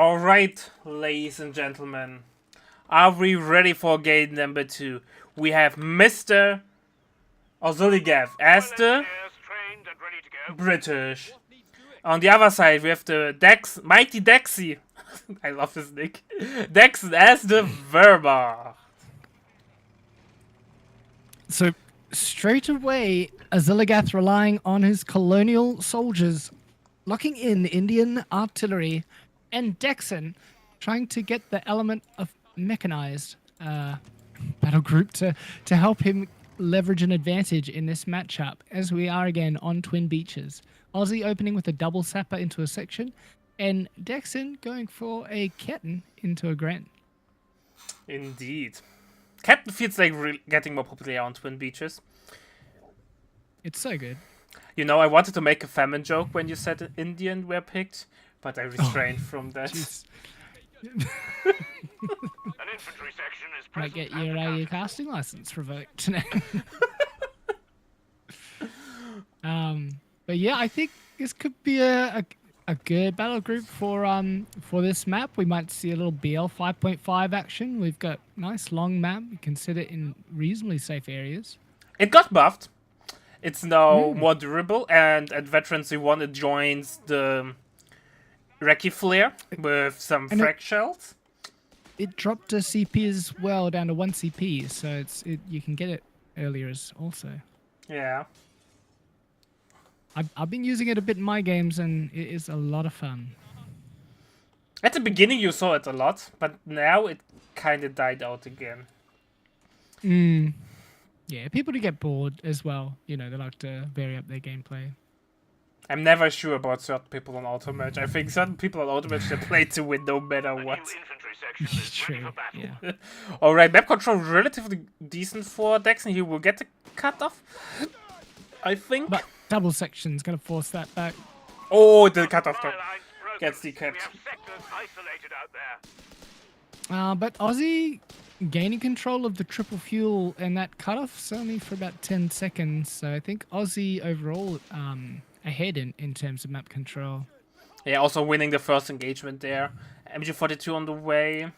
Alright, ladies and gentlemen. Are we ready for game number 2? We have Mr. Oziligav as the Engineers trained and ready to go. British. On the other side, we have the Mighty Dexy. I love his nick. Dex as the Wehrmacht. So straight away, Aziligath relying on his colonial soldiers, locking in Indian artillery, and Dexon trying to get the element of mechanized battle group to help him leverage an advantage in this matchup, as we are again on Twin Beaches. Aussie opening with a double sapper into a section, and Dexon going for a Ketten into a Gren. Indeed. Captain feels like getting more popular on Twin Beaches. It's so good. You know, I wanted to make a famine joke when you said Indian were picked, but I refrained from that. Jeez. An infantry section is Might present get at the your castle. casting license revoked now. But yeah, I think this could be a good battle group for this map. We might see a little BL 5.5 action. We've got nice long map. You can sit it in reasonably safe areas. It got buffed. It's now more durable, and at Veterans V1 it joins the Recce Flare with some And frag shells. It dropped a CP as well down to 1 CP, so you can get it earlier as also. Yeah. I've been using it a bit in my games, and it is a lot of fun. At the beginning you saw it a lot, but now it kind of died out again. Yeah, people do get bored as well. You know, they like to vary up their gameplay. I'm never sure about certain people on Automatch. I think certain people on Automatch they play to win no matter A new what. infantry section is ready True. for battle. Yeah. Alright, map control relatively decent for Dex, and he will get the cutoff, I think. But double section's gonna force that back. Oh, the cutoff Supply though. lines broken. Gets We decapped. have sectors isolated out there. But Aussie gaining control of the triple fuel, and that cutoff's only for about 10 seconds. So I think Aussie overall ahead in terms of map control. Yeah, also winning the first engagement there. MG42 on the way.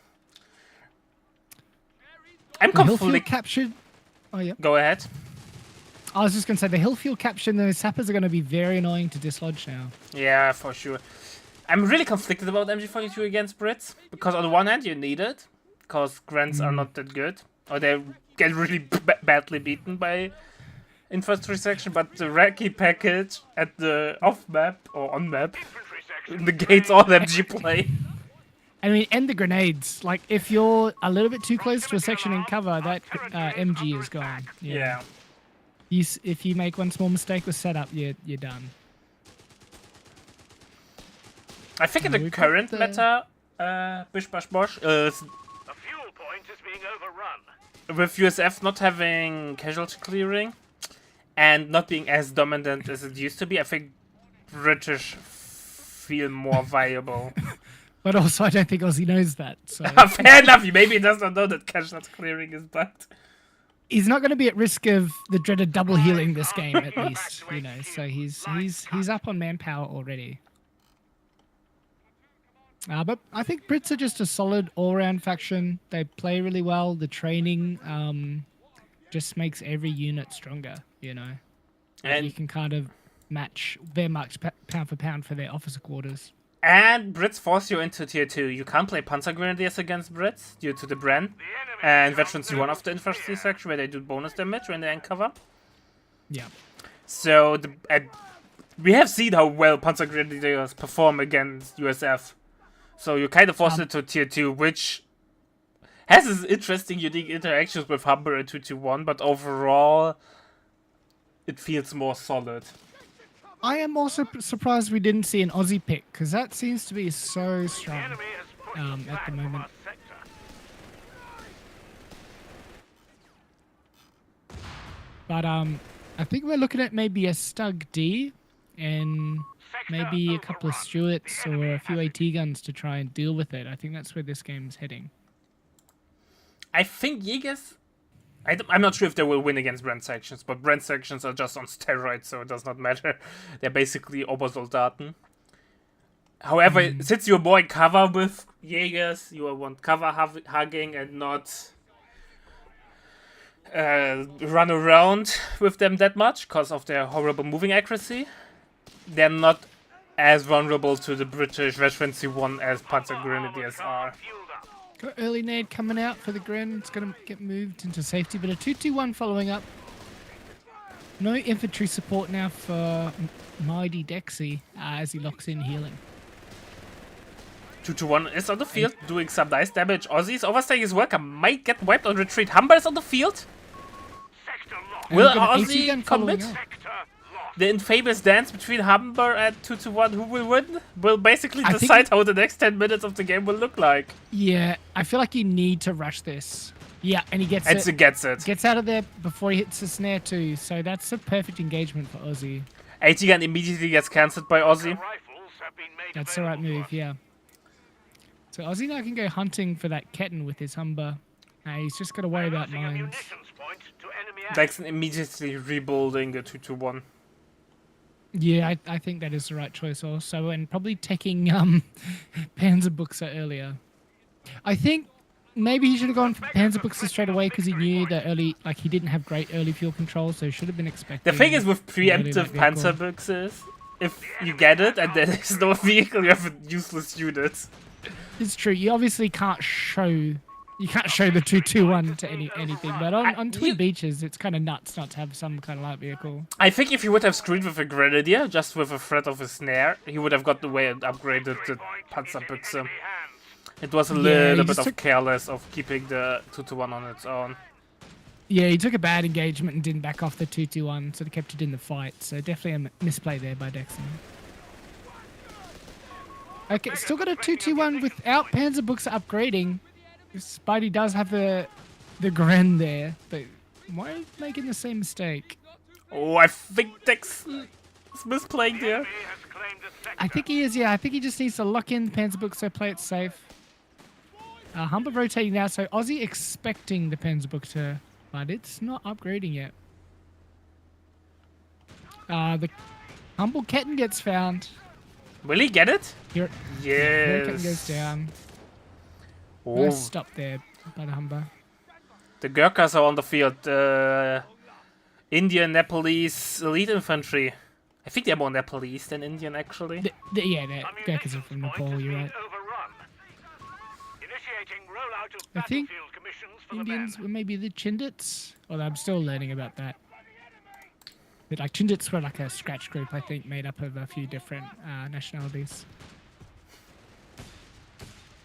I'm The hill field conflicted. captured. Oh yeah. Go ahead. I was just gonna say the hill field captured. Those sappers are gonna be very annoying to dislodge now. Yeah, for sure. I'm really conflicted about MG42 against Brits, because on the one hand you need it, because grants are not that good, or they get really badly beaten by infantry section, but the Recce package at the off-map, or on-map, Infantry section negates all MG play. I mean, and the grenades. Like, if you're a little bit too close to a section in cover, that MG is gone. Yeah. If you make one small mistake with setup, you're done. I think in the we've got current the- meta, Bish Bash Bosh, A fuel point is being overrun. with USF not having casualty clearing and not being as dominant as it used to be, I think British feel more viable. But also, I don't think Aussie knows that. So Fair enough, maybe he does not know that casualty clearing is bad. he's not going to be at risk of the dreaded double healing this game, at least. You know, so he's up on manpower already. But I think Brits are just a solid all-round faction. They play really well. The training just makes every unit stronger, you know. And You can kind of match Wehrmacht pound for pound for their officer quarters. and Brits force you into tier 2. You can't play Panzer Grenadiers against Brits due to the Bren. The enemy And is Veterans out one there. of the infantry section where they do bonus damage when they're in cover. Yeah. So we have seen how well Panzer Grenadiers perform against USF. So you kind of force it to tier 2, which has its interesting, unique interactions with Humber and 221, but overall, it feels more solid. I am also surprised we didn't see an Aussie pick, because that seems to be so The strong. enemy has pushed at back the from moment. our sector. But I think we're looking at maybe a Stug D and maybe a couple of Stuarts or a few AT guns to try and deal with it. I think that's where this game's heading. I think Jägers... I'm not sure if they will win against Brand sections, but Brand sections are just on steroids, so it does not matter. They're basically Obersoldaten. However, since you're more in cover with Jaegers, you want cover hugging and not run around with them that much because of their horrible moving accuracy. They're not as vulnerable to the British Veteran C1 as Panzer Grenadiers are. Fueled up. Got early nade coming out for the Gren. It's going to get moved into safety, but a 2-2-1 following up. No infantry support now for Mighty Dexy as he locks in healing. 2-1 is on the field, doing some nice damage. Aussie's overstaying his welcome. Might get wiped on retreat. Humber is on the field. Sector locked. Will we've got an AT Aussie gun following commit? up. Sector locked. The infamous dance between Humber and 2-1, who will win, will basically I think- decide how the next 10 minutes of the game will look like. Yeah, I feel like you need to rush this. Yeah, and he gets And it. he gets it. Gets out of there before he hits the snare too, so that's a perfect engagement for Aussie. AT gun immediately gets cancelled by Aussie. Rifles have been made That's the right available to move, us. yeah. So Aussie now can go hunting for that Ketten with his Humber. He's just got to worry about Losing a mines. munitions point to enemy action. Dexon immediately rebuilding a 2-1. Yeah, I think that is the right choice also, and probably taking Panzerbuchse earlier. I think maybe he should have gone for Panzerbuchse straight away because he knew that early, like he didn't have great early fuel control, so he should have been expecting. The thing is with really preemptive light vehicle. Panzerbuchses, if you get it and there is no vehicle, you have a useless unit. It's true. You obviously can't show. You can't show the 2-2-1 to anything, but on Twin Beaches, it's kind of nuts not to have some kind of light vehicle. I think if he would have screened with a Grenadier, just with a threat of a snare, he would have got away and upgraded the Panzerbuchse. Enemy hands. It was a Yeah, little he bit just of took- careless of keeping the 2-1 on its own. Yeah, he took a bad engagement and didn't back off the 2-2-1, so they kept it in the fight. So definitely a misplay there by Dexon. Okay, still got a 2-2-1 without Panzerbuchse upgrading. Spidey does have the Gren there, but why are you making the same mistake? Oh, I think Dexon is misplaying there. Enemy has claimed a sector. I think he is, yeah. I think he just needs to lock in Panzerbuchse, play it safe. Humber rotating now, so Aussie expecting the Panzerbuchse, but it's not upgrading yet. The Humble Ketten gets found. Will he get it? Here, Ketten goes Yes. down. Oh, Nice stop there by the Humber. the Gurkhas are on the field. Indian, Nepalese, elite infantry. I think they're more Nepalese than Indian, actually. Yeah, the Gurkhas are from Munitions point Nepal, has you're been right. overrun. Initiating rollout of I think battlefield commissions for Indians the were maybe the Chindits. Although I'm still learning about that. But like Chindits were like a scratch group, I think, made up of a few different nationalities.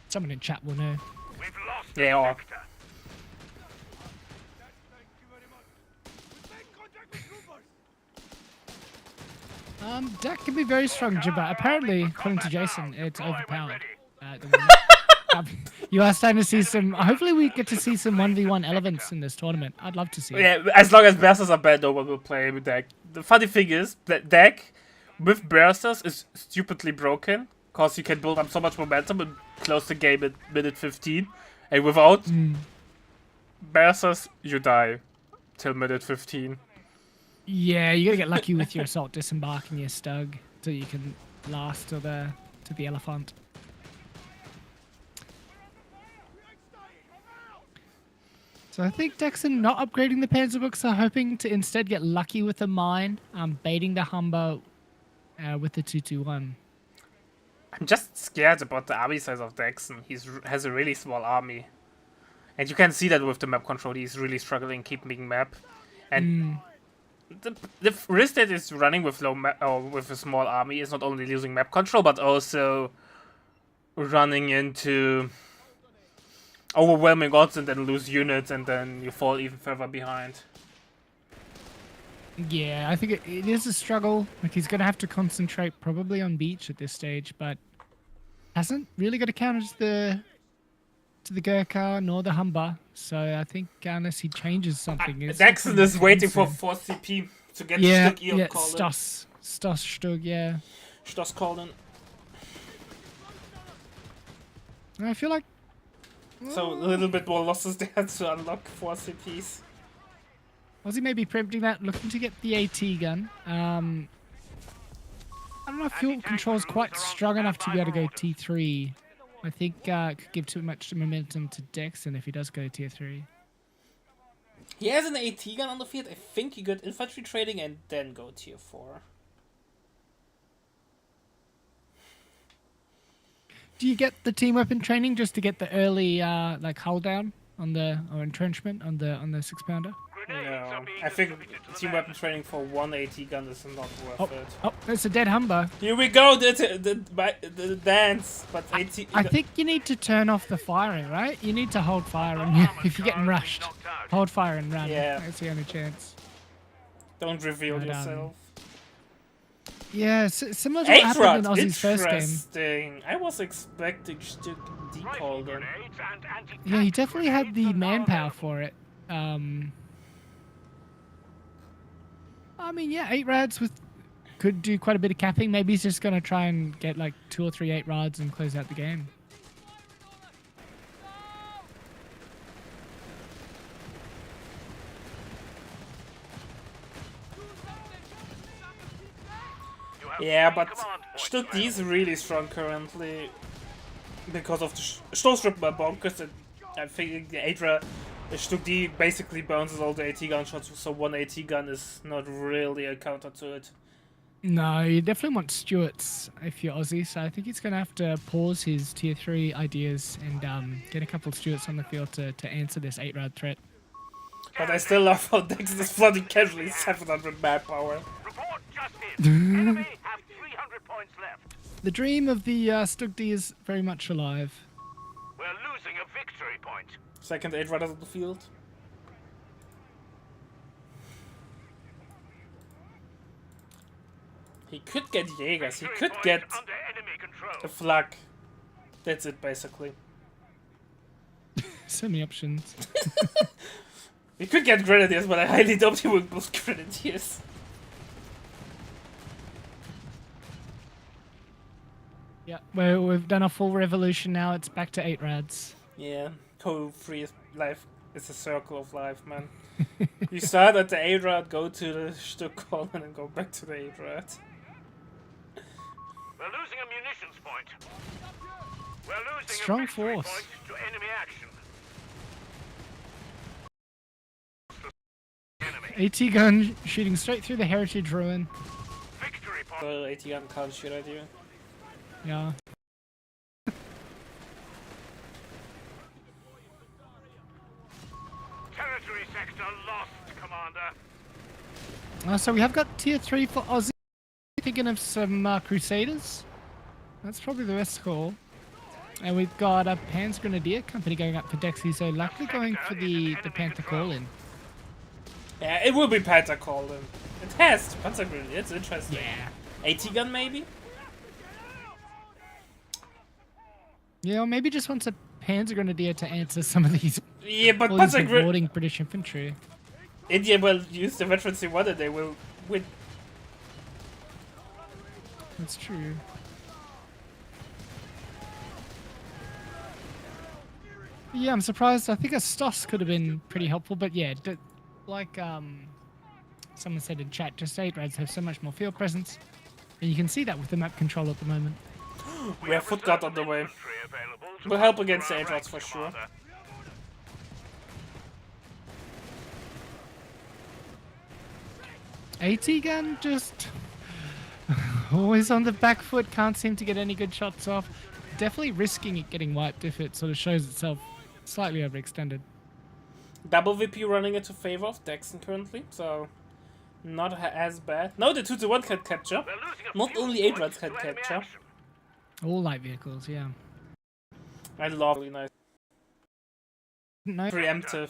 Someone in chat will know. men. We've lost Yeah, a or- sector. Dak can be very strong, but apparently, according to Jason, it's overpowered. You are starting to see some. Hopefully, we get to see some 1v1 elements in this tournament. I'd love to see. Yeah, as long as Berserkers are bad, no one will play with deck. The funny thing is that deck with Berserkers is stupidly broken because you can build up so much momentum and close the game at minute 15, and without Berserkers, you die till minute 15. Yeah, you gotta get lucky with your assault disembark and your stug so you can last to the elephant. So I think Dexon not upgrading the Panzerbuchse are hoping to instead get lucky with the mine, baiting the Humber with the 2-2-1. I'm just scared about the army size of Dexon. He has a really small army. And you can see that with the map control, he's really struggling keeping map. And the risk that is running with low map or with a small army is not only losing map control, but also running into overwhelming odds and then lose units and then you fall even further behind. Yeah, I think it is a struggle. Like he's gonna have to concentrate probably on beach at this stage, but hasn't really got to counter to the Gurkha nor the Humber. So I think unless he changes something, it's Dexon is waiting for 4 CP to get yeah, Stug yeah, called in. Stoss Stug, yeah. Stoss called in. I feel like So a little bit more losses there to unlock 4 CPs. Aussie may be preempting that, looking to get the AT gun. I don't don't know if fuel control is quite strong enough to be able to go T3. I think it could give too much momentum to Dexon if he does go tier 3. He has an AT gun on the field. I think he got infantry training and then go tier 4. Do you get the team weapon training just to get the early like hull down on the or entrenchment on the 6-pounder? No, I think team weapon training for one AT gun is not worth it. Oh, it's a dead Humber. Here we go, the dance. But AT. I think you need to turn off the firing, right? You need to hold fire and if you're getting rushed, hold fire and run. Yeah. That's the only chance. Don't reveal But, yourself. Yeah, similar to what happened in Aussie's first game. Interesting. I was expecting to decall them. Yeah, he definitely had the manpower for it. I mean, yeah, 8 rads could do quite a bit of capping. Maybe he's just going to try and get like 2 or 3 8 rads and close out the game. Yeah, but Stuttgart is really strong currently because of the Stoßtruppen bonkers, and I think the Adra Stuttgart basically bounces all the AT gun shots, so one AT gun is not really a counter to it. No, you definitely want Stuarts if you're Aussie, so I think he's going to have to pause his tier 3 ideas and get a couple of Stuarts on the field to answer this 8 rad threat. But I still love how Dex is flooding casually 700 manpower. Report justice. Enemy have 300 points left. The dream of the Stugdi is very much alive. We're losing a victory point. Second 8 riders on the field. He could get Jägers, he could get Under enemy control. a flag. That's it basically. So many options. We could get Grenadiers, but I highly doubt he will boost Grenadiers. Yeah, we've done a full revolution now. It's back to 8 rads. Yeah, co-free life is a circle of life, man. You start at the 8 rad, go to the Stuttgart, and then go back to the 8 rad. We're losing a munitions point. We're losing Strong a victory force. point to enemy action. AT gun shooting straight through the heritage ruin. Victory point. The AT gun can't shoot at you. Yeah. Territory sector lost, Commander. So we have got tier 3 for Aussie. Thinking of some Crusaders. That's probably the best call. And we've got a Panzer Grenadier company going up for Dexy, so luckily going for the Panther call-in. Yeah, it will be Panther called in. It has to, Panzer Grenadier, it's interesting. Yeah. AT gun maybe? Yeah, or maybe just wants a Panzer Grenadier to answer some of these Yeah, but all these Panzer Grenadier... marauding British infantry. India will use the veteran C1 and they will win. That's true. Yeah, I'm surprised. I think a Stoss could have been pretty helpful, but yeah, like someone said in chat, just 8 rads have so much more field presence, and you can see that with the map control at the moment. We have foot guard on the way. Will help against the 8 rads for sure. AT gun just always on the back foot, can't seem to get any good shots off. Definitely risking it getting wiped if it sort of shows itself slightly overextended. Double VP running into favor of Dexon currently, so not as bad. No, the 2-1 can capture. Not only 8 rads can capture. All light vehicles, yeah. I love really nice. No. Preemptive.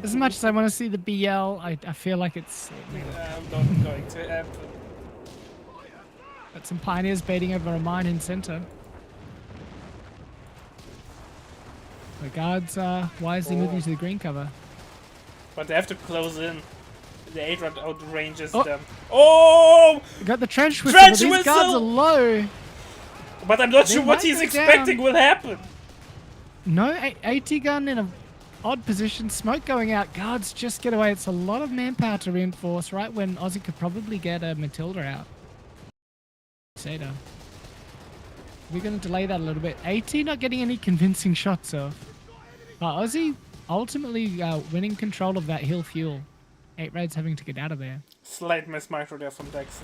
As much as I want to see the BL, I feel like it's I'm not going to happen. got some pioneers baiting over a mine in center. The guards are wisely moving to the green cover. But they have to close in. The 8 rad outranges Oh. them. Oh! We got the trench whistle, Trench but these guards whistle! are low. But I'm not They sure what might he's go expecting down. will happen. No, AT gun in a odd position. Smoke going out. Guards just get away. It's a lot of manpower to reinforce right when Aussie could probably get a Matilda out. Crusader. We're going to delay that a little bit. AT not getting any convincing shots off. But Aussie ultimately winning control of that hill fuel. 8 Reds having to get out of there. Slight miss micro there from Dexon.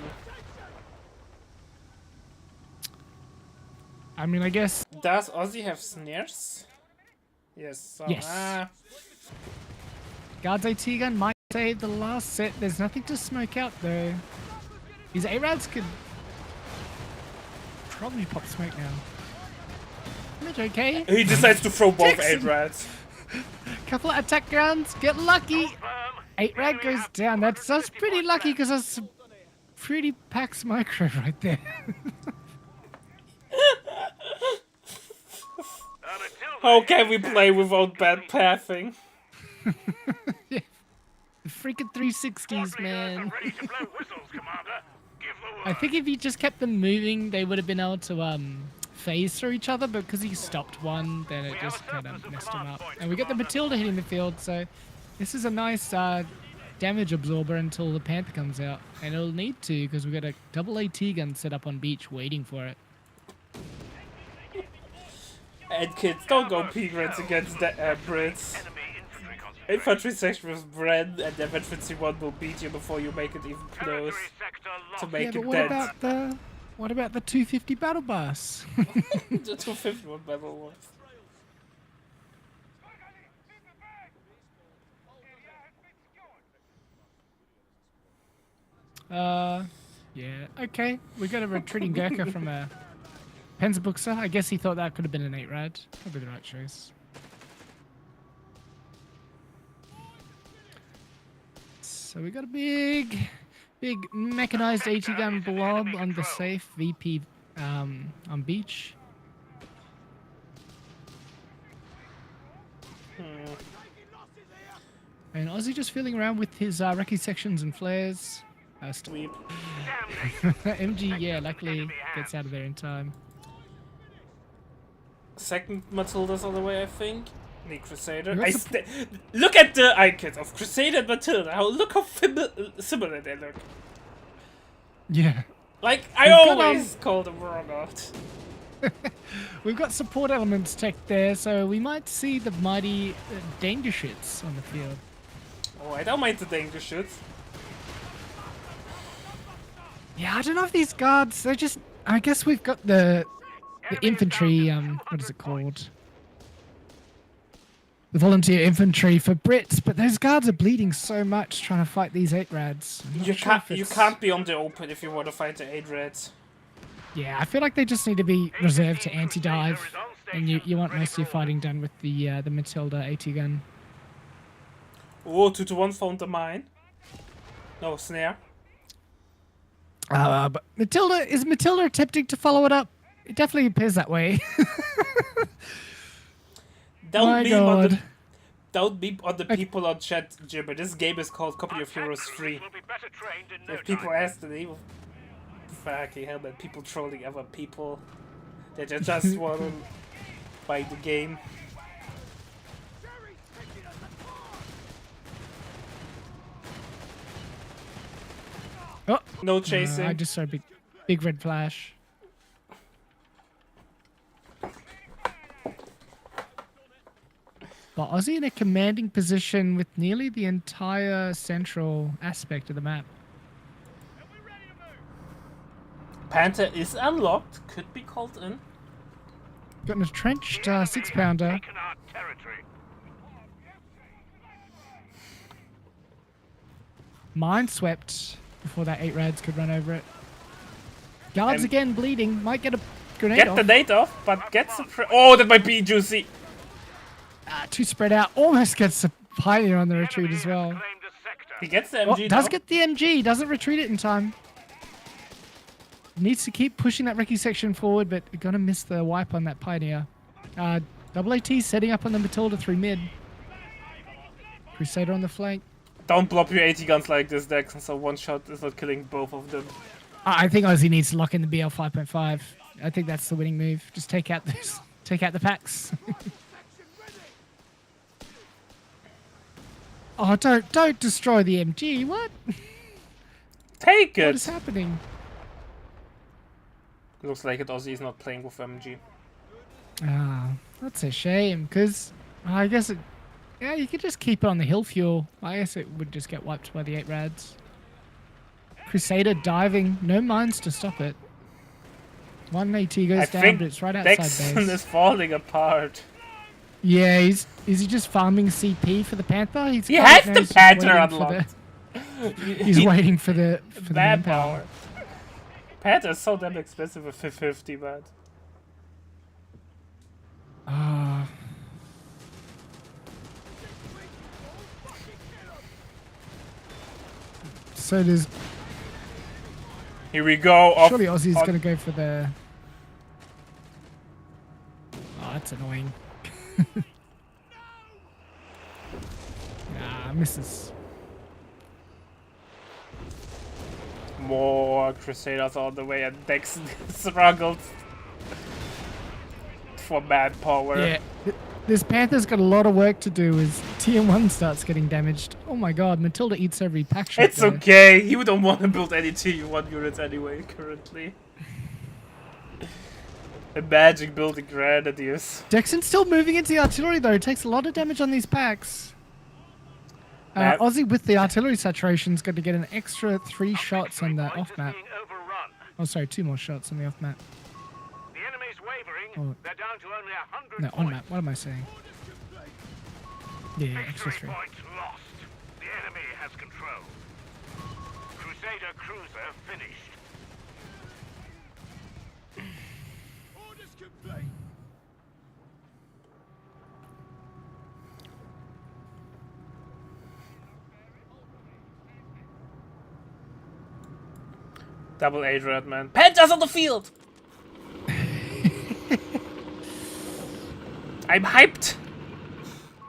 I mean, I guess... Does Aussie have snares? Yes. So, Yes. Guards AT gun might save the last set. There's nothing to smoke out though. These A-Rads could probably pop smoke now. Image okay. He decides to throw both Dexon. 8 rats. Couple of attack rounds. Get lucky. 8 Rad goes down. That's pretty lucky because that's some pretty packed micro right there. How can we play without bad pathing? The freaking 360s, man. Ready to blow whistles, Commander. Give the word. I think if he just kept them moving, they would have been able to phase through each other, but because he stopped one, then it just kind of messed him up. And we got the Matilda hitting the field, so this is a nice damage absorber until the Panther comes out. And it'll need to, because we've got a double AT gun set up on beach waiting for it. And kids, don't go P-Grants against the Brits. Enemy infantry concentration. Infantry section with Bren and infantry 1 will beat you before you make it even close Territory sector to lost. make Yeah, but it what about the 250 battle bus? dead. The 251 battle was. Yeah, okay. We got a retreating Gurkha from a Penzabuksa. I guess he thought that could have been an 8 Rad. Probably the right choice. So we got a big mechanized AT gun blob on the safe VP on beach. And Aussie just feeling around with his recce sections and flares. Sweep. MG, yeah, luckily gets out of there in time. Second Matilda's on the way, I think. The Crusader. What's Look at the icons of Crusader and Matilda. Look how similar they look. Yeah. Like, I We've got, always call them wrong out. We've got support elements tech there, so we might see the mighty danger shits on the field. Oh, I don't mind the danger shit. Yeah, I don't know if these guards, they're just... I guess we've got the infantry, what is it called? The volunteer infantry for Brits, but those guards are bleeding so much trying to fight these 8 Rads. I'm not You sure can't, if you it's- can't be on the open if you want to fight the 8 reds. Yeah, I feel like they just need to be reserved to anti-dive, and you want most of your fighting done with the Matilda AT gun. Oh, 2-1 found the mine. No, snare. But is Matilda attempting to follow it up? It definitely appears that way. Don't meme on the, God. don't meme on the people on chat, Jimmer. This game is called Company of Heroes 3. Will be better trained in no If people time. ask the name of fucking hell, man, people trolling other people, they just want to buy the game. Oh, No chasing. I just saw a big red flash. But Aussie in a commanding position with nearly the entire central aspect of the map. Panther is unlocked. Could be called in. Got an entrenched 6-pounder. Taken our territory. Mine swept before that 8 Rads could run over it. Guards Um, again bleeding. Might get a grenade Get off. the nade off, but gets the oh, that might be juicy. Too spread out. Almost gets a Pioneer on the retreat Enemy as has well. claimed a sector. He gets the Oh, MG does now. get the MG. Doesn't retreat it in time. Needs to keep pushing that recce section forward, but gonna miss the wipe on that Pioneer. Double AT setting up on the Matilda through mid. Crusader on the flank. Don't block your 80 guns like this, Dex, so one shot is not killing both of them. I think Aussie needs to lock in the BL 5.5. I think that's the winning move. Just take out this, take out the packs. Oh, don't destroy the MG. What? Take What is it! happening? Looks like it Ozzy is not playing with MG. Ah, that's a shame, because I guess it... Yeah, you could just keep it on the hill fuel. I guess it would just get wiped by the 8 rads. Crusader diving. No mines to stop it. One AT goes I down, think but it's right outside Dexon base. is falling apart. Yeah, is he just farming CP for the Panther? He has the he's Panther waiting for unlocked. He's waiting for the manpower. Panther is so damn expensive with 50, man. Ah. So there's Here we go. Off, surely Aussie's on- gonna go for the. Oh, that's annoying. Nah, misses. More Crusaders on the way, and Dexon struggled for manpower. Yeah, this Panther's got a lot of work to do as Tier 1 starts getting damaged. Oh my god, Matilda eats every pack shot. It's there. okay. You don't want to build any T1 units anyway, currently. Imagine building Grenadiers. Dexon's still moving into the artillery though. It takes a lot of damage on these packs. Map. Aussie with the artillery saturation is going to get an extra 3 shots on that Victory off point map. is being overrun. Oh, sorry, 2 more shots on the off map. The enemy's wavering. Oh. They're down to only 100 No, points. on map. What am I saying? Yeah, extra Victory 3. point lost. The enemy has control. Crusader cruiser finished. Orders complete. Double Adrian, man. Panthers on the field! I'm hyped!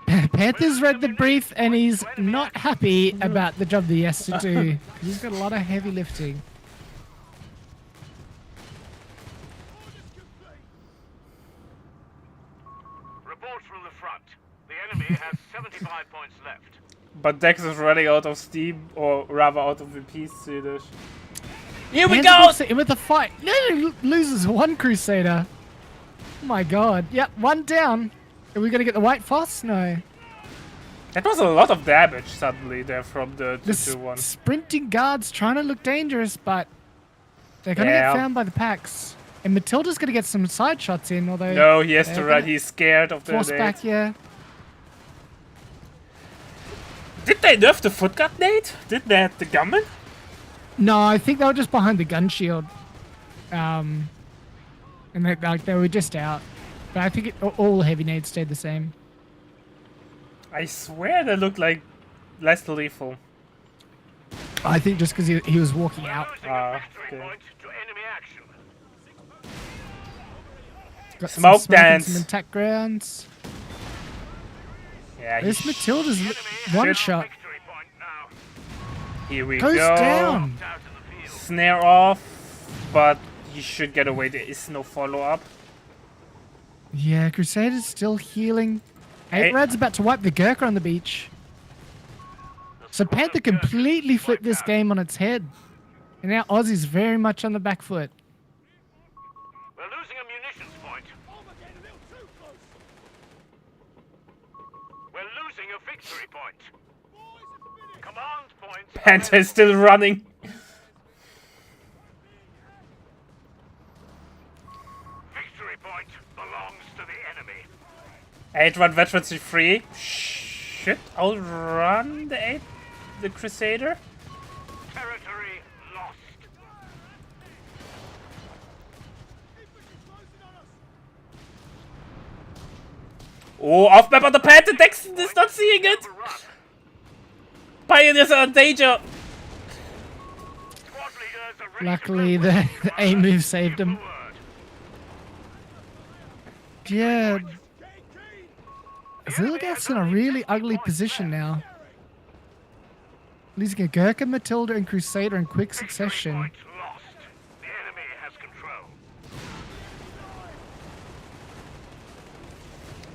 Panthers read the brief and he's not happy about the job that he has to do. He's got a lot of heavy lifting. Reports from the front. The enemy has 75 points left. But Dex is running out of steam, or rather out of VP soonish. Here we Panthers go! looks at him with the fight. No, loses 1 Crusader. Oh my god. Yep, 1 down. Are we going to get the White Foss? No. That was a lot of damage suddenly there from the The 2-2-1. sprinting guards trying to look dangerous, but they're going to Yeah. get found by the packs. And Matilda's going to get some side shots in, although No, he has to they're run. gonna He's scared of the force nade. back, yeah. Did they nerf the foot gun nade? Did they have the gunman? No, I think they were just behind the gun shield. And they were just out. But I think all heavy nades stayed the same. I swear they look like less lethal. I think just because he was walking out. Losing Ah, a victory okay. point to enemy action. Got some Smoke smoke and dance. some intact grounds. Yeah, This Matilda's The enemy has one no shot. victory point now. here we Goes go. down. Out in the field. Snare off, but he should get away. There is no follow-up. Yeah, Crusader's still healing. Hey. 8 Rad's about to wipe the Gurkha on the beach. So Panther completely flipped this game on its head. And now Aussie's very much on the back foot. We're losing a munitions point. We're losing a victory point. Command points. Panther is still running. Victory point belongs to the enemy. 8-1 veterancy free. Should outrun the Crusader. Territory lost. Oh, off map on the Panther. Dexon is not seeing it. Overrun. Pioneers are in danger. Squad leaders are ready Luckily, to the A move saved him. forward. Yeah. Zilgat's in a really ugly position now. Losing a Gurkha, Matilda, and Crusader in quick Victory succession. point lost. The enemy has control.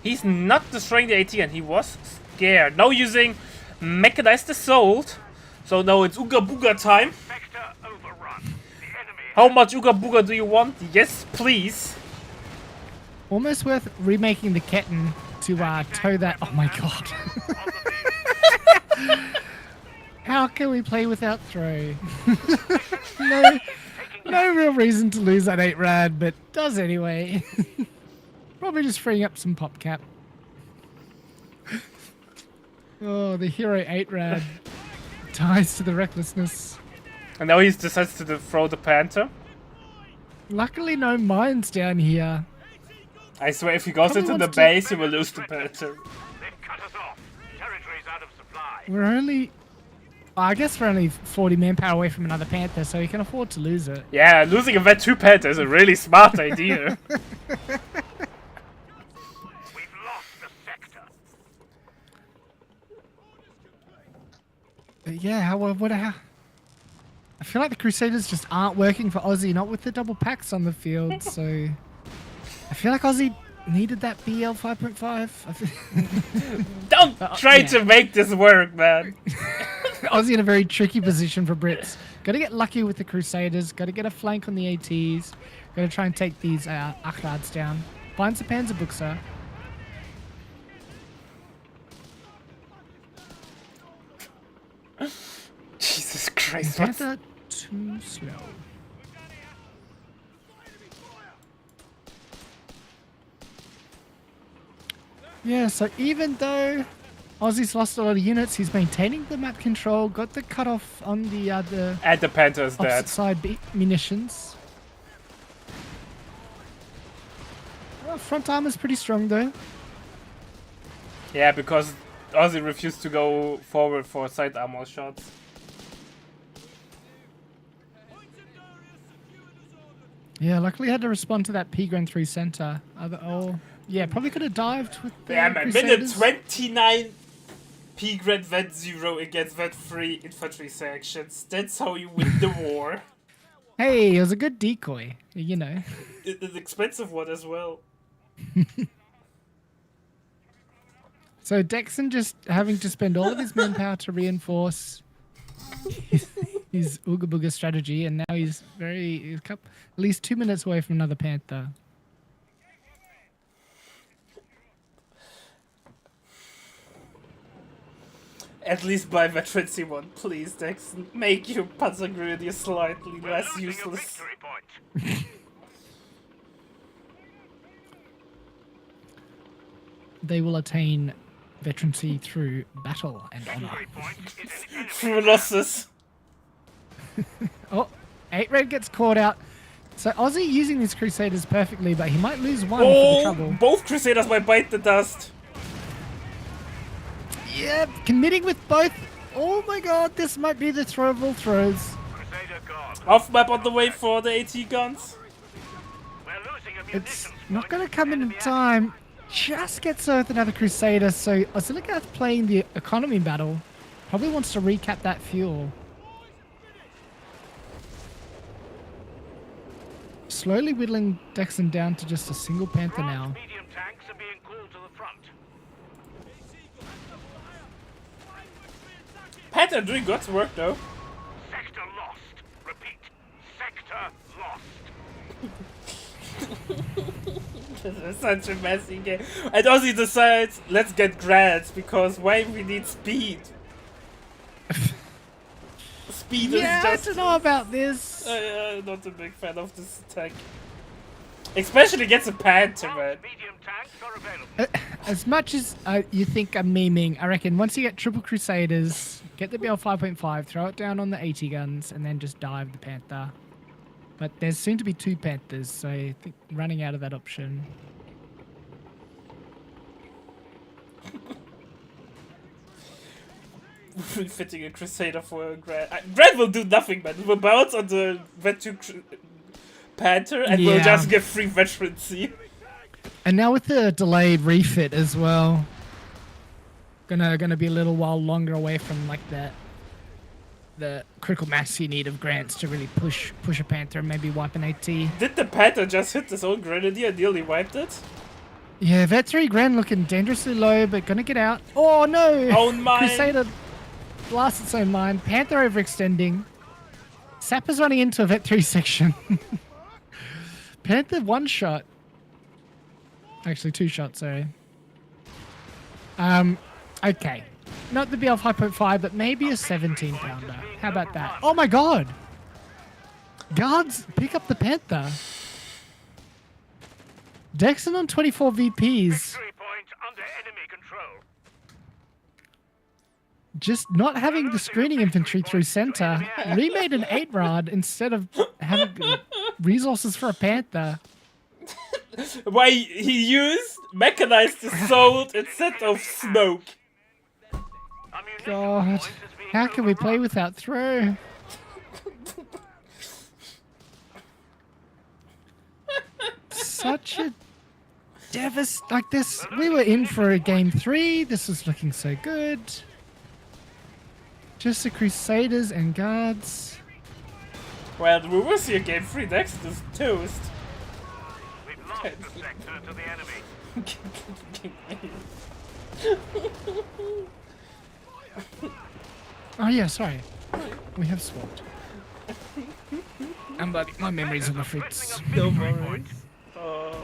He's not destroying the AT and he was scared. Now using Mechanized assault. So now it's Ooga Booga time. Sector overrun. The enemy How much Ooga Booga do you want? Yes, please. Almost worth remaking the Ketten to tow that. Oh my god. on the move. How can we play without throw? no real reason to lose that 8 rad, but does anyway. Probably just freeing up some pop cap. Oh, the hero 8 rad ties to the recklessness. And now he decides to throw the Panther. Luckily, no mines down here. I swear, if he goes Probably into the wants to- base, he will lose the Panther. They've cut us off. Territory's out of supply. We're only... I guess we're only 40 manpower away from another Panther, so we can afford to lose it. Yeah, losing a Vet 2 Panther is a really smart idea. We've lost the sector. But yeah, how... I feel like the Crusaders just aren't working for Aussie, not with the double packs on the field, so... I feel like Aussie needed that BL 5.5. Don't try yeah. to make this work, man. Aussie in a very tricky position for Brits. Got to get lucky with the Crusaders. Got to get a flank on the ATs. Got to try and take these Achrads down. Find some Panzerbuchser. Jesus Christ, what's... Panther too slow. Yeah, so even though Aussie's lost a lot of units, he's maintaining the map control, got the cutoff on the other And the Panther's dead. opposite side munitions. Well, front armor's pretty strong though. Yeah, because Aussie refused to go forward for side armor shots. Yeah, luckily had to respond to that P-Gran 3 center. Yeah, probably could have dived with the Yeah, man, minute Crusaders. 29 P-Grad Vet 0 against Vet 3 infantry sections. That's how you win the war. Hey, it was a good decoy, you know. An expensive one as well. So Dexon just having to spend all of his manpower to reinforce his Ooga Booga strategy, and now he's at least 2 minutes away from another Panther. At least by Veteran C1, please, Dexon. Make your Panzer Grenadier slightly We're less losing a useless. victory point. They will attain veterancy through battle and honor. Victory point is an enemy. Through losses. Oh, 8 Red gets caught out. So Aussie using these Crusaders perfectly, but he might lose one for the Oh, trouble. both Crusaders might bite the dust. Yeah, committing with both. Oh my god, this might be the throw of all throws. Crusader gone. Off map on the way for the AT guns. We're losing a It's munitions not point. going to come in Enemy time. Just gets with another Crusader, so Oziligath playing the economy battle probably wants to recap that fuel. Slowly whittling Dexon down to just a single Panther now. Medium tanks are being called to the front. Panther doing God's work though. Sector lost. Repeat. Sector lost. This is such a messy game. And Aussie decides, let's get grants, because why we need speed? Speed Yeah, is I just... don't know about this. Not a big fan of this attack. Especially against a Panther, man. Medium tanks are available. As much as you think I'm memeing, I reckon once you get triple Crusaders, get the BL 5.5, throw it down on the 80 guns, and then just dive the Panther. But there's soon to be 2 Panthers, so I think running out of that option. Fitting a Crusader for a Grant. Grant will do nothing, man. We'll bounce on the Vet2 Panther and we'll Yeah. just get free veterancy. And now with the delayed refit as well, gonna be a little while longer away from like the critical mass you need of grants to really push a Panther and maybe wipe an AT. Did the Panther just hit his own Grenadier and nearly wiped it? Yeah, Vet 3 Grand looking dangerously low, but gonna get out. Oh no! Own mine. Crusader blasts its own line. Panther overextending. Sapper's running into a Vet 3 section. Panther one shot. Actually, two shots, sorry. Okay. Not the BL 5.5, but maybe a 17 pounder. How about that? Oh my god! Guards, pick up the Panther. Dexon on 24 VPs. Victory point under enemy control. Just not having the screening infantry through center. Remade an 8 rod instead of having resources for a Panther. Why he used mechanized assault instead of smoke. Ammunition God, point is being how can we overrun. play without throw? Such a like this. We were in for a game 3. This was looking so good. Just the Crusaders and Guards. Well, the rumors here game 3 next is toast. We've lost the sector to the enemy. Oh yeah, sorry. We have swapped. But my memories on the fritz. No worries. Oh.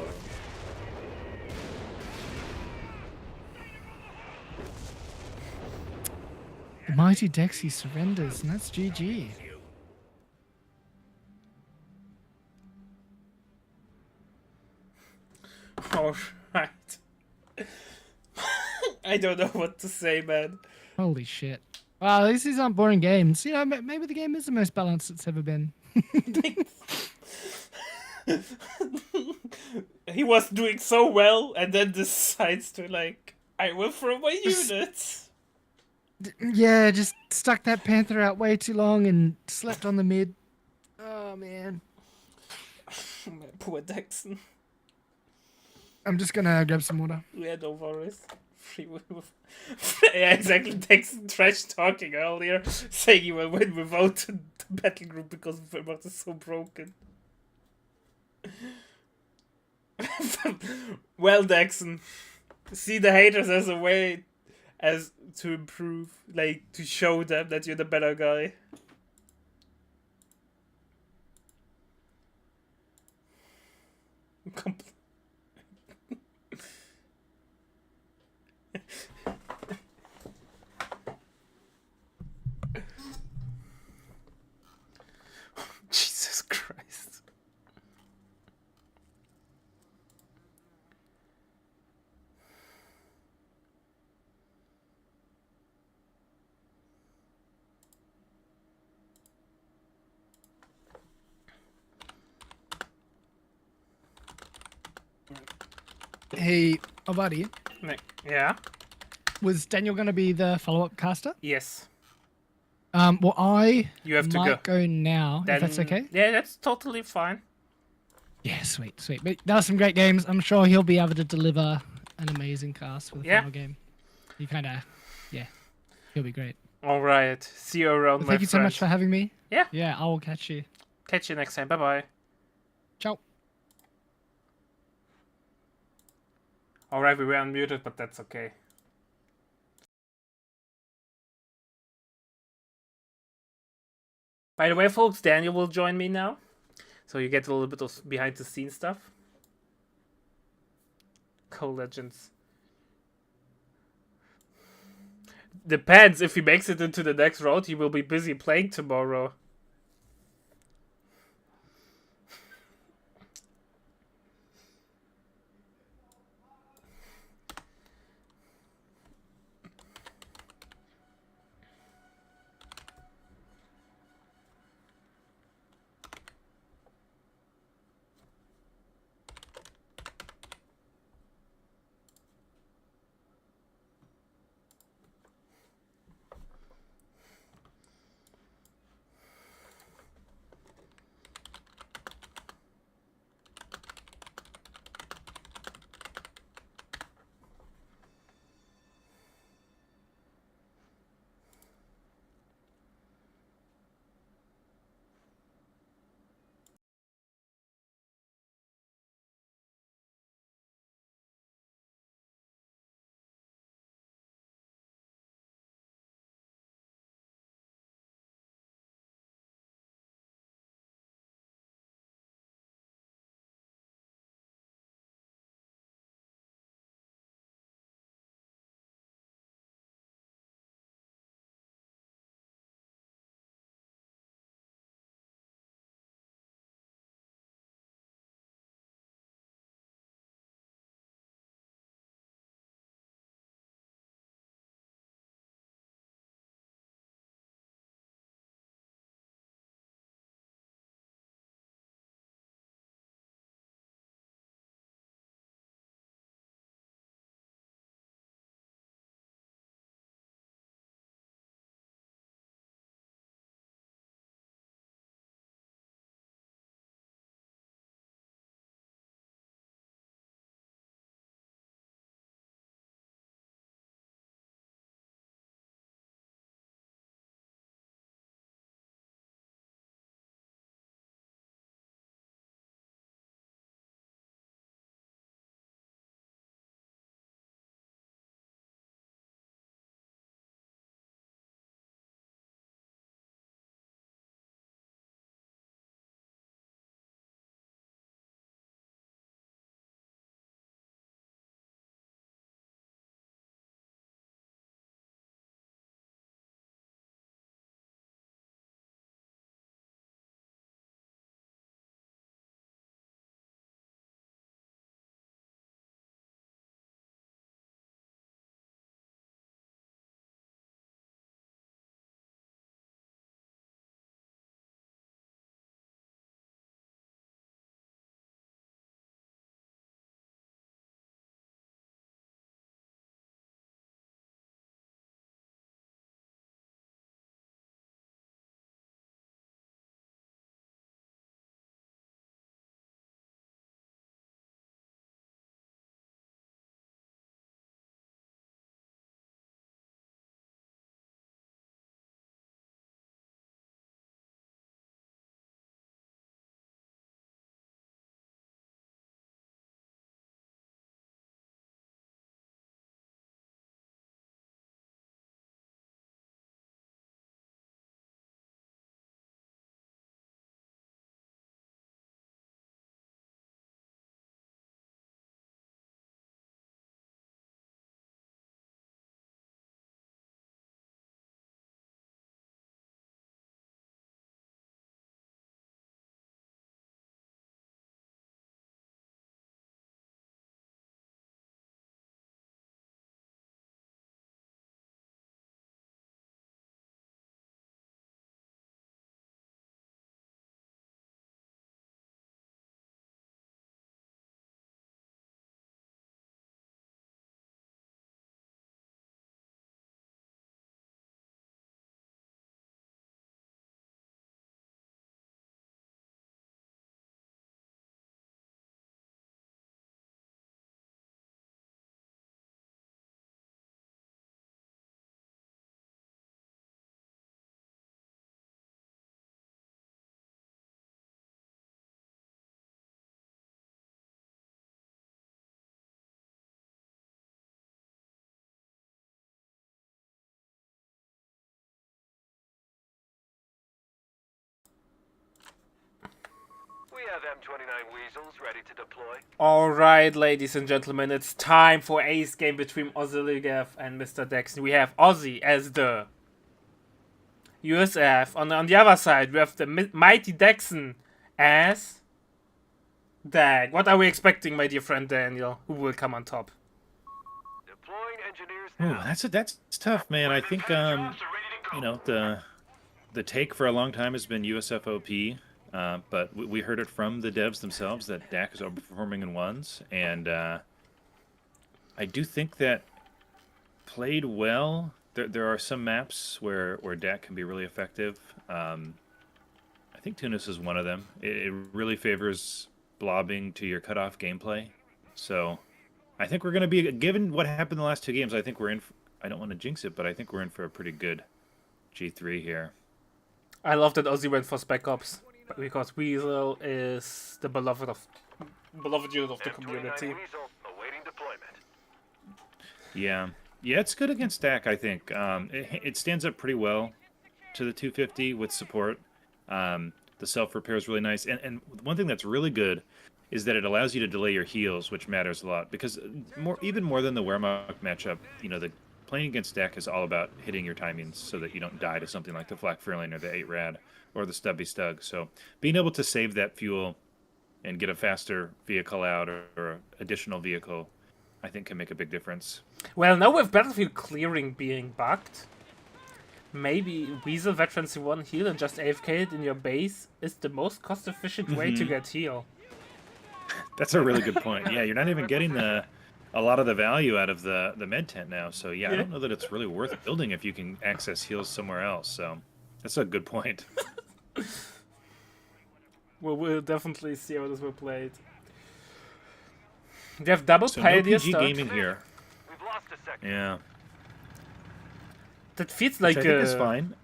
The mighty Dexy surrenders, and that's GG. Alright. I don't know what to say, man. Holy shit. Wow, these aren't boring games. You know, maybe the game is the most balanced it's ever been. He was doing so well and then decides to like, I will throw my units. Yeah, just stuck that Panther out way too long and slept on the mid. Oh, man. Poor Dexon. I'm just gonna grab some water. Yeah, no worries. Yeah, exactly. Dexon trash talking earlier, saying he will win without the battle group because Vermont is so broken. Well, Dexon, see the haters as a way as to improve, like to show them that you're the better guy. Jesus Christ. Hey, Avadi, Yeah? was Daniel gonna be the follow-up caster? Yes. Well, I You have to might go now, if that's Then- okay. Yeah, that's totally fine. Yeah, sweet, sweet. But that was some great games. I'm sure he'll be able to deliver an amazing cast for the Yeah. final game. He kind of, yeah, he'll be great. Alright. See you around, Well, my thank you so much for friend. having me. Yeah. Yeah, I will catch you. Catch you next time. Bye bye. Ciao. Alright, we were unmuted, but that's okay. By the way, folks, Daniel will join me now. So you get a little bit of behind the scenes stuff. Co-Legends. Depends. If he makes it into the next round, he will be busy playing tomorrow. We have M29 Weasels ready to deploy. Alright, ladies and gentlemen, it's time for ace game between Ozzy Ligav and Mr. Dexon. We have Ozzy as the USF. On the other side, we have the mighty Dexon as Dag. What are we expecting, my dear friend Daniel? Who will come on top? Deploying engineers Ooh, now. that's tough, man. I think you know, the take for a long time has been USFOP, but we heard it from the devs themselves that Dak is overperforming in ones, and I do think that played well. There are some maps where Dak can be really effective. I think Tunis is one of them. It really favors blobbing to your cutoff gameplay, so I think we're going to be, given what happened in the last two games, I think we're in. I don't want to jinx it, but I think we're in for a pretty good G3 here. I love that Ozzy went for Spec Ops because Weasel is the beloved unit of the M29 community. Weasel awaiting deployment. Yeah, it's good against Dak. I think it stands up pretty well to the 250 with support. The self repair is really nice, and one thing that's really good is that it allows you to delay your heals, which matters a lot because even more than the Wehrmacht matchup, you know, the playing against Dak is all about hitting your timings so that you don't die to something like the Flak Fairlane or the 8 Rad or the Stubby Stug. So being able to save that fuel and get a faster vehicle out or additional vehicle, I think can make a big difference. Well, now with Battlefield clearing being bugged, maybe Weasel Veterans 1 heal and just AFK it in your base is the most cost-efficient way to get heal. That's a really good point. Yeah, you're not even getting a lot of the value out of the med tent now. So yeah, I don't know that it's really worth building if you can access heals somewhere else. So that's a good point. Well, we'll definitely see how this will play it. We have double So no Pioneer PG start. gaming here. We've lost a second. Yeah, That feels which like I think is fine.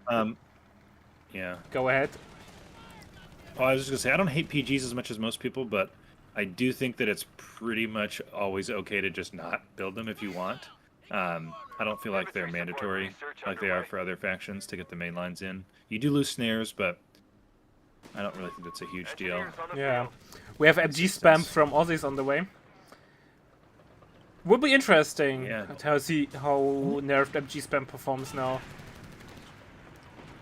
Yeah. Go ahead. Oh, I was just gonna say I don't hate PGs as much as most people, but I do think that it's pretty much always okay to just not build them if you want. I don't feel like they're mandatory like they are for other factions to get the main lines in. You do lose snares, but I don't really think that's a huge deal. Engineers on the Yeah. field. We have MG spam from Aussies on the way. Would be interesting Yeah. how nerfed MG spam performs now.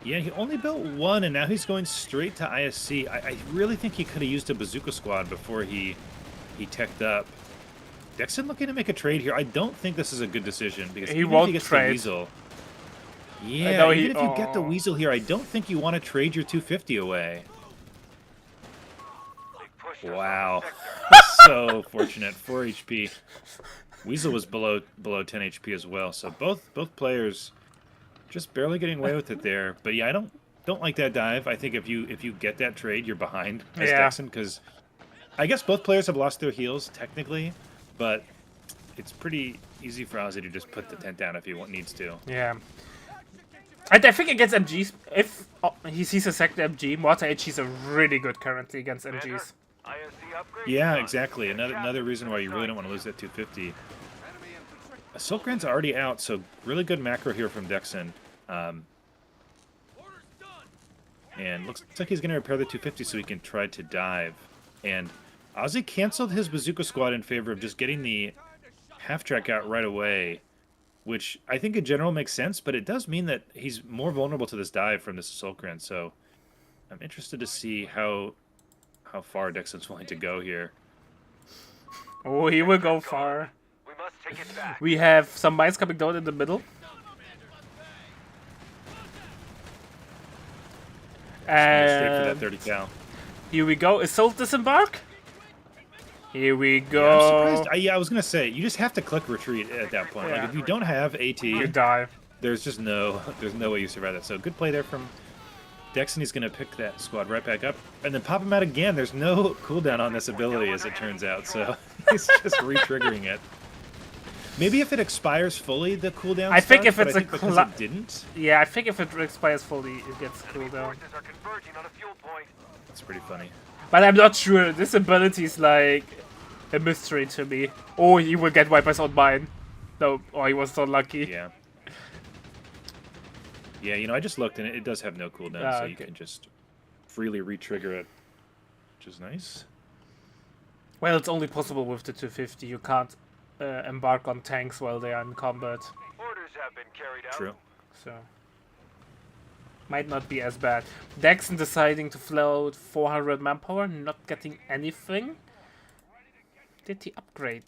Yeah, he only built one, and now he's going straight to ISC. I really think he could have used a bazooka squad before he teched up. Dexon looking to make a trade here. I don't think this is a good decision because He even won't if he gets trade. the Weasel. Yeah, know even he- if you get the oh. Weasel here, I don't think you want to trade your 250 away. They pushed us on Wow. the sector. So fortunate. 4 HP. Weasel was below 10 HP as well, so both players just barely getting away with it there. But yeah, I don't like that dive. I think if you get that trade, you're behind as Yeah. Dexon, because I guess both players have lost their heals technically, but it's pretty easy for Ozzy to just put the tent down if he needs to. Yeah. And I think against MGs, if he sees a second MG, Mortar HG is a really good currently against Commander, MGs. ISC upgrade. Yeah, exactly. Another reason why you really don't want to lose that 250. Silk Grand's already out, so really good macro here from Dexon. And looks like he's going to repair the 250 so he can try to dive. And Ozzy canceled his bazooka squad in favor of just getting the half-track out right away, which I think in general makes sense, but it does mean that he's more vulnerable to this dive from this Assault Grand, so I'm interested to see how far Dexon's willing to go here. Oh, he will go far. We must take it back. We have some mines coming down in the middle. Straight for that And 30 cal. here we go. Assault disembark. Here we Yeah, I'm go. surprised. I was gonna say you just have to click retreat at that point. Yeah. Like if you don't have AT, You die. there's no way you survive that. So good play there from Dexon. He's gonna pick that squad right back up and then pop him out again. There's no cooldown on this ability as it turns out, so he's just re-triggering it. Maybe if it expires fully, the cooldown. I think if starts, but it's I a think because cla- it didn't, Yeah, I think if it expires fully, it gets Enemy cooldown. forces are converging on a fuel point. it's pretty funny. But I'm not sure. This ability is like a mystery to me. Oh, he will get wipers on mine. No, oh, he was so lucky. Yeah. Yeah, I just looked and it does have no cooldown, Ah, so you okay. can just freely re-trigger it. which is nice. Well, it's only possible with the 250. You can't embark on tanks while they are in combat. Orders have been carried out. True. So might not be as bad. Dexon deciding to float 400 manpower, not getting anything. Did he upgrade?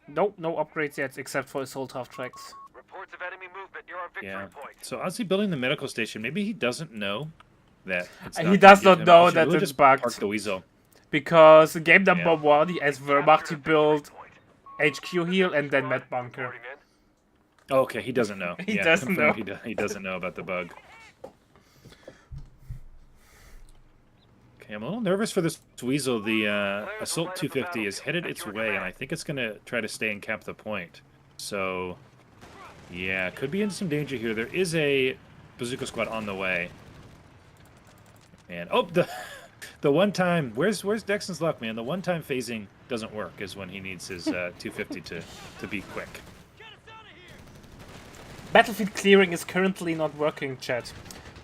Nope, no upgrades yet, except for assault half tracks. Reports of enemy movement near our victory Yeah. point. So Ozzy building the medical station. Maybe he doesn't know that. It's He not does gonna not give him- know he should that really it's just bugged. Park the weasel. Because game number Yeah. 1, as Wehrmacht, he built HQ heal and then med bunker. Reporting in. Oh, okay, he doesn't know. He Yeah, doesn't confirmed know. He doesn't know about the bug. Okay, I'm a little nervous for this weasel. The assault 250 is headed its way, and I think it's gonna try to stay and cap the point. So, yeah, could be in some danger here. There is a bazooka squad on the way, and oh, the one time. Where's Dexon's luck, man? The one time phasing doesn't work is when he needs his 250 to be quick. Battlefield clearing is currently not working, chat.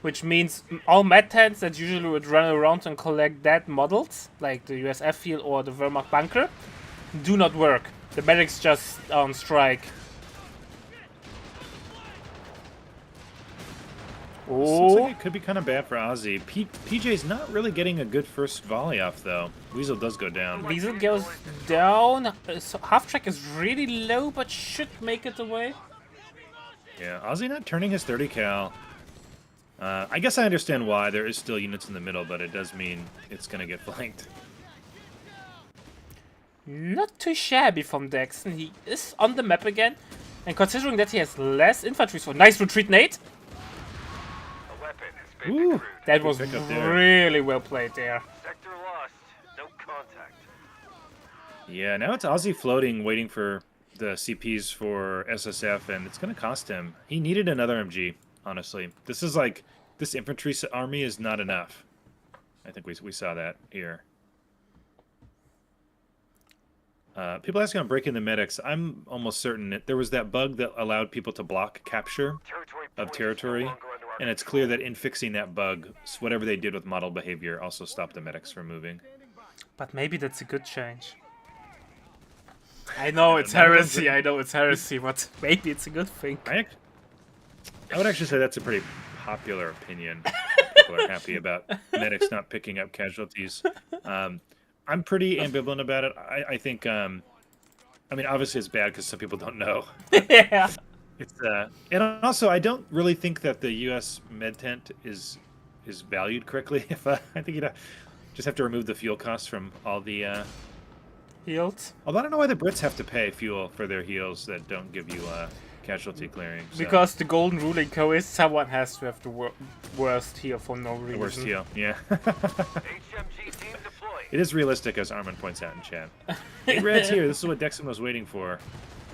Which means all med tanks that usually would run around and collect dead models, like the USF field or the Wehrmacht bunker, do not work. The medics just on strike. Looks Oh, like it could be kind of bad for Ozzy. PJ's not really getting a good first volley off, though. Weasel does go down. Weasel goes down. So half track is really low, but should make it away. Yeah, Ozzy not turning his 30 cal. I guess I understand why. There is still units in the middle, but it does mean it's going to get flanked. Not too shabby from Dexon. He is on the map again. And considering that he has less infantry, so nice retreat, Nate. A weapon has been Ooh, recruited. That was pick up there. really well played there. Sector lost. No contact. Yeah, now it's Ozzy floating, waiting for the CPs for SSF, and it's going to cost him. He needed another MG, honestly. This is like, this infantry army is not enough. I think we saw that here. People asking on breaking the medics. I'm almost certain that there was that bug that allowed people to block capture Territory of point is territory, no longer under our and it's clear that in fixing that bug, whatever they did with model behavior also stopped the medics from moving. But maybe that's a good change. I know it's don't know. heresy, I know it's heresy, but maybe it's a good thing. I would actually say that's a pretty popular opinion. People are happy about medics not picking up casualties. I'm pretty ambivalent about it. I think, I mean, obviously it's bad because some people don't know. Yeah. It's and also I don't really think that the U.S. med tent is valued correctly. If I think you'd just have to remove the fuel costs from all the. Healed. Although I don't know why the Brits have to pay fuel for their heals that don't give you casualty clearing. So. Because the golden rule in Co is someone has to have the worst heal for no reason. The worst heal, yeah. HMG team deployed. It is realistic, as Armin points out in chat. Hey, Red's here. This is what Dexon was waiting for.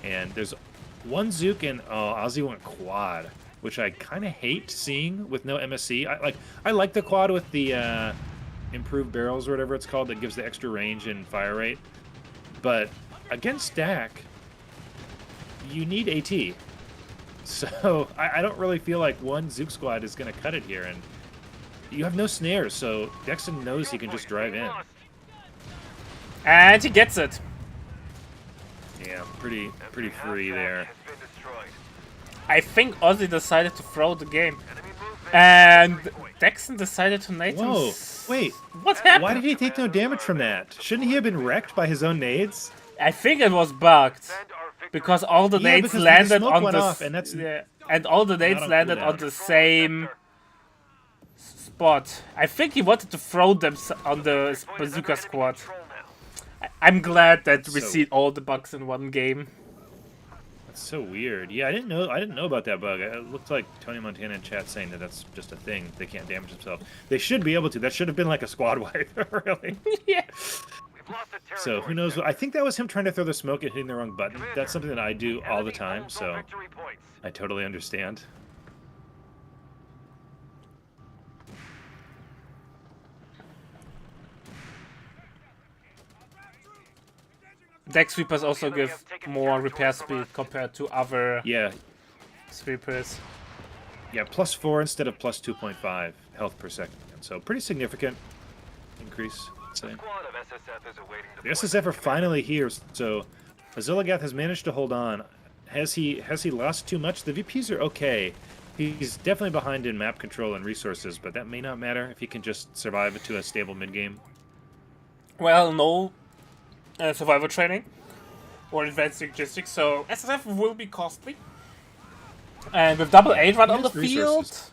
And there's one Zook and Ozzy went quad, which I kind of hate seeing with no MSC. I like the quad with the improved barrels or whatever it's called that gives the extra range and fire rate. But against stack, you need AT. So I don't really feel like one Zook squad is going to cut it here. And you have no snares, so Dexon knows he can just drive in. And he gets it. Yeah, pretty free there. Has been destroyed. I think Ozzy decided to throw the game. Enemy movement. And Dexon decided to nade him. Whoa, wait. What happened? Why did he take no damage from that? Shouldn't he have been wrecked by his own nades? I think it was bugged. Defend our victory. Because all the Yeah, nades because the landed smoke on went the off, and that's and all the nades on landed cooldown. on the same spot. I think he wanted to throw them on the bazooka squad. I'm glad that we So- see all the bugs in one game. That's so weird. Yeah, I didn't know about that bug. It looked like Tony Montana in chat saying that that's just a thing. They can't damage themselves. They should be able to. That should have been like a squad wipe, really. Yeah. We've lost the territory. So who knows? I think that was him trying to throw the smoke and hitting the wrong button. That's something that I do all the Enemy time. holds So all victory points. I totally understand. Deck sweepers also give more repair speed compared to other Yeah, sweepers. yeah, +4 instead of +2.5 health per second. So pretty significant increase. say. Squad of SSF is awaiting The SSF are finally here, so Azulagath has managed to hold on. Has he lost too much? The VPs are okay. He's definitely behind in map control and resources, but that may not matter if he can just survive to a stable mid game. Well, no survival training or advanced logistics, so SSF will be costly. And with double 8 right on the has resources. field,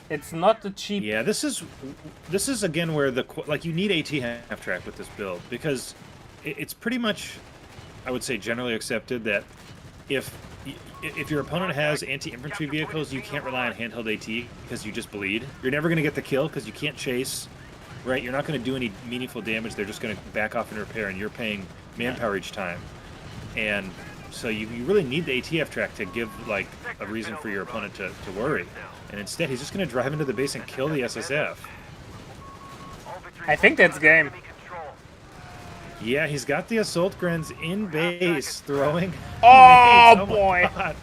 it's not the cheap. Yeah, this is again where you need AT half track with this build because it's pretty much, I would say, generally accepted that if your opponent has anti-infantry vehicles, you can't rely on handheld AT because you just bleed. You're never going to get the kill because you can't chase, right? You're not going to do any meaningful damage. They're just going to back off and repair, and you're paying manpower each time. And so you really need the ATF track to give like a reason for your opponent to worry. And instead, he's just going to drive into the base and kill the SSF. I think that's game. Yeah, he's got the Assault Grens in base, throwing Oh, nades. My boy. God.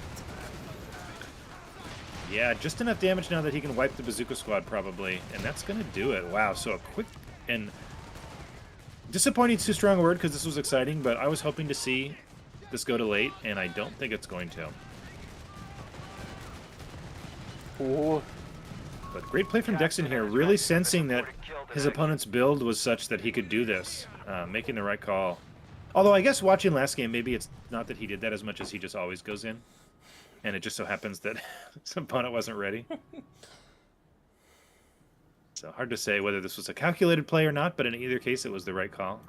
Yeah, just enough damage now that he can wipe the Bazooka Squad, probably. And that's going to do it. Wow, so a quick and... disappointing is too strong a word, because this was exciting, but I was hoping to see this go to late, and I don't think it's going to. Ooh. But great play from Dexon here, really sensing that his opponent's build was such that he could do this, making the right call. Although I guess watching last game, maybe it's not that he did that as much as he just always goes in. And it just so happens that his opponent wasn't ready. So hard to say whether this was a calculated play or not, but in either case, it was the right call.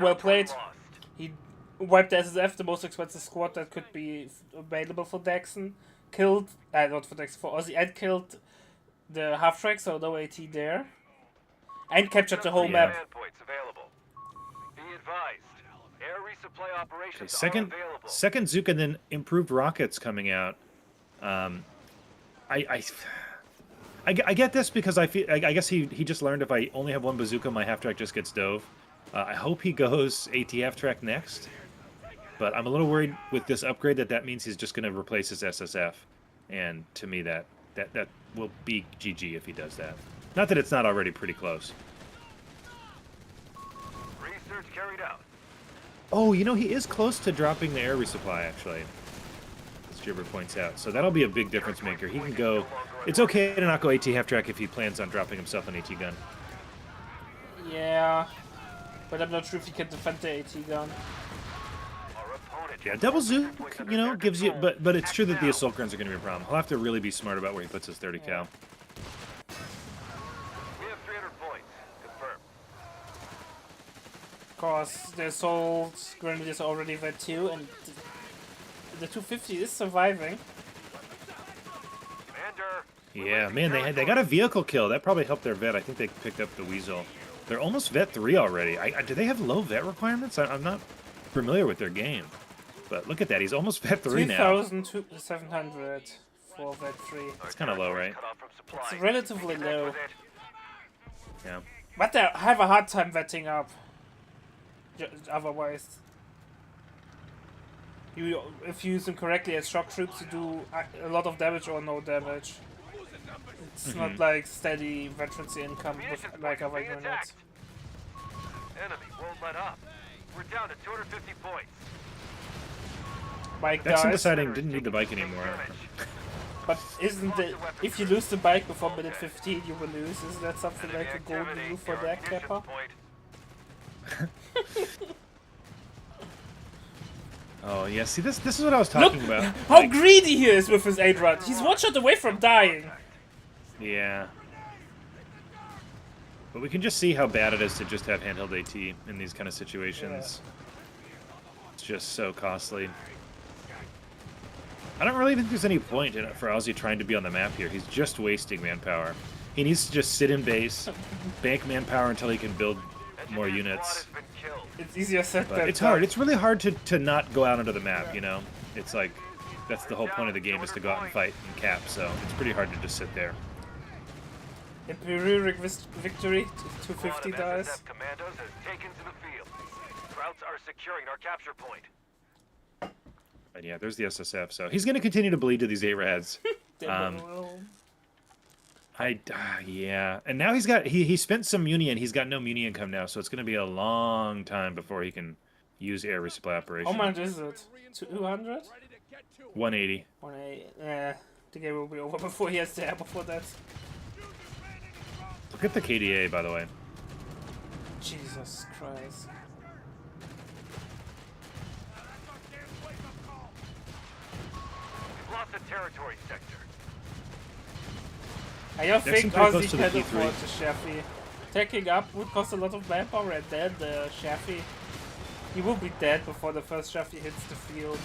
Well played. He wiped the SSF, the most expensive squad that could be available for Dexon. Killed, not for Dexon, for Aussie, and killed the half-track, so no AT there. And captured the whole Yeah. map. Points available. Be advised, air resupply operations Okay, are available. second Zook and then improved rockets coming out. I get this because I guess he just learned if I only have one bazooka, my half track just gets dove. I hope he goes AT half track next, but I'm a little worried with this upgrade that means he's just going to replace his SSF, and to me that will be GG if he does that. Not that it's not already pretty close. Research carried out. Oh, you know, he is close to dropping the air resupply, actually. As Jibber points out. So that'll be a big difference maker. He can go... It's okay to not go AT half-track if he plans on dropping himself an AT gun. Yeah. But I'm not sure if he can defend the AT gun. Our opponent Yeah, double Zook, you know, gives you... But it's true that the Assault Guns are going to be a problem. He'll have to really be smart about where he puts his 30 cal. We have 300 points. Confirmed. Because the Assault Grenadiers are already vet 2, and the 250 is surviving. Commander. Yeah, man, they got a vehicle kill. That probably helped their vet. I think they picked up the Weasel. They're almost vet 3 already. Do they have low vet requirements? I'm not familiar with their game. But look at that. He's almost vet 3 now. 2,700 for vet 3. It's kind of low, right? Cut off from supply. It's relatively Connect low. with it. Yeah. But they have a hard time vetting up. Otherwise. If you use them correctly as shock troops, you do a lot of damage or no damage. It's not like steady veterancy income with Munitions like points are other being grenades. attacked. Enemy won't let up. We're down to 250 points. Bike Dexon dies, deciding didn't need the bike anymore. but isn't it, if you lose the bike before minute 15, you will lose? Isn't that something like a golden rule for deck Kappa? Oh, yeah. See, this is what I was talking Look about. how Like, greedy he is with his 8 run. He's one shot away from dying. yeah. But we can just see how bad it is to just have handheld AT in these kind of situations. It's just so costly. I don't really think there's any point in it for Ozzy trying to be on the map here. He's just wasting manpower. He needs to just sit in base, bank manpower until he can build more units. It's easier said But than it's hard. done. It's really hard to not go out onto the map, you know? It's like, that's the whole point of the game, is to go out and fight and cap, so it's pretty hard to just sit there. Imperial victory, 250 dies. Commandos has taken to the field. Krauts are securing our capture point. And yeah, there's the SSF, so he's going to continue to bleed to these 8 rads. Yeah, and now he spent some muni and he's got no muni income now, so it's going to be a long time before he can use air resupply operation. How much is it? 200? 180. The game will be over before he has the ammo for that. Look at the KDA, by the way. Jesus Christ. We've lost the territory sector. I don't Dixon think pretty close Ozzy to the can P3. afford the Chaffee. Taking up would cost a lot of manpower, and then the Chaffee. He will be dead before the first Chaffee hits the field.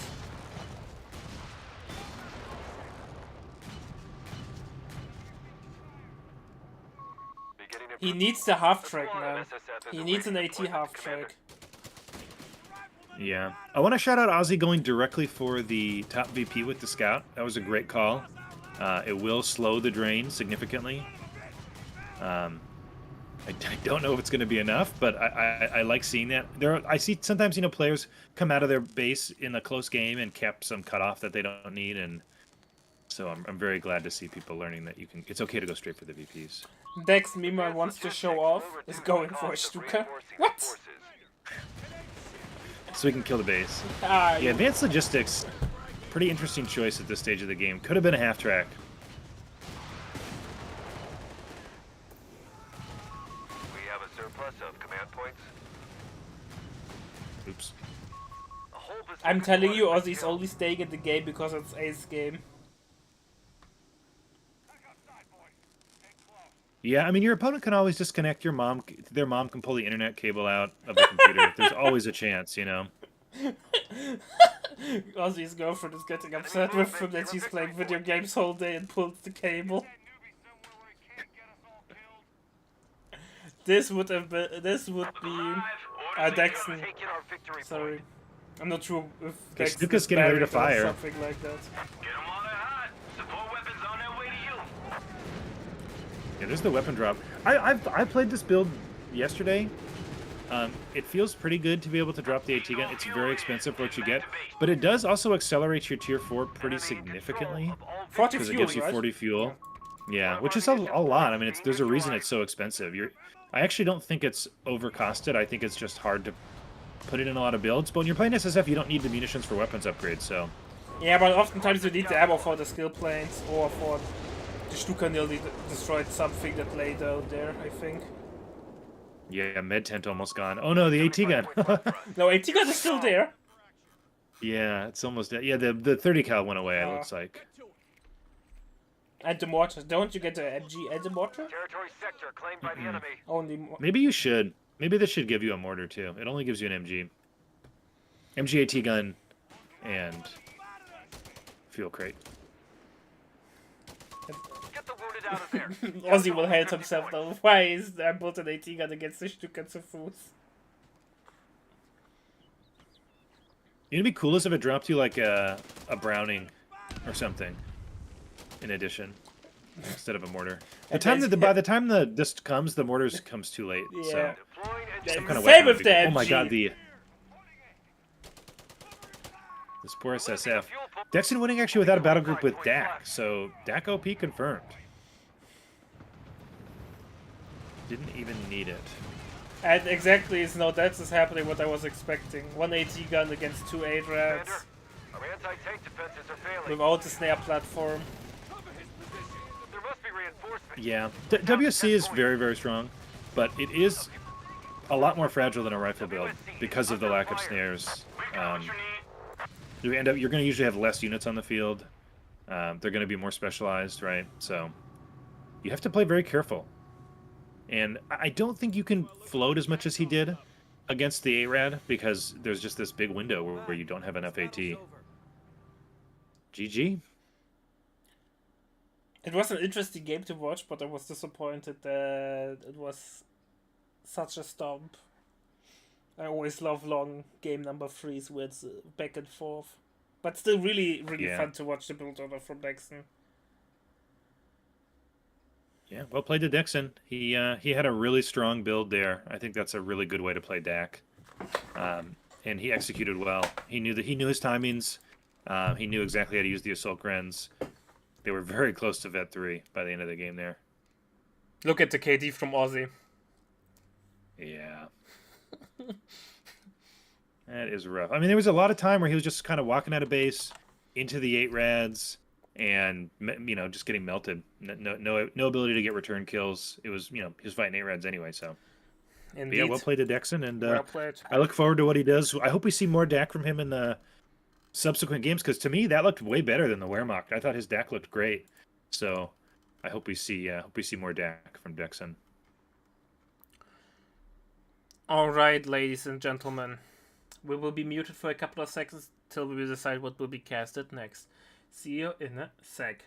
He needs the half track now. He needs an AT half track. Yeah. I want to shout out Ozzy going directly for the top VP with the scout. That was a great call. It will slow the drain significantly. I don't know if it's going to be enough, but I like seeing that. I see sometimes, you know, players come out of their base in a close game and cap some cutoff that they don't need, and so I'm very glad to see people learning that it's okay to go straight for the VPs. Dex Mima wants to show off, is going for a Stuka. What? So we can kill the base. Ah, Yeah, advanced logistics, pretty interesting choice at this stage of the game. Could have been a half track. We have a surplus of command points. Oops. A whole bazooka I'm telling you, squad has Ozzy's been killed. only staying in the game because it's Ace game. Yeah, I mean, your opponent can always disconnect their mom can pull the internet cable out of the computer. There's always a chance, you know. Ozzy's girlfriend is getting upset with him that he's playing video games all day and pulls the cable. This would be Dexon. Taking our victory Sorry, point. I'm not sure if Okay, Dexon Stuka's is getting ready to married or fire. something like that. Get them while they're hot. Support weapons on their way to you. Yeah, there's the weapon drop. I played this build yesterday. It feels pretty good to be able to drop the AT gun. It's very expensive for what you get, but it does also accelerate your tier 4 pretty significantly 40 because it fuel, gives you right? 40 fuel. Yeah, which is a lot. I mean, there's a reason it's so expensive. I actually don't think it's overcosted. I think it's just hard to put it in a lot of builds. But when you're playing SSF, you don't need the munitions for weapons upgrades. So Yeah, but oftentimes you need the ammo for the skill planes or for the Stuka nearly destroyed something that lay down there, I think. yeah, med tent almost gone. Oh no, the AT gun. No, AT gun is still there. Yeah, it's almost dead. Yeah, the 30 cal went away. It looks like. And the mortar. Don't you get the MG and the mortar? Territory sector claimed by the enemy. Only Maybe you should. Maybe this should give you a mortar too. It only gives you an MG. MG AT gun and fuel crate. Get the wounded out of there. Ozzy will hate himself though. Why is I built an AT gun against the Stuka zu Fuß? It'd be coolest if it dropped you like a Browning or something. In addition, instead of a mortar. By the time this comes, the mortars comes too late. Yeah. So Deploying and some kind of Same weapon would with be the cool. Oh my MG. god, this poor SSF. Dexon winning actually without a battle group with Dak, so Dak OP confirmed. Didn't even need it. And exactly, it's no, that's is happening what I was expecting. One AT gun against two ADRADs Commander, our anti-tank defenses are failing. without the snare platform. There must be reinforcements. Yeah, WC is very, very strong, but it is a lot more fragile than a rifle build because of the lack of snares. You're going to usually have less units on the field. They're going to be more specialized, right? So you have to play very careful. And I don't think you can float as much as he did against the ARAD because there's just this big window where you don't have enough AT. GG. It was an interesting game to watch, but I was disappointed that it was such a stomp. I always love long game number 3s where it's back and forth. But still really, really Yeah. fun to watch the build order from Dexon. Yeah, well played to Dixon. He had a really strong build there. I think that's a really good way to play Dak. And he executed well. He knew his timings. He knew exactly how to use the assault grens. They were very close to Vet 3 by the end of the game there. Look at the KD from Aussie. Yeah. That is rough. I mean, there was a lot of time where he was just kind of walking out of base into the 8 rads and, you know, just getting melted. No ability to get return kills. It was, you know, he was fighting 8 rads anyway, so. But Indeed. yeah, well played to Dexon, and Well played. I look forward to what he does. I hope we see more Dak from him in the subsequent games, because to me, that looked way better than the Wehrmacht. I thought his Dak looked great. So I hope we see more Dak from Dexon. All right, ladies and gentlemen. We will be muted for a couple of seconds till we decide what will be casted next. See you in a sec.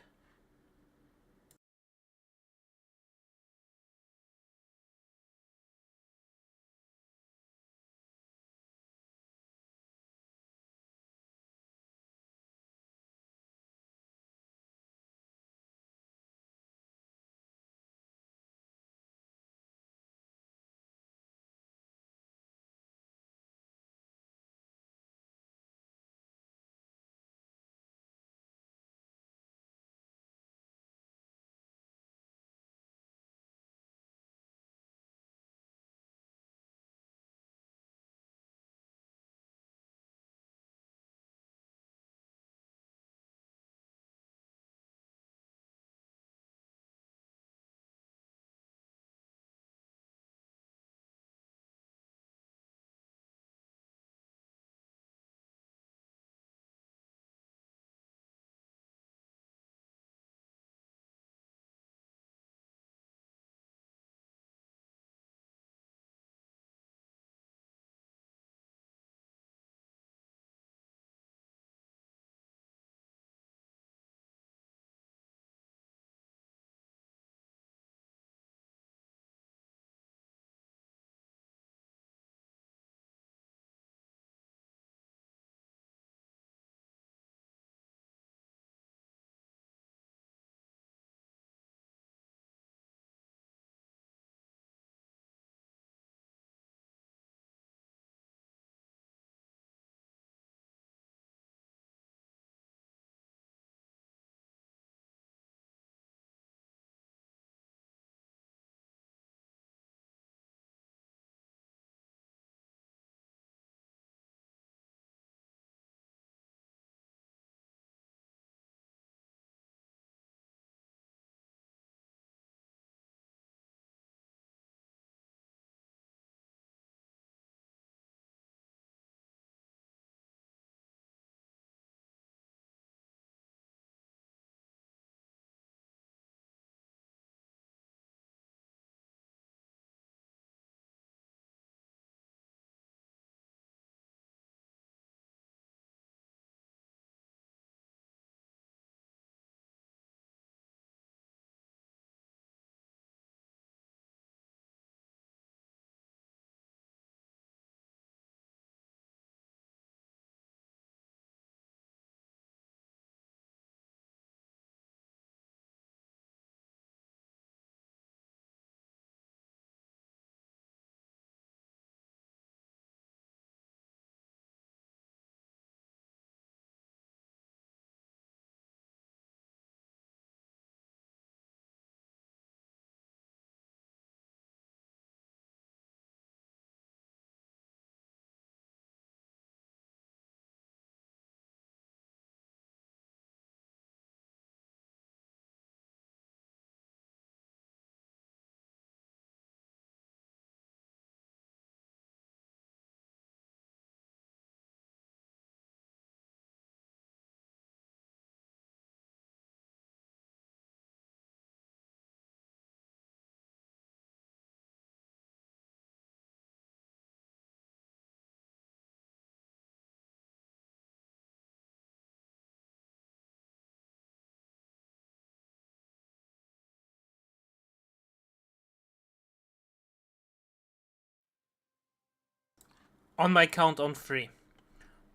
On my count on 3.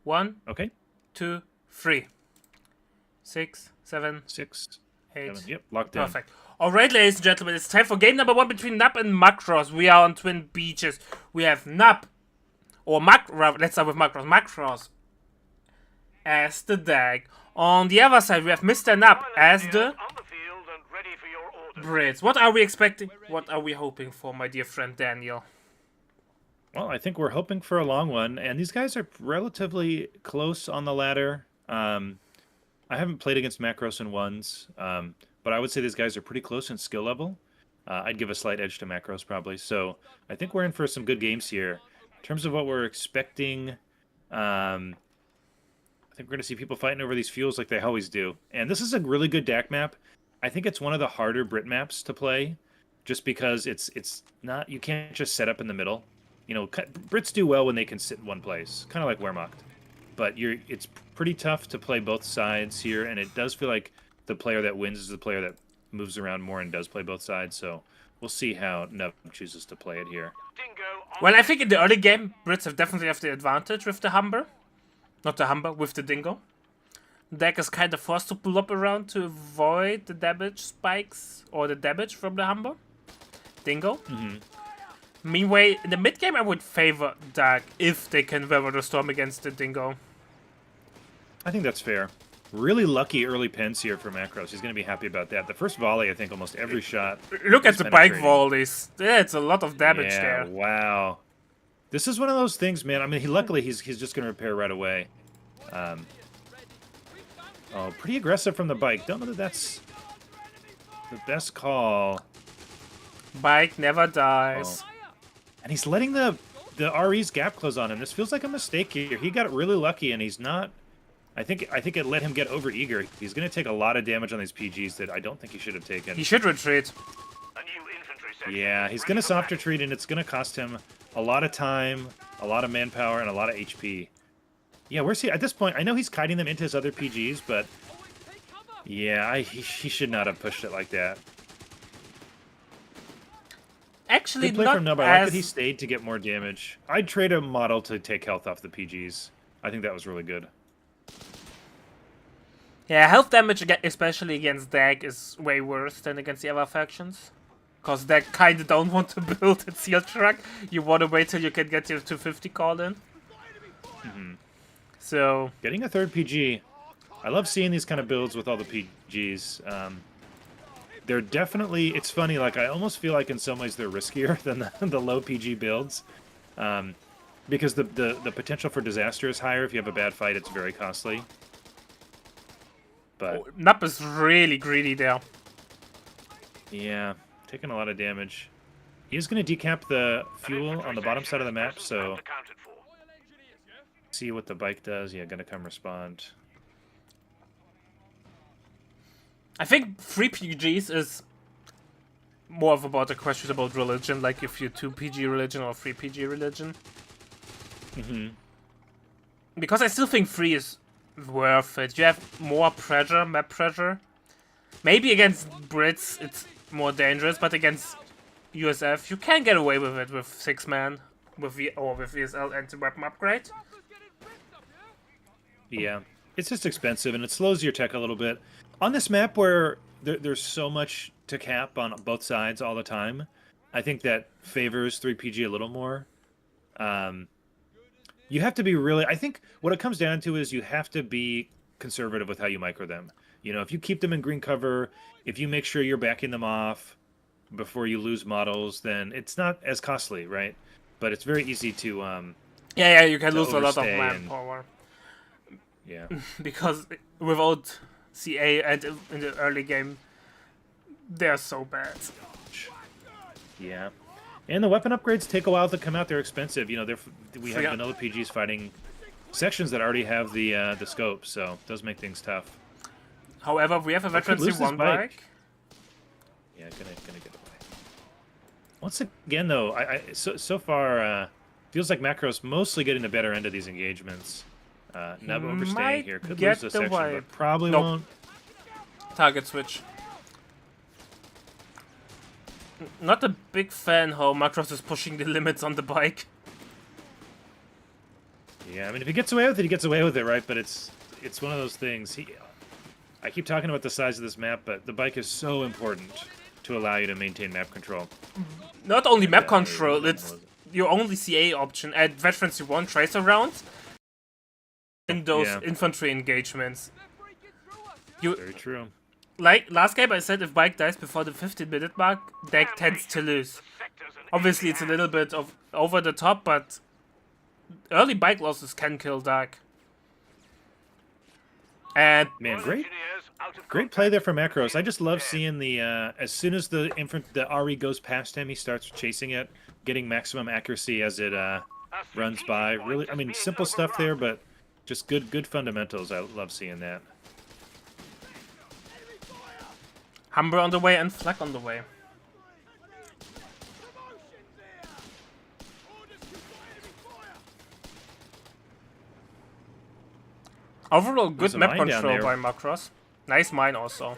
1, Okay. 2, 3. 6, 7, 6, 8. 7. Yep, locked in. Perfect. Alright, ladies and gentlemen, it's time for game number 1 between Nap and Macross. We are on Twin Beaches. We have Nap, or let's start with Macross. Macross as the DAG. On the other side, we have Mr. Nap as the On the field and ready for your orders. Brits. What are we expecting? What are we hoping for, my dear friend Daniel? Well, I think we're hoping for a long one, and these guys are relatively close on the ladder. I haven't played against Macros in ones, but I would say these guys are pretty close in skill level. I'd give a slight edge to Macros probably. So I think we're in for some good games here. In terms of what we're expecting, I think we're going to see people fighting over these fuels like they always do. And this is a really good DAC map. I think it's one of the harder Brit maps to play, just because it's not, you can't just set up in the middle. You know, Brits do well when they can sit in one place, kind of like Wehrmacht. But it's pretty tough to play both sides here, and it does feel like the player that wins is the player that moves around more and does play both sides. So we'll see how Nub chooses to play it here. Well, I think in the early game, Brits definitely have the advantage with the Humber. Not the Humber, with the Dingo. Deck is kind of forced to pull up around to avoid the damage spikes or the damage from the Humber. Dingo. Meanwhile, in the mid game, I would favor Dark if they can weather the storm against the Dingo. I think that's fair. Really lucky early pens here for Macros. He's going to be happy about that. The first volley, I think almost every shot. Look at the bike penetrating. volleys. Yeah, it's a lot of damage Yeah, there. wow. This is one of those things, man. I mean, luckily he's just going to repair right away. Oh, pretty aggressive from the bike. Don't know that that's the best call. Bike never dies. Oh. And he's letting the RE's gap close on him. This feels like a mistake here. He got really lucky, and he's not. I think it let him get over eager. He's going to take a lot of damage on these PGs that I don't think he should have taken. He should retreat. A new infantry section. Yeah, he's going to soft retreat, and it's going to cost him a lot of time, a lot of manpower, and a lot of HP. Yeah, where's he? At this point, I know he's kiting them into his other PGs, but yeah, he should not have pushed it like that. Actually, Good play not from Nub. I like as... that he stayed to get more damage. I'd trade a model to take health off the PGs. I think that was really good. Yeah, health damage, especially against Dag, is way worse than against the other factions. Because Dag kinda don't want to build a seal truck. You want to wait till you can get your 250 call in. So... Getting a third PG. I love seeing these kind of builds with all the PGs. They're definitely... It's funny, like, I almost feel like in some ways they're riskier than the low PG builds. Because the potential for disaster is higher. If you have a bad fight, it's very costly. But Nup is really greedy there. yeah, taking a lot of damage. He is going to decap the fuel on the bottom side of the map, so Accounted for. see what the bike does. Yeah, going to come respond. I think 3 PGs is more of about a question about religion, like if you're 2 PG religion or 3 PG religion. Because I still think 3 is worth it. You have more pressure, map pressure. Maybe against Brits it's more dangerous, but against USF you can get away with it with 6-man with VSL anti-weapon upgrade. Yeah, it's just expensive, and it slows your tech a little bit. On this map where there's so much to cap on both sides all the time, I think that favors 3PG a little more. You have to be really... I think what it comes down to is you have to be conservative with how you micro them. You know, if you keep them in green cover, if you make sure you're backing them off before you lose models, then it's not as costly, right? But it's very easy to... Yeah, you can to lose a lot of overstay manpower. Yeah. Because without CA and in the early game, they're so bad. Yeah. And the weapon upgrades take a while to come out. They're expensive. You know, we have Yeah. vanilla PGs fighting sections that already have the scope, so it does make things tough. However, we have a Veteran lose this C1 bike. bike. Yeah, gonna get away. Once again, though, so far feels like Macros mostly getting the better end of these engagements. Nub overstaying might here. Could get lose the the section, wipe. but probably Nope. won't. Target switch. Not a big fan how Macros is pushing the limits on the bike. Yeah, I mean, if he gets away with it, he gets away with it, right? But it's one of those things. I keep talking about the size of this map, but the bike is so important to allow you to maintain map control. Not only map Yeah, control, yeah, it's your only CA option. At Veteran C1 tracer rounds in those Yeah. infantry engagements. You Very true. like last game I said, if Bike dies before the 15-minute mark, Dak tends to lose. Obviously, it's a little bit of over the top, but early Bike losses can kill Dak. And Man, great play there from Macros. I just love seeing the as soon as the RE goes past him, he starts chasing it, getting maximum accuracy as it runs by. Really, I mean, simple stuff there, but just good fundamentals. I love seeing that. Humber on the way and Flak on the way. Overall, good There's a map mine down control there. by Macross. Nice mine also.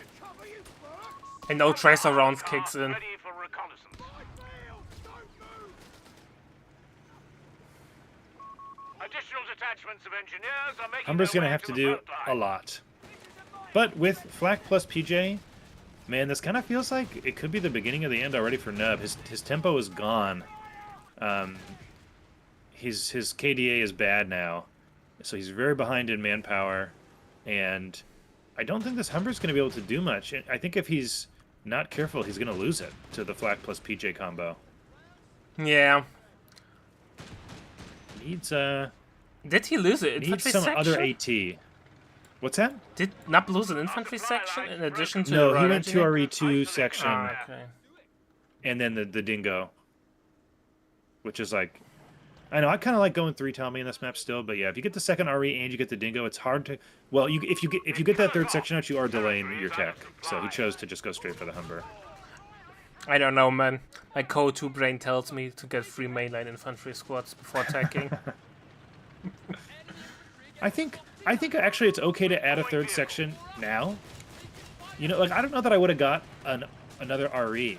And no tracer rounds kicks in. Ready for reconnaissance. Additional detachments of engineers are making Humber's their gonna way have to to the do front a line. lot. But with Flak plus PJ, man, this kind of feels like it could be the beginning of the end already for Nub. His tempo is gone. His KDA is bad now, so he's very behind in manpower, and I don't think this Humber's going to be able to do much. I think if he's not careful, he's going to lose it to the Flak plus PJ combo. Yeah. Needs Did he lose it? needs Infantry some section? other AT. What's that? Did Nub lose an infantry section in addition to No, the he Royal went to Engineer? RE2 section, Ah, okay. and then the Dingo, which is like, I know I kind of like going 3 Tommy in this map still, but yeah, if you get the second RE and you get the Dingo, it's hard to. Well, if you get that third section out, you are delaying your tech. So he chose to just go straight for the Humber. I don't know, man. My Code 2 brain tells me to get 3 mainline infantry squads before attacking. I think actually it's okay to add a third section now. You know, like I don't know that I would have got another RE.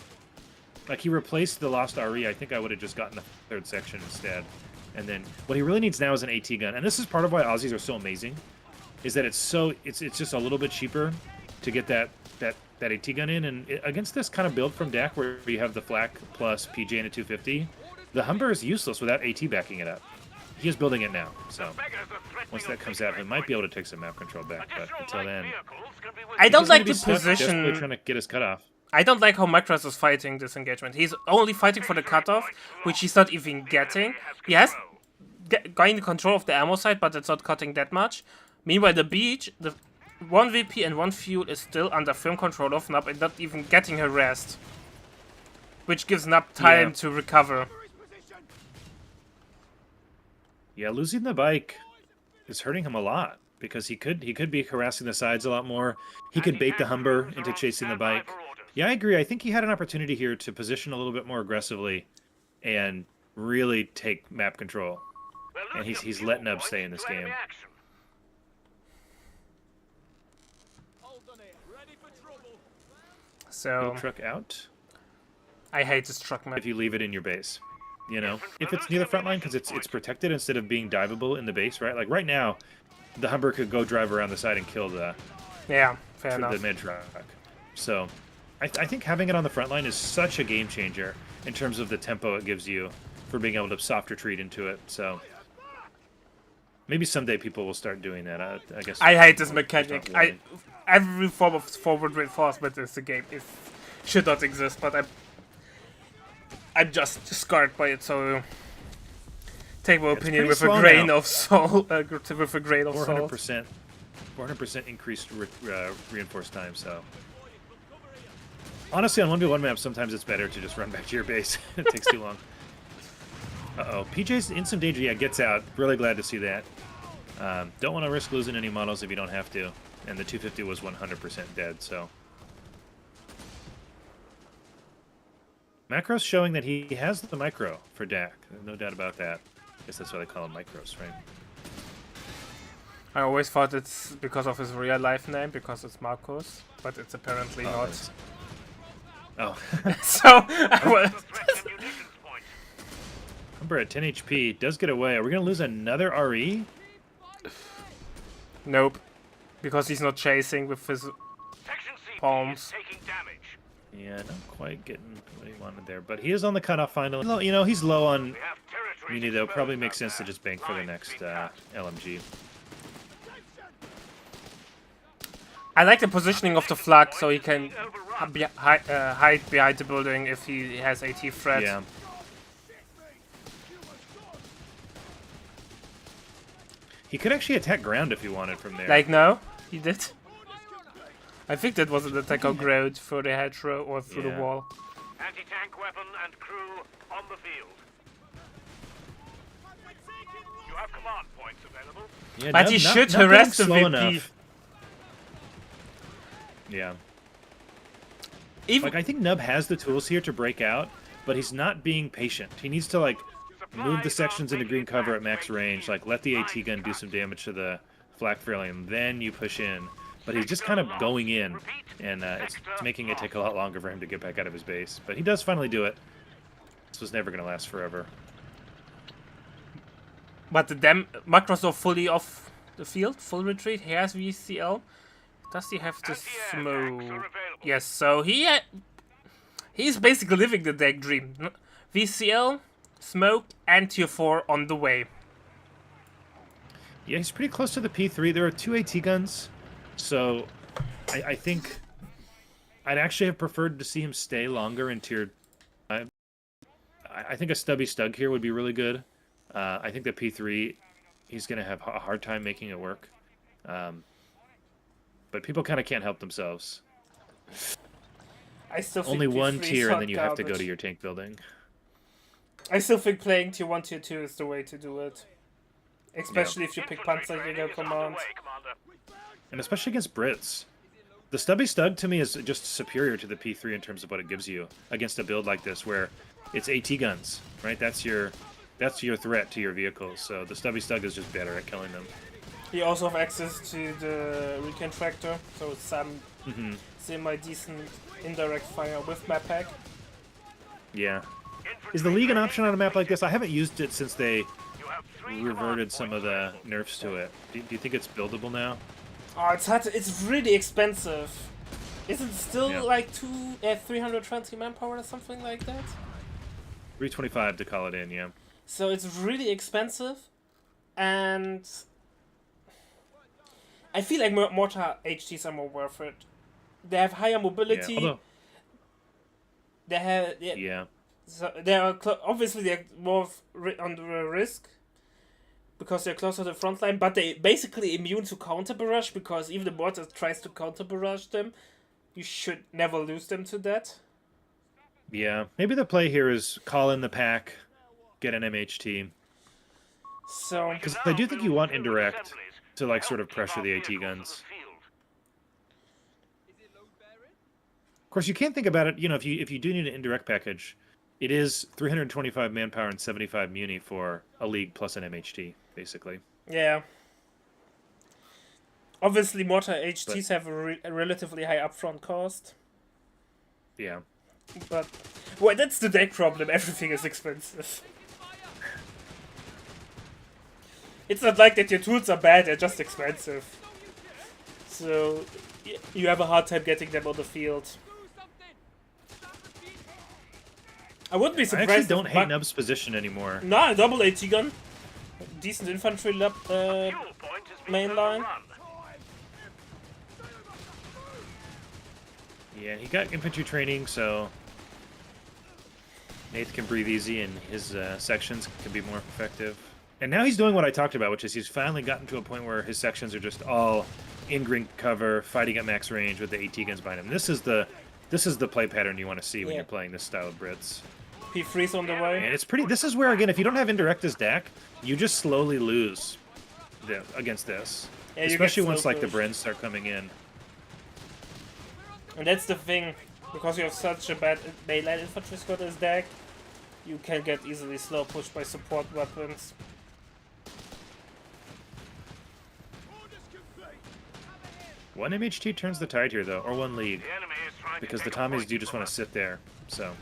Like he replaced the lost RE. I think I would have just gotten a third section instead. And then what he really needs now is an AT gun. And this is part of why Aussies are so amazing, is that it's just a little bit cheaper to get that AT gun in. And against this kind of build from Dak, where you have the Flak plus PJ and a 250, the Humber is useless without AT backing it up. He is building it now, so once that comes out, he might be able to take some map control back. But until then, I don't he's like gonna be the stuck desperately position. trying to get his cutoff. I don't like how Macross is fighting this engagement. He's only fighting for the cutoff, which he's not even getting. He has gained control of the ammo side, but it's not cutting that much. Meanwhile, the beach, the 1 VP and 1 fuel is still under firm control of Nub and not even getting harassed. Which gives Nub time Yeah. to recover. Yeah, losing the bike is hurting him a lot because he could be harassing the sides a lot more. He could bait the Humber into chasing the bike. Yeah, I agree. I think he had an opportunity here to position a little bit more aggressively and really take map control. And he's letting Nub stay in this game. So, Truck out I hate this truck map. if you leave it in your base. You know, if it's near the front line because it's protected instead of being diveable in the base, right? Like right now, the Humber could go drive around the side and kill the Yeah, fair the enough. mid truck. So I think having it on the front line is such a game changer in terms of the tempo it gives you for being able to soft retreat into it. So maybe someday people will start doing that. I guess. I hate this Just mechanic. not really. Every form of forward reinforcement in the game should not exist, but I'm just scarred by it. So take my opinion pretty with a slow grain now. of salt. With a grain of salt. 400% increased reinforced time. So honestly, on 1v1 maps, sometimes it's better to just run back to your base. It takes too long. Uh-oh. PJ's in some danger. Yeah, gets out. Really glad to see that. Don't want to risk losing any models if you don't have to. And the 250 was 100% dead, so. Macros showing that he has the micro for Dak. No doubt about that. I guess that's why they call him Micros, right? I always thought it's because of his real life name, because it's Marcos, but it's apparently Oh, not. that's- Oh. So I was. Humber at 10 HP does get away. Are we going to lose another RE? Nope, because he's not chasing with his palms. Taking damage. Yeah, not quite getting what he wanted there. But he is on the cutoff finally. You know, he's low on We have territory Muni, to though. defend Probably out makes sense to there. just bank for the Lines next being cut. LMG. I like the positioning of the flag, so he can hide behind the building if he has AT threat. Yeah. He could actually attack ground if he wanted from there. Like, no, he did. I think that was an attack on ground through the hedgerow or through the wall. Anti-tank weapon and crew on the field. You have command points available. Yeah, But Nub- he Nub- should Nub harass the slow VP. enough. Yeah. Even Like, I think Nub has the tools here to break out, but he's not being patient. He needs to, like, move the sections into green cover at max range, like, let the AT gun do some damage to the flak failing, and then you push in. But he's just kind of going in, and it's making it take a lot longer for him to get back out of his base. But he does finally do it. This was never going to last forever. But the Microsoft fully off the field, full retreat. He has VCL. Does he have the smoke? Yes. So he's basically living the deck dream. VCL, smoke, and tier 4 on the way. Yeah, he's pretty close to the P3. There are 2 AT guns, so I think I'd actually have preferred to see him stay longer in tier 5. I think a stubby Stug here would be really good. I think the P3, he's going to have a hard time making it work. But people kind of can't help themselves. I still think Only one P3 's tier, hot and then you have to go garbage. to your tank building. I still think playing tier 1, tier 2 is the way to do it. Especially if you pick Panzerjäger command. And especially against Brits. The stubby Stug, to me, is just superior to the P3 in terms of what it gives you against a build like this, where it's AT guns, right? That's your threat to your vehicles. So the stubby Stug is just better at killing them. You also have access to the Recon Tractor, so some semi-decent indirect fire with map pack. Yeah. Is the League an option on a map like this? I haven't used it since they reverted some of the nerfs to it. Do you think it's buildable now? Oh, it's hard. It's really expensive. Is it still Yeah. like 320 manpower or something like that? 325 to call it in, yeah. So it's really expensive, and I feel like Mortar HTs are more worth it. They have higher mobility. Yeah. Although, They have yeah. So they are obviously they're more under risk because they're closer to the front line, but they basically immune to counter barrage because even the mortar tries to counter barrage them, you should never lose them to that. Yeah. Maybe the play here is call in the pack, get an MHT. So Because I do think you want indirect to like sort of pressure the AT guns. Of course, you can't think about it. You know, if you do need an indirect package, it is 325 manpower and 75 muni for a League plus an MHT, basically. yeah. Obviously, mortar HTs have a relatively high upfront cost, Yeah. but well, that's the deck problem. Everything is expensive. It's not like that your tools are bad; they're just expensive. So you have a hard time getting them on the field. I wouldn't be I surprised. actually don't if hate Nub's position anymore. Nah, double AT gun, decent infantry main line. Yeah, he got infantry training, so Nath can breathe easy and his sections can be more effective. And now he's doing what I talked about, which is he's finally gotten to a point where his sections are just all in green cover, fighting at max range with the AT guns behind him. This is the play pattern you want to see when you're playing this style of Brits. P3's on the way. And it's pretty. This is where, again, if you don't have indirect as DAC, you just slowly lose against this. Yeah, you get especially once slow like the push. Brens start coming in. And that's the thing, because you have such a bad melee infantry squad as deck, you can get easily slow pushed by support weapons. One MHT turns the tide here, though, or one League, because the Tommies do just want to sit there. So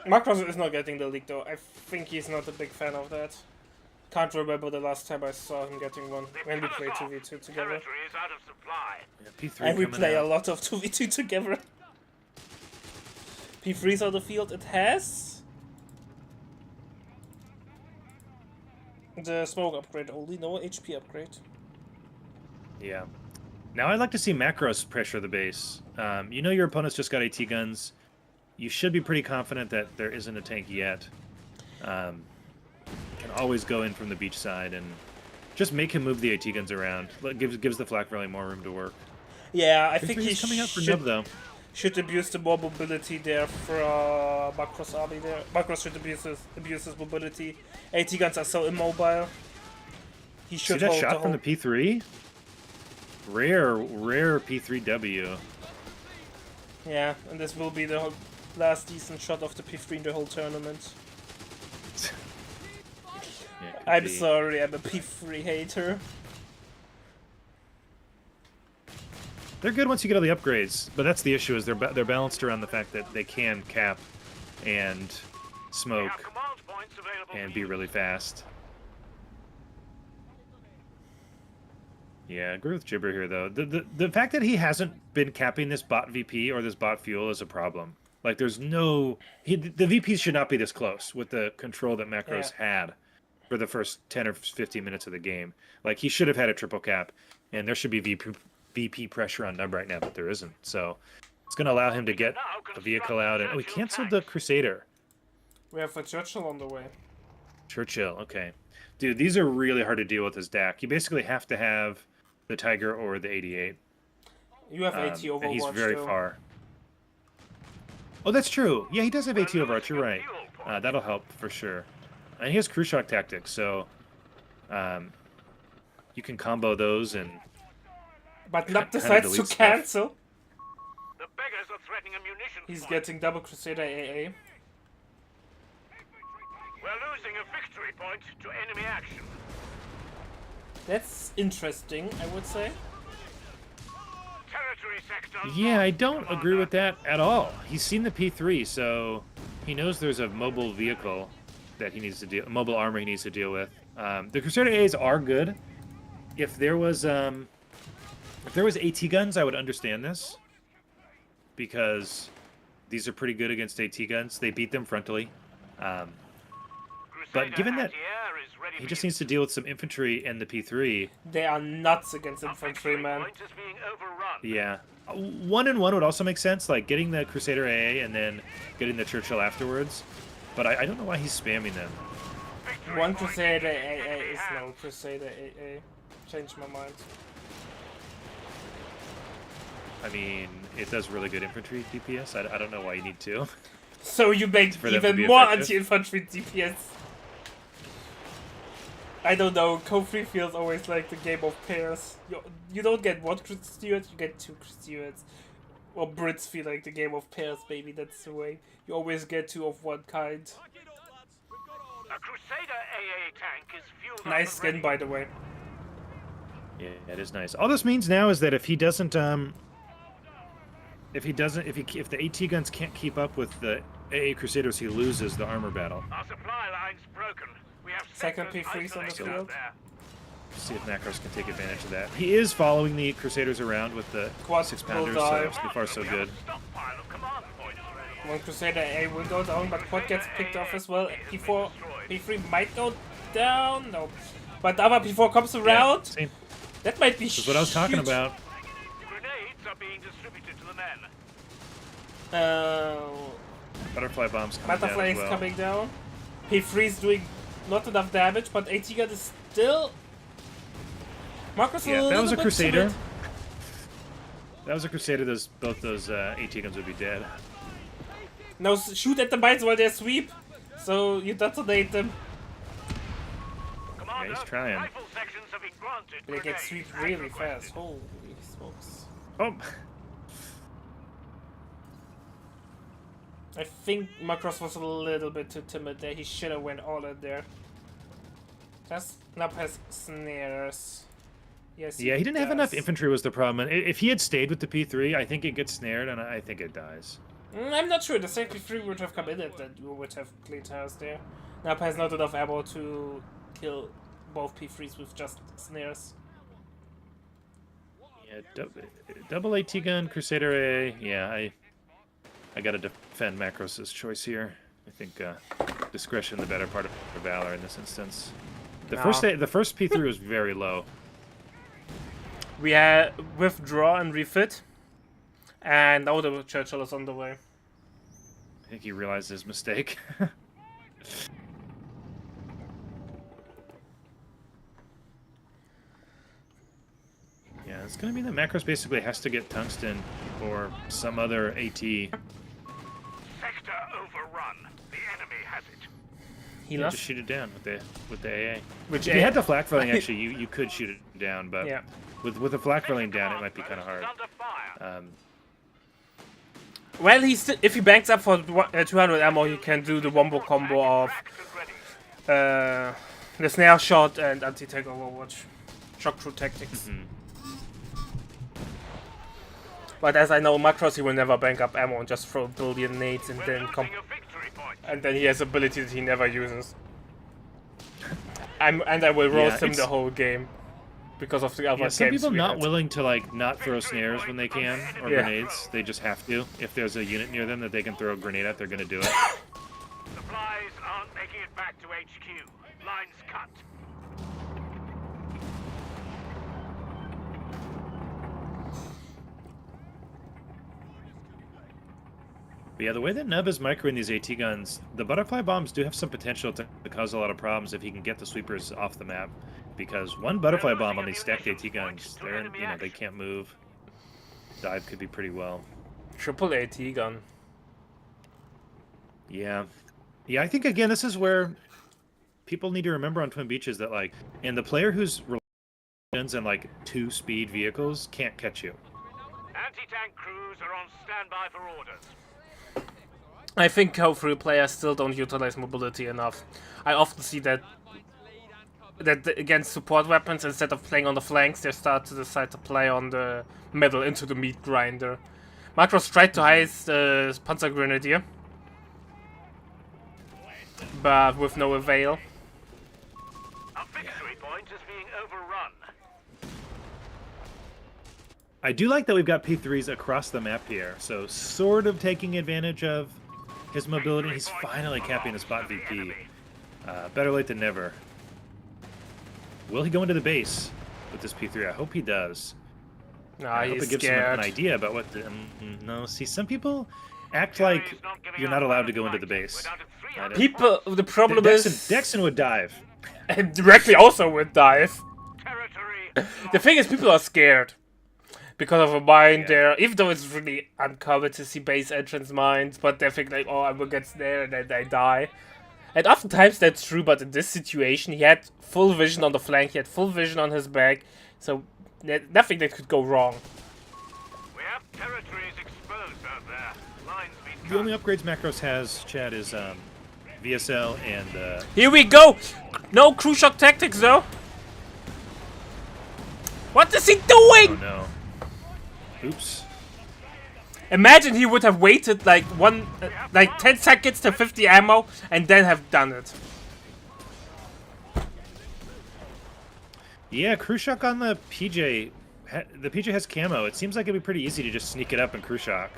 Macross is not getting the league though. I think he's not a big fan of that. Can't remember the last time I saw him getting one when we played 2v2 together. Territory is out of supply. yeah, P3 And we coming play a out. lot of 2v2 together. P3's on the field, it has. The smoke upgrade only, no HP upgrade. Yeah. Now I'd like to see Macros pressure the base. You know your opponent's just got AT guns. You should be pretty confident that there isn't a tank yet. Can always go in from the beach side and just make him move the AT guns around. Gives the Flak Valley more room to work. Yeah, I think He's he coming up for Nub though. should abuse the more mobility there for Macross army there. Macross should abuse his mobility. AT guns are so immobile. He See should that hold shot the from whole... the P3? Rare P3W. Yeah, and this will be the last decent shot of the P3 in the whole tournament. Yeah, could I'm be. sorry, I'm a P3 hater. They're good once you get all the upgrades, but that's the issue. Is they're balanced around the fact that they can cap and We smoke have command points available and for be you. really fast. Yeah, I agree with Jibber here though. The fact that he hasn't been capping this bot VP or this bot fuel is a problem. Like, there's no... the VPs should not be this close with the control that Macros had for the first 10 or 15 minutes of the game. Like, he should have had a triple cap, and there should be VP pressure on Nub right now, but there isn't. So it's going to allow him to get a vehicle out. And he canceled the Crusader. We have a Churchill on the way. Churchill, okay. Dude, these are really hard to deal with as DAC. You basically have to have the Tiger or the 88. You have AT Overwatch and he's very though. far. Oh, that's true. Yeah, he does have AT Overwatch. You're right. That'll help for sure. And he has Crew Shock Tactics, so you can combo those and But Nub kinda decides to delete stuff. cancel. The beggars are threatening a munitions He's point. getting double Crusader AA. We're losing a victory point to enemy action. That's interesting, I would say. Territory sector. yeah, I lost, don't agree Commander. with that at all. He's seen the P3, so he knows there's a mobile vehicle that he needs to deal, mobile armor he needs to deal with. The Crusader AAs are good. If there was AT guns, I would understand this, because these are pretty good against AT guns. They beat them frontally. But Crusader given that anti-air is ready he for just you. needs to deal with some infantry and the P3, They are nuts against Our infantry, victory man. point is being overrun. yeah. 1-1 would also make sense, like getting the Crusader AA and then getting the Churchill afterwards. But I don't know why he's spamming them. Victory One point Crusader in AA enemy is hands. no Crusader AA. Changed my mind. I mean, it does really good infantry DPS. I don't know why you need to. So you make For them to even be more effective. anti-infantry DPS. I don't know, Ko3 feels always like the game of pairs. You don't get one Stewards, you get two Stewards. Or Brits feel like the game of pairs, baby, that's the way. You always get two of one kind. A Crusader AA tank is fueled up Nice and skin, ready. by the way. Yeah, it is nice. All this means now is that if he doesn't, if the AT guns can't keep up with the AA Crusaders, he loses the armor battle. Our supply line's broken. We have Second sectors P3's on the isolated out field. there. See if Macros can take advantage of that. He is following the Crusaders around with the Quad 6-pounders, will die. so far so We have good. a stockpile of command points ready. One Crusader AA will go down, but Quad gets picked off as well. P4, P3 might go down, no. But the other P4 comes around. Yeah, same. That might be This is what I was talking huge. about. Grenades are being distributed to the men. Butterfly bombs coming Butterfly down is as well. coming down. P3 is doing not enough damage, but AT gun is still. Marcus Yeah, a that was little a bit Crusader. timid. That was a Crusader. Both those AT guns would be dead. No, shoot at the mines while they sweep, so you detonate them. Commander, he's trying. rifle sections have been granted They get grenades swept as really requested. fast. Holy smokes! Oh, I think Macross was a little bit too timid there. He should have went all in there. Just Nub has snares. Yes. yeah, he didn't have enough does. infantry was the problem. And if he had stayed with the P3, I think it gets snared, and I think it dies. I'm not sure. The second P3 would have come in and then we would have cleaned house there. Nub has not enough ammo to kill both P3s with just snares. Yeah, double AT gun, Crusader A. Yeah, I gotta defend Macros' choice here. I think discretion the better part of valor in this instance. The No. first P3 was very low. We had withdraw and refit. And now the Churchill is on the way. I think he realized his mistake. Yeah, it's gonna be that Macros basically has to get tungsten or some other AT. Sector overrun. The enemy has it. He Yeah, lost. just shoot it down with the AA. Which If you had the flak filling, actually, you could shoot it down, but Yeah. with the flak filling down, it might be kind of hard. Under fire. Well, if he banks up for 200 ammo, he can do the wombo combo of Racked and ready. the snare shot and anti-tank overwatch. Shock through tactics. But as I know Macros, he will never bank up ammo and just throw a billion nades and We're then losing a victory point. and then he has ability that he never uses. And I will roast him it's- the whole game because of the other Yeah, some games people we not had. willing to like not throw snares when they can or Yeah. grenades. They just have to. If there's a unit near them that they can throw a grenade at, they're gonna do it. Supplies aren't making it back to HQ. Lines cut. But yeah, the way that Nub is microing these AT guns, the butterfly bombs do have some potential to cause a lot of problems if he can get the sweepers off the map. Because one butterfly bomb on these stacked AT guns, they can't move. Dive could be pretty well. Triple AT gun. Yeah. Yeah, I think again this is where people need to remember on Twin Beaches that like, and the player who's guns and like 2-speed vehicles can't catch you. Anti-tank crews are on standby for orders. I think Co-3 players still don't utilize mobility enough. I often see that against support weapons, instead of playing on the flanks, they start to decide to play on the middle into the meat grinder. Macros tried to heist the Panzer Grenadier, but with no avail. A victory point is being overrun. I do like that we've got P3s across the map here, so sort of taking advantage of his mobility. He's finally capping the spot VP. Better late than never. Will he go into the base with this P3? I hope he does. Nah, I hope he's it gives him scared. an idea about what the... no, see, some people act like you're not allowed to go into the base. I don't- People, the problem is... Dexon would dive. and directly also would dive. Territory. The thing is, people are scared. Because of a mine Yeah. there, even though it's really uncommon to see base entrance mines, but they think like, oh, I will get snared and then they die. And oftentimes that's true, but in this situation, he had full vision on the flank, he had full vision on his back, so nothing that could go wrong. We have territories exposed out there. Lines being The only upgrades Macros has, Chad, is VSL and... Here we go! No crew shock tactics though! What is he oh doing? no. Oops. Imagine he would have waited like 10 seconds to 50 ammo and then have done it. Yeah, Crew Shock on the PJ. The PJ has camo. It seems like it'd be pretty easy to just sneak it up in Crew Shock.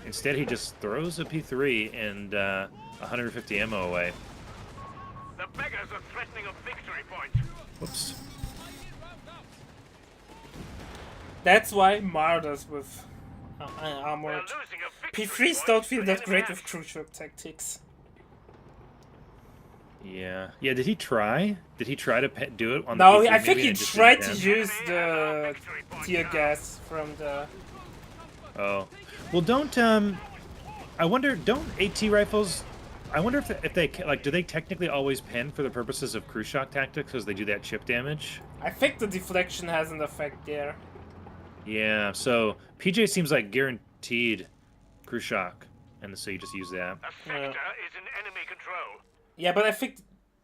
Instead, he just throws a P3 and 150 ammo away. The beggars are threatening a victory point. Whoops. That's why Martyrs with armored We're losing a victory P3s point don't feel to that enemy great with action. crew shock tactics. Yeah. Yeah, did he try? Did he try to do it on the No, P3 I think maybe he and just tried didn't to can? use the tear gas from the... Oh. Well, don't, I wonder, don't AT rifles... I wonder if they, like, do they technically always pen for the purposes of Crew Shock tactics because they do that chip damage? I think the deflection has an effect there. Yeah, so PJ seems like guaranteed Crew Shock, and so you just use that. A sector is in enemy control. Yeah, but I think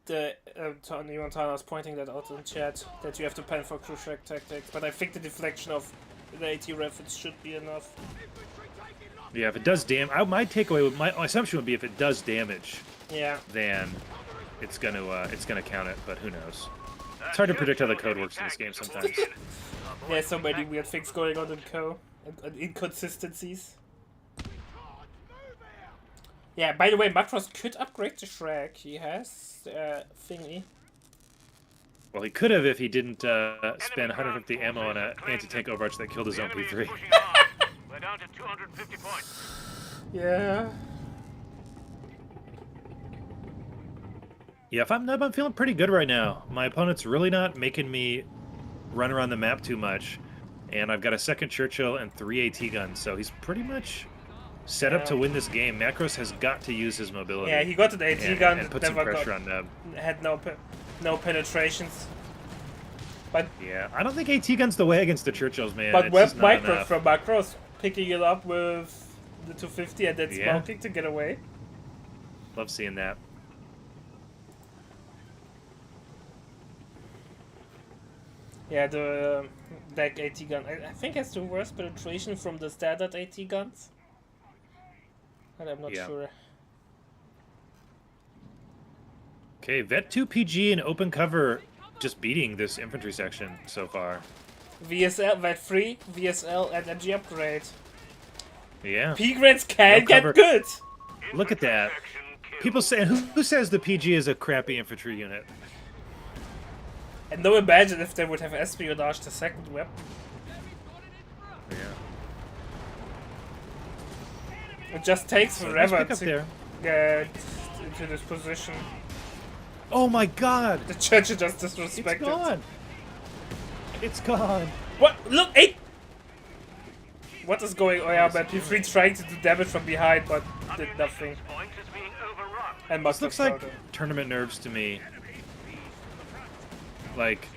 the Tony Montana was pointing that out in chat, that you have to pen for crew shock tactics, but I think the deflection of the AT rifles should be enough. Yeah, if it does my takeaway, my assumption would be if it does damage, Yeah. then it's gonna count it. But who knows? It's hard to predict how the code works in this game sometimes. There's so many weird things going on in Co. And inconsistencies. Yeah, by the way, Macross could upgrade to Shrek. He has thingy. Well, he could have if he didn't spend 150 ammo on an anti-tank Overwatch that killed his own Enemy is P3. pushing hard. We're down to 250 points. Yeah. Yeah, if I'm Nub, I'm feeling pretty good right now. My opponent's really not making me run around the map too much. And I've got a second Churchill and 3 AT guns, so he's pretty much set up to win this game. Macros has got to use his mobility. Yeah, he got an AT gun. And put some never pressure on Nub. had no penetrations. But Yeah, I don't think AT gun's the way against the Churchills, man. but It's web just not Micro enough. from Macross picking it up with the 250 and then Yeah. smoking to get away. Love seeing that. Yeah, the deck AT gun. I think has the worst penetration from the standard AT guns. But I'm not Yeah. sure. Okay, Vet 2 PG and open cover just beating this infantry section so far. VSL, Vet 3, VSL, and MG upgrade. Yeah. P-grades can No get cover. good! Look at that. Section kill. People say, who says the PG is a crappy infantry unit? And now imagine if they would have espionage the second weapon. Yeah. It just takes So nice forever pick up to there. get into this position. Oh my god! The church is just It's disrespected. gone! It's gone! What? Look, 8! What is going on? Yeah, but P3 trying to do damage from behind, but did nothing. This point is being overrun. And This must looks have like started. tournament nerves to me. Like,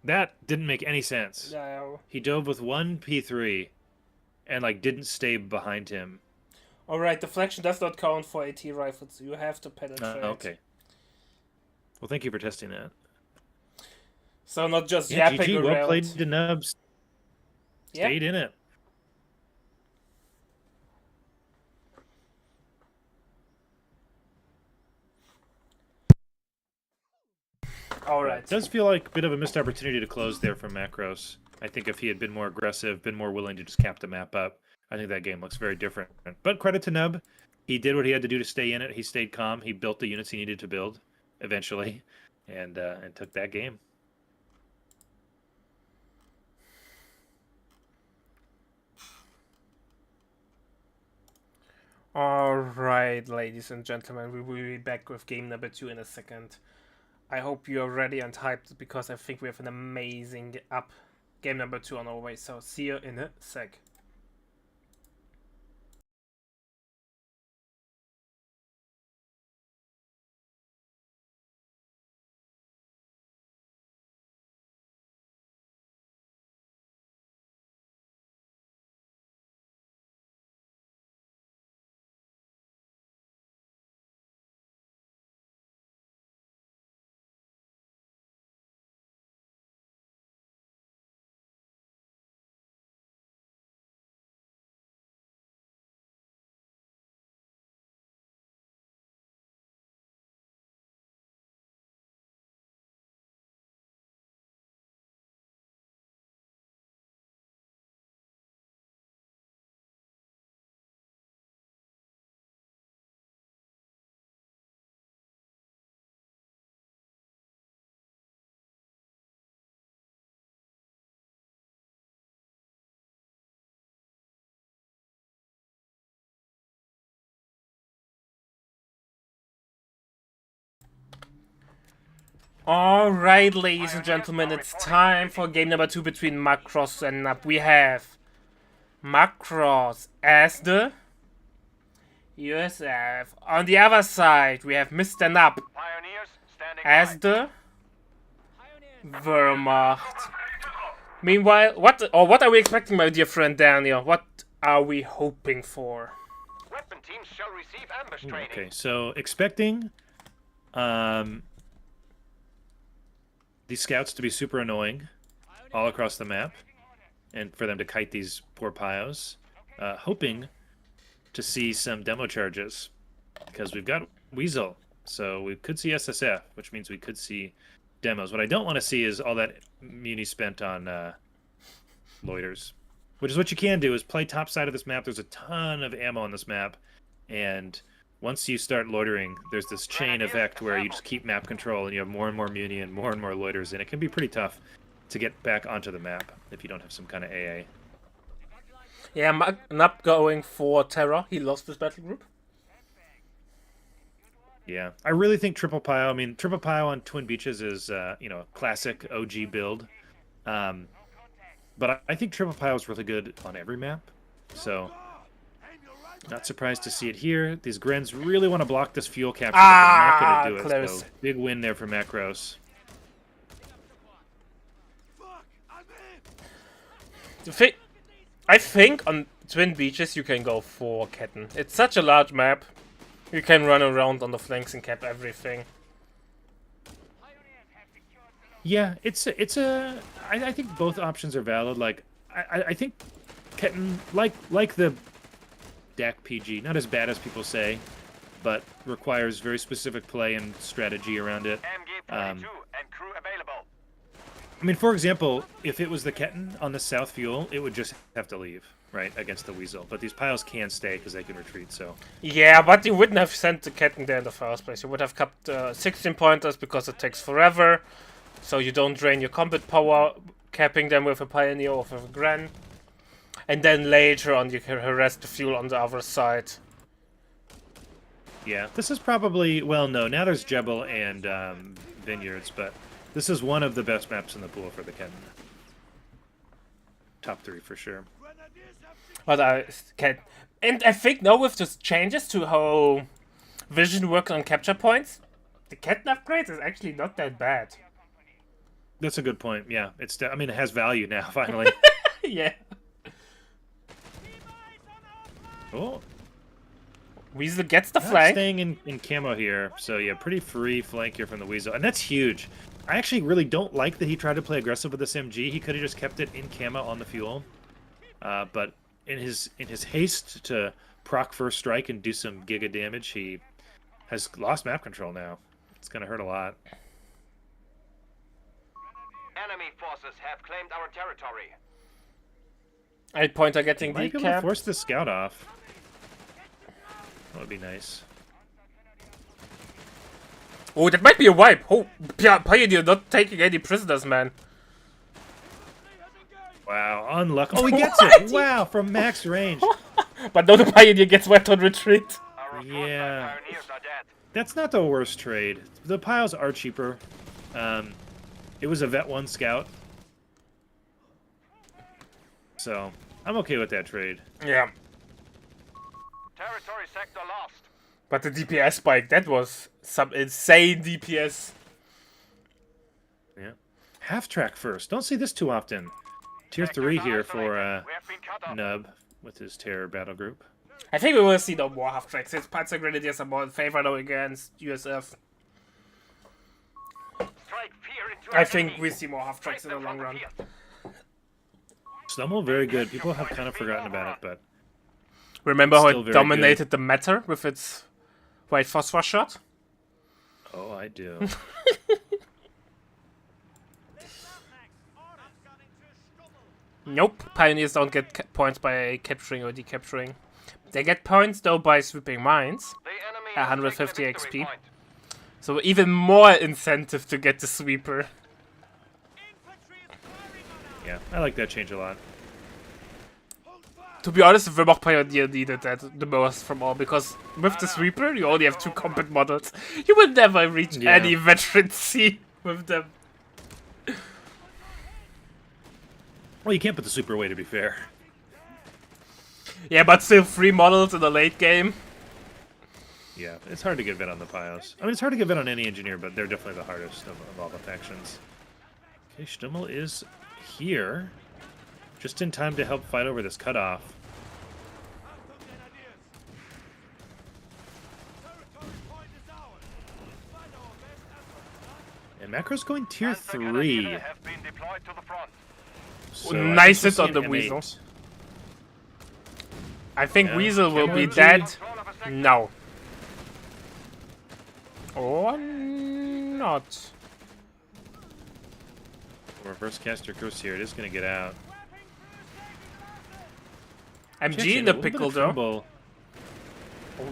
that didn't make any sense. Yeah. He dove with one P3 and, like, didn't stay behind him. Alright, deflection does not count for AT rifles. You have to penetrate. Okay. Well, thank you for testing that. So not just Yeah, yapping GG, around. well played to Nubs. Yeah. Stayed in it. Alright. It does feel like a bit of a missed opportunity to close there from Macros. I think if he had been more aggressive, been more willing to just cap the map up, I think that game looks very different. But credit to Nub. He did what he had to do to stay in it. He stayed calm. He built the units he needed to build eventually and took that game. Alright, ladies and gentlemen, we will be back with game number 2 in a second. I hope you're ready and hyped because I think we have an amazing game number 2 on our way. So see you in a sec. Alright, ladies and gentlemen, it's time for game number 2 between Macross and Nub. We have Macross as the USF. On the other side, we have Mr. Nub Pioneers standing as by. the Wehrmacht. Meanwhile, what are we expecting, my dear friend Daniel? What are we hoping for? Weapon teams shall receive ambush Ooh, training. okay, so expecting these scouts to be super annoying all across the map and for them to kite these poor pios. Hoping to see some demo charges because we've got Weasel, so we could see SSF, which means we could see demos. What I don't want to see is all that muni spent on loiters, which is what you can do is play top side of this map. There's a ton of ammo on this map, And once you start loitering, there's this chain effect where you just keep map control and you have more and more muni and more loiters, and it can be pretty tough to get back onto the map if you don't have some kind of AA. Yeah, not going for Terror. He lost his battle group. Yeah, I really think Triple Pio. I mean, Triple Pio on Twin Beaches is a classic OG build, but I think Triple Pio is really good on every map. So, not surprised to see it here. These Grens really want to block this fuel capture, but they're not going to do it. Close. So, big win there for Macros. I think on Twin Beaches you can go for Ketten. It's such a large map. You can run around on the flanks and cap everything. Yeah, I think both options are valid. Like, I think Ketten, like the DAC PG, not as bad as people say, but requires very specific play and strategy around it. MG-42 and crew available. I mean, for example, if it was the Ketten on the South Fuel, it would just have to leave, right, against the Weasel. But these piles can stay because they can retreat, so... Yeah, but you wouldn't have sent the Ketten there in the first place. You would have kept 16 pointers because it takes forever, so you don't drain your combat power, capping them with a Pioneer or with a Gren. And then later on you can harass the fuel on the other side. Yeah, this is probably... Well, no, now there's Jebel and Vineyards, but... This is one of the best maps in the pool for the Ketten. Top 3 for sure. But and I think now with the changes to how vision works on capture points, the Ketten upgrade is actually not that bad. That's a good point. Yeah, I mean, it has value now. Finally. Yeah. Oh, Weasel gets the not flank. staying in camo here. So yeah, pretty free flank here from the Weasel, and that's huge. I actually really don't like that he tried to play aggressive with this MG. He could have just kept it in camo on the fuel, but in his haste to proc first strike and do some giga damage, he has lost map control now. It's gonna hurt a lot. Enemy forces have claimed our territory. 8 pointer getting Might be able to decapped. force the scout off. That would be nice. Oh, that might be a wipe. Oh, Pioneer not taking any prisoners, man. Wow, unlucky. Oh, he gets What? it! Wow, from max range. But now the Pioneer gets wiped on retreat. Our Yeah. pioneers are dead. That's not the worst trade. The piles are cheaper. It was a Vet 1 scout. So, I'm okay with that trade. Yeah. Territory sector lost. But the DPS spike, that was some insane DPS. Yeah. Half track first. Don't see this too often. Tier 3 here for We have been cut off. Nub with his terror battle group. I think we will see no more half tracks since Panzer Grenadiers are more in favor now against USF. Strike fear into I our think enemy. we see more half tracks in the Break long them run. from the field. Stummel, very good. People have kind of forgotten about it, but Remember how Still it very dominated the meta with its white phosphor shot? oh, I do. Nope, Pioneers don't get points by capturing or decapturing. They get points though by sweeping mines, The enemy 150 has taken the victory XP. point. so even more incentive to get the sweeper. Yeah, I like that change a lot. To be honest, the Wehrmacht Pioneer needed that the most from all, because with the sweeper you only have 2 combat models. You will never reach Yeah. any veteran C with them. Well, you can't put the super away, to be fair. Yeah, but still 3 models in the late game. Yeah, it's hard to get vet on the piles. I mean, it's hard to get vet on any engineer, but they're definitely the hardest of all the factions. Okay, Stummel is here. Just in time to help fight over this cutoff. And Macro's going tier And the 3. Grenadiers have been deployed to the front. So Nice I guess hit on we'll the see an Weasel. M8. I think Yeah, Weasel will be Cameron G. dead. Control of a sector. No. Or not. Reverse caster goes here. It is going to get out. MG Actually, in a the little bit pickle of though. trouble.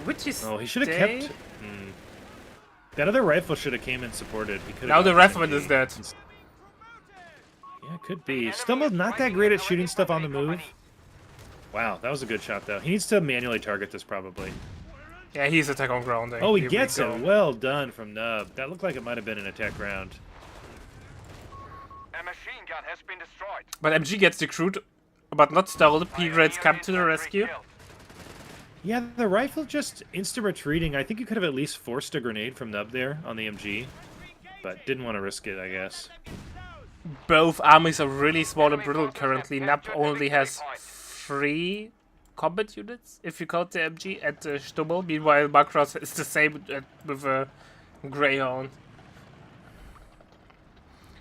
Which is Oh, he should have dead. kept. That other rifle should have came and supported. He could. Now the rifleman is dead. Yeah, could be. Stumbled not that great at shooting stuff on the move. Wow, that was a good shot though. He needs to manually target this probably. Yeah, he's attack on grounding. Oh, he Here we gets go. it. Well done from Nub. That looked like it might have been an attack round. A machine gun has been destroyed. But MG gets decrewed, but not stolen. P-grades come to the rescue. Yeah, the rifle just instant retreating. I think you could have at least forced a grenade from Nub there on the MG, but didn't want to risk it, I guess. Both armies are really small and brittle currently. NAP only has 3 combat units, if you count the MG, at the Stummel. Meanwhile, Macross is the same with a Greyhound.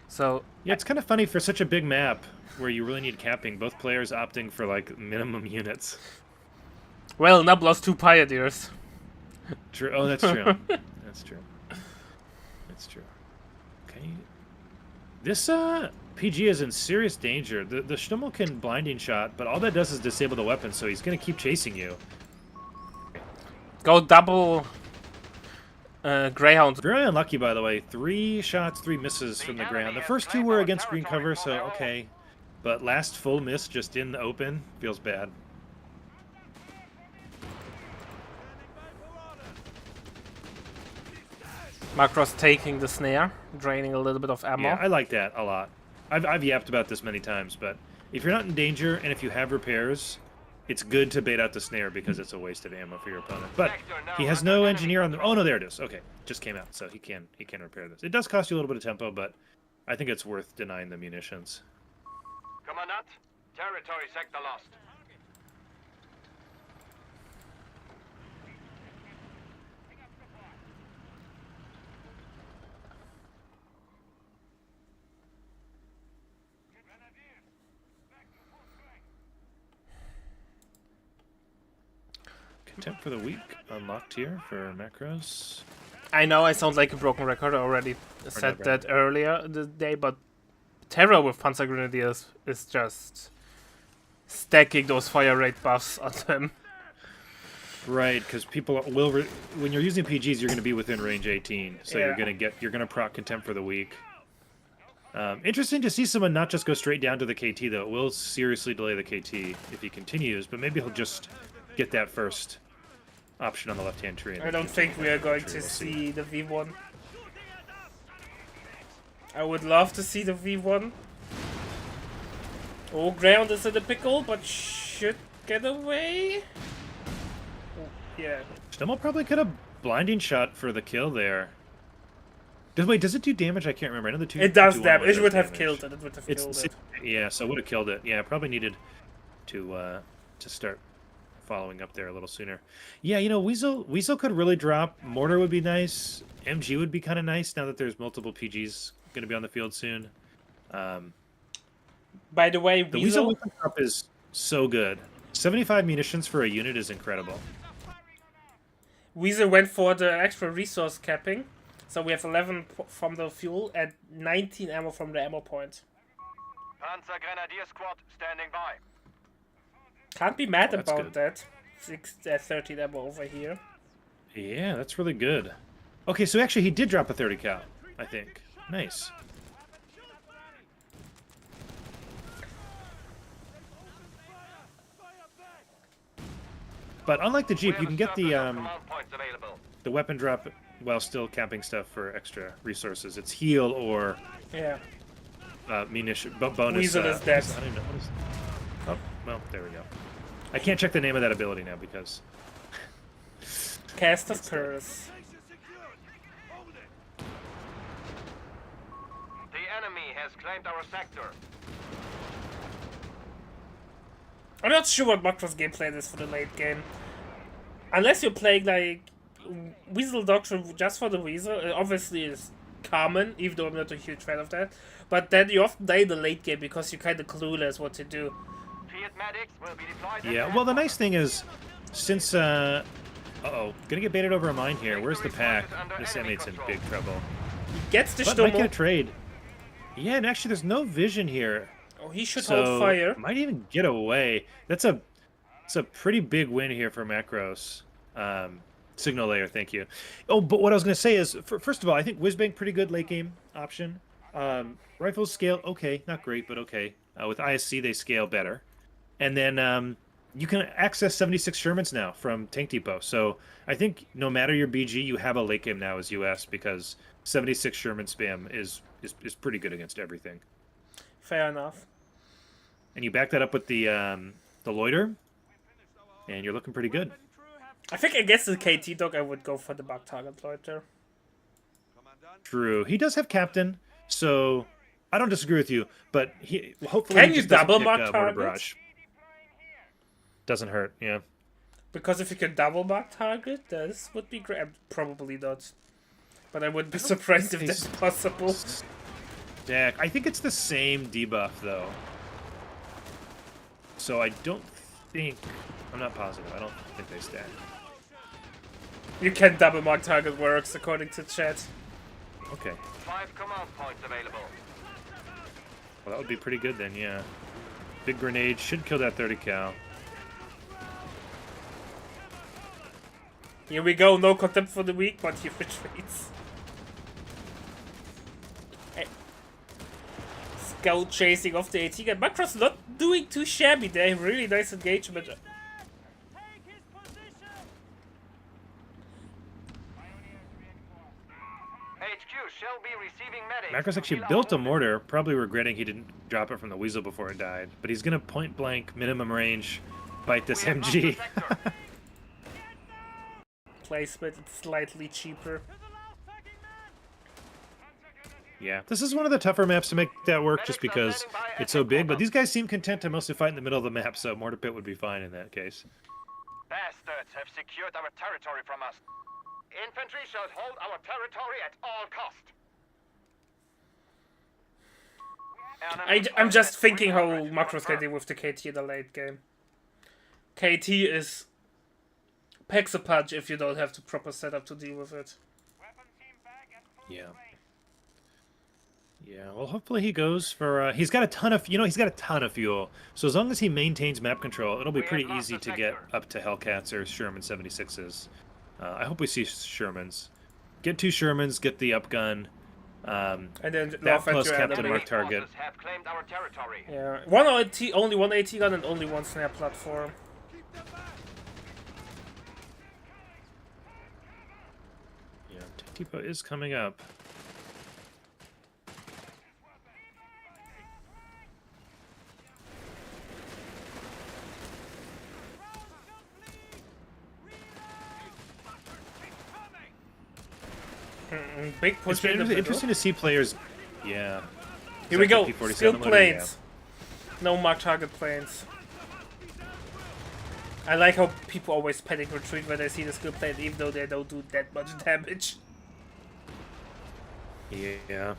So, Yeah, it's kind of funny for such a big map where you really need capping. Both players opting for like minimum units. well, NAP lost 2 Pioneers. True. Oh, that's true. That's true. That's true. Okay. This PG is in serious danger. The Stummel can blinding shot, but all that does is disable the weapon, so he's gonna keep chasing you. Go double Greyhound. Very unlucky, by the way. 3 shots, 3 misses from the Greyhound. The first 2 were against green cover, so okay. But last full miss just in the open feels bad. Macross taking the snare, draining a little bit of ammo. Yeah, I like that a lot. I've yapped about this many times, but if you're not in danger and if you have repairs, it's good to bait out the snare because it's a waste of ammo for your opponent. But he has no engineer on the. Oh no, there it is. Okay, just came out, so he can repair this. It does cost you a little bit of tempo, but I think it's worth denying the munitions. Commandant, territory sector lost. Contempt for the Weak unlocked here for Macross. I know I sound like a broken record. I already said never. that earlier in the day, but Terror with Panzer Grenadiers is just stacking those fire rate buffs on them. Right, because people will when you're using PGs, you're going to be within range 18, so Yeah. you're going to proc Contempt for the Weak. Interesting to see someone not just go straight down to the KT though. It will seriously delay the KT if he continues, but maybe he'll just get that first option on the left-hand tree. and I then don't continue think on we are the going tree. to We'll see the V1. I would love to see the V1. Oh, Ground is in a pickle, but should get away. Oh, yeah. Stummel probably could have blinding shot for the kill there. Does it do damage? I can't remember. I know the two. It does 2-1 damage. It does would have damage. killed it. It would have killed it. Yeah, so would have killed it. Yeah, probably needed to start following up there a little sooner. Yeah, you know, Weasel could really drop. Mortar would be nice. MG would be kind of nice now that there's multiple PGs going to be on the field soon. By the way, The Weasel weapon drop is so good. 75 munitions for a unit is incredible. Weasel went for the extra resource capping. So we have 11 from the fuel and 19 ammo from the ammo point. Panzer Grenadier Squad standing by. Can't be mad That's about good. that. 13 ammo over here. Yeah, that's really good. Okay, so actually he did drop a 30 cal, I think. Nice. But unlike the Jeep, you can get Command points available. the weapon drop while still capping stuff for extra resources. It's heal or Yeah. munition bonus. Weasel is dead. I don't even know what is. Oh, well, there we go. I can't check the name of that ability now because Caster's Curse. The enemy has claimed our sector. I'm not sure what Macross gameplay is for the late game. Unless you're playing like Weasel Doctrine just for the Weasel, it obviously is common, even though I'm not a huge fan of that. But then you often die in the late game because you're kind of clueless what to do. Field medics will be deployed. yeah. Well, the nice thing is, since uh-oh, gonna get baited over a mine here. Where's the pack? This M8's in big trouble. Gets the But might get a Stummel. trade. Yeah, and actually, there's no vision here. Oh, he should So hold fire. might even get away. It's a pretty big win here for Macross. Signal layer, thank you. Oh, but what I was going to say is, first of all, I think Whizbang pretty good late game option. Rifles scale okay, not great, but okay. With ISC, they scale better. And then you can access 76 Shermans now from Tank Depot. So I think no matter your BG, you have a late game now as US because 76 Sherman spam is pretty good against everything. Fair enough. And you back that up with the loiter, and you're looking pretty good. I think against the KT dog, I would go for the bug target loiter. True. He does have captain, so I don't disagree with you. But he hopefully Can he you just doesn't double pick, mark Mortar targets? Barrage. Doesn't hurt. Yeah. Because if you can double bug target, this would be great. Probably not. But I would be surprised if that's possible. Dak, I think it's the same debuff though. So I don't think. I'm not positive. I don't think they stack. You can double mark target works according to chat. Okay. 5 command points available. Well, that would be pretty good then, yeah. Big grenade should kill that 30 cal. Here we go, no contempt for the weak, but he retreats. Scout chasing off the AT gun. Macross not doing too shabby there, really nice engagement. HQ shall be receiving medics. Macros actually built a mortar, probably regretting he didn't drop it from the Weasel before it died. But he's gonna point blank, minimum range, bite this MG. Placement, it's slightly cheaper. Yeah, this is one of the tougher maps to make that work just because it's so big. But these guys seem content to mostly fight in the middle of the map, so Mortar Pit would be fine in that case. Bastards have secured our territory from us. Infantry shall hold our territory at all cost. I'm just thinking how Macross can deal with the KT in the late game. KT is packs a punch if you don't have the proper setup to deal with it. Yeah. Yeah, well, hopefully he goes for. He's got a ton of, he's got a ton of fuel. So as long as he maintains map control, it'll be pretty easy to get up to Hellcats or Sherman 76s. I hope we see Shermans. Get 2 Shermans, get the upgun. And then That plus Captain enemy. Mark target. Have claimed our territory. Yeah, only one AT gun and only one snap platform. Yeah, Tank Depot is coming up. Big push. It's been interesting to see players. Yeah. Here we go. P47 Skill loader, planes. No mark target planes. I like how people always panic retreat when they see the skill plane, even though they don't do that much damage. Yeah.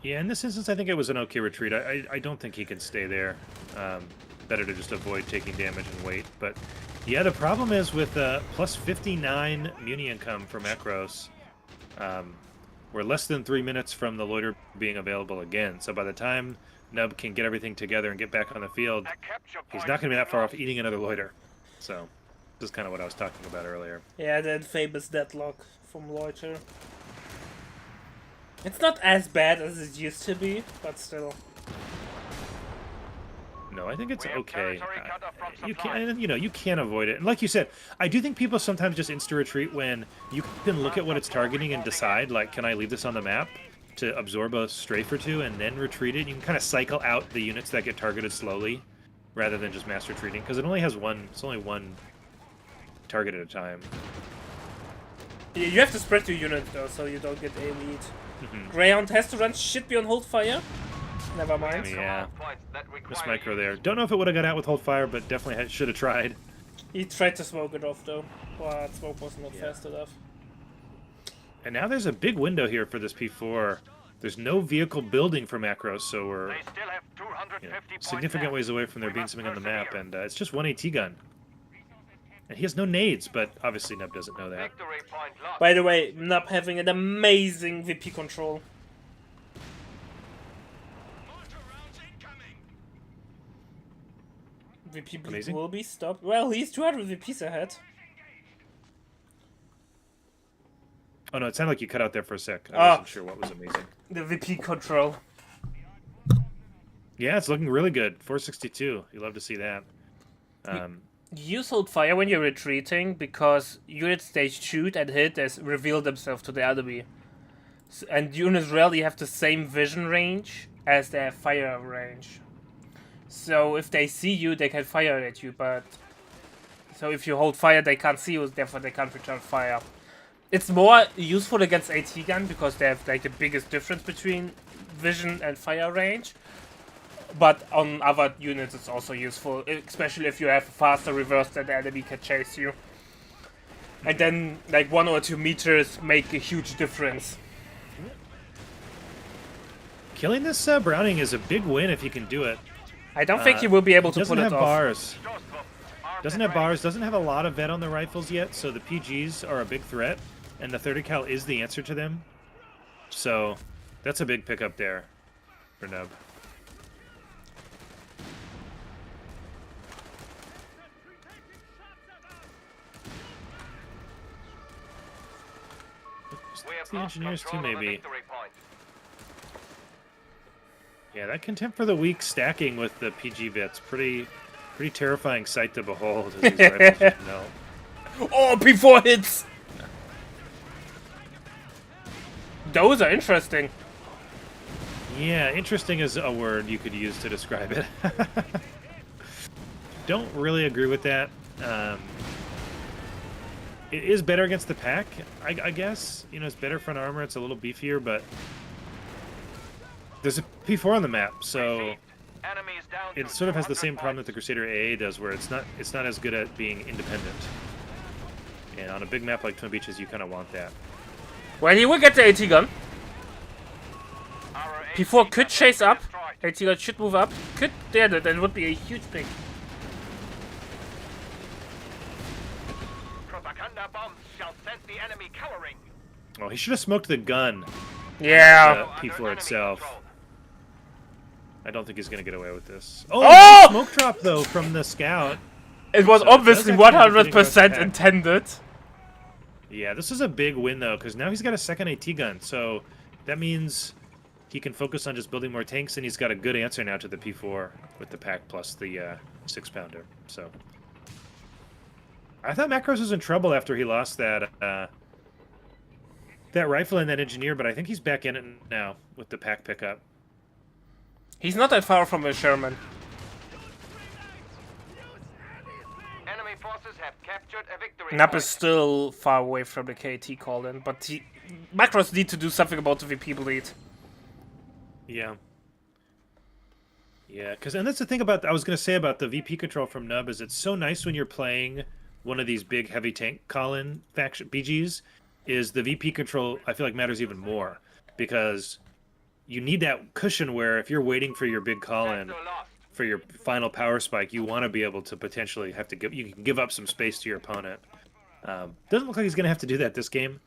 Yeah, in this instance, I think it was an okay retreat. I don't think he can stay there. Better to just avoid taking damage and wait. But yeah, the problem is with plus 59 Muni income for Macros. We're less than 3 minutes from the loiter being available again. So by the time Nub can get everything together and get back on the field, he's not going to be that far off eating another loiter. So this is kind of what I was talking about earlier. Yeah, that famous deadlock from Loiter. It's not as bad as it used to be, but still. No, I think it's We have okay. territory cut off from You supply. can, you can't avoid it. And like you said, I do think people sometimes just insta-retreat when you can look at what it's targeting and decide, like, can I leave this on the map to absorb a strafe or two and then retreat it? You can kind of cycle out the units that get targeted slowly rather than just mass retreating, because it only has it's only one target at a time. Yeah, you have to spread your unit though, so you don't get AoE'd. Greyhound has to run shit beyond hold fire. Never mind. Yeah, Points that Miss require Micro there. Don't know if it would have got out with hold fire, but definitely should have tried. He tried to smoke it off though, but smoke was not Yeah. fast enough. And now there's a big window here for this P4. There's no vehicle building for Macros, so we're They still have 250 points significant left. ways away from there We being must something on the map, persevere. and it's just one AT gun. And he has no nades, but obviously Nub doesn't know that. Victory point lost. By the way, Nub having an amazing VP control. VP bleed Amazing. will be stopped. Well, he's 200 VPs ahead. Oh no, it sounded like you cut out there for a sec. I Oh. wasn't sure what was amazing. The VP control. Yeah, it's looking really good. 462. You love to see that. Use hold fire when you're retreating because units they shoot and hit as reveal themselves to the enemy. And units rarely have the same vision range as their fire range. So if they see you, they can fire at you, but... So if you hold fire, they can't see you, therefore they can't return fire. It's more useful against AT gun because they have like the biggest difference between vision and fire range. But on other units it's also useful, especially if you have a faster reverse that the enemy can chase you. And then like 1 or 2 meters make a huge difference. Killing this Browning is a big win if you can do it. I don't think you will be able to Doesn't pull have it off. bars. Joseph, armed Doesn't and have ready. bars. Doesn't have a lot of vet on the rifles yet, so the PGs are a big threat, and the 30 cal is the answer to them. So that's a big pickup there for Nub. We have The lost engineers too, control of the maybe. victory point. Yeah, that contempt for the weak stacking with the PG vets, pretty terrifying sight to behold. As these rifles just melt. Oh, P4 hits! Those are interesting. Yeah, interesting is a word you could use to describe it. Don't really agree with that. It is better against the pack, I guess. You know, it's better front armor. It's a little beefier, but there's a P4 on the map, so Enemies down it to sort of has the 200 same problem that points. the Crusader AA does, where it's not as good at being independent. And on a big map like Twin Beaches, you kind of want that. Well, he will get the AT gun. Our P4 AT could gun chase up. destroyed. AT gun should move up. Could there, that would be a huge pick. Propaganda bombs shall send the enemy cowering. Oh, he should have smoked the gun. Yeah. P4 Under enemy itself. control. I don't think he's going to get away with this. Oh! Smoke drop, though, from the scout. It was So it does obviously actually have a pretty 100% good intended. Yeah, this is a big win, though, because now he's got a second AT gun. So that means he can focus on just building more tanks, and he's got a good answer now to the P4 with the pack plus the 6-pounder. So I thought Macros was in trouble after he lost that that rifle and that engineer, but I think he's back in it now with the pack pickup. He's not that far from a Sherman. Enemy forces have captured a victory Nap point. is still far away from the KT call-in, but Macros need to do something about the VP bleed. Yeah. Yeah, and that's the thing about, I was going to say about the VP control from Nub, is it's so nice when you're playing one of these big heavy tank call-in faction BGs, is the VP control, I feel like, matters even more. Because you need that cushion where if you're waiting for your big call-in, Sector lost. for your final power spike, you want to be able to potentially have to you can give up some space to your opponent. Doesn't look like he's going to have to do that this game.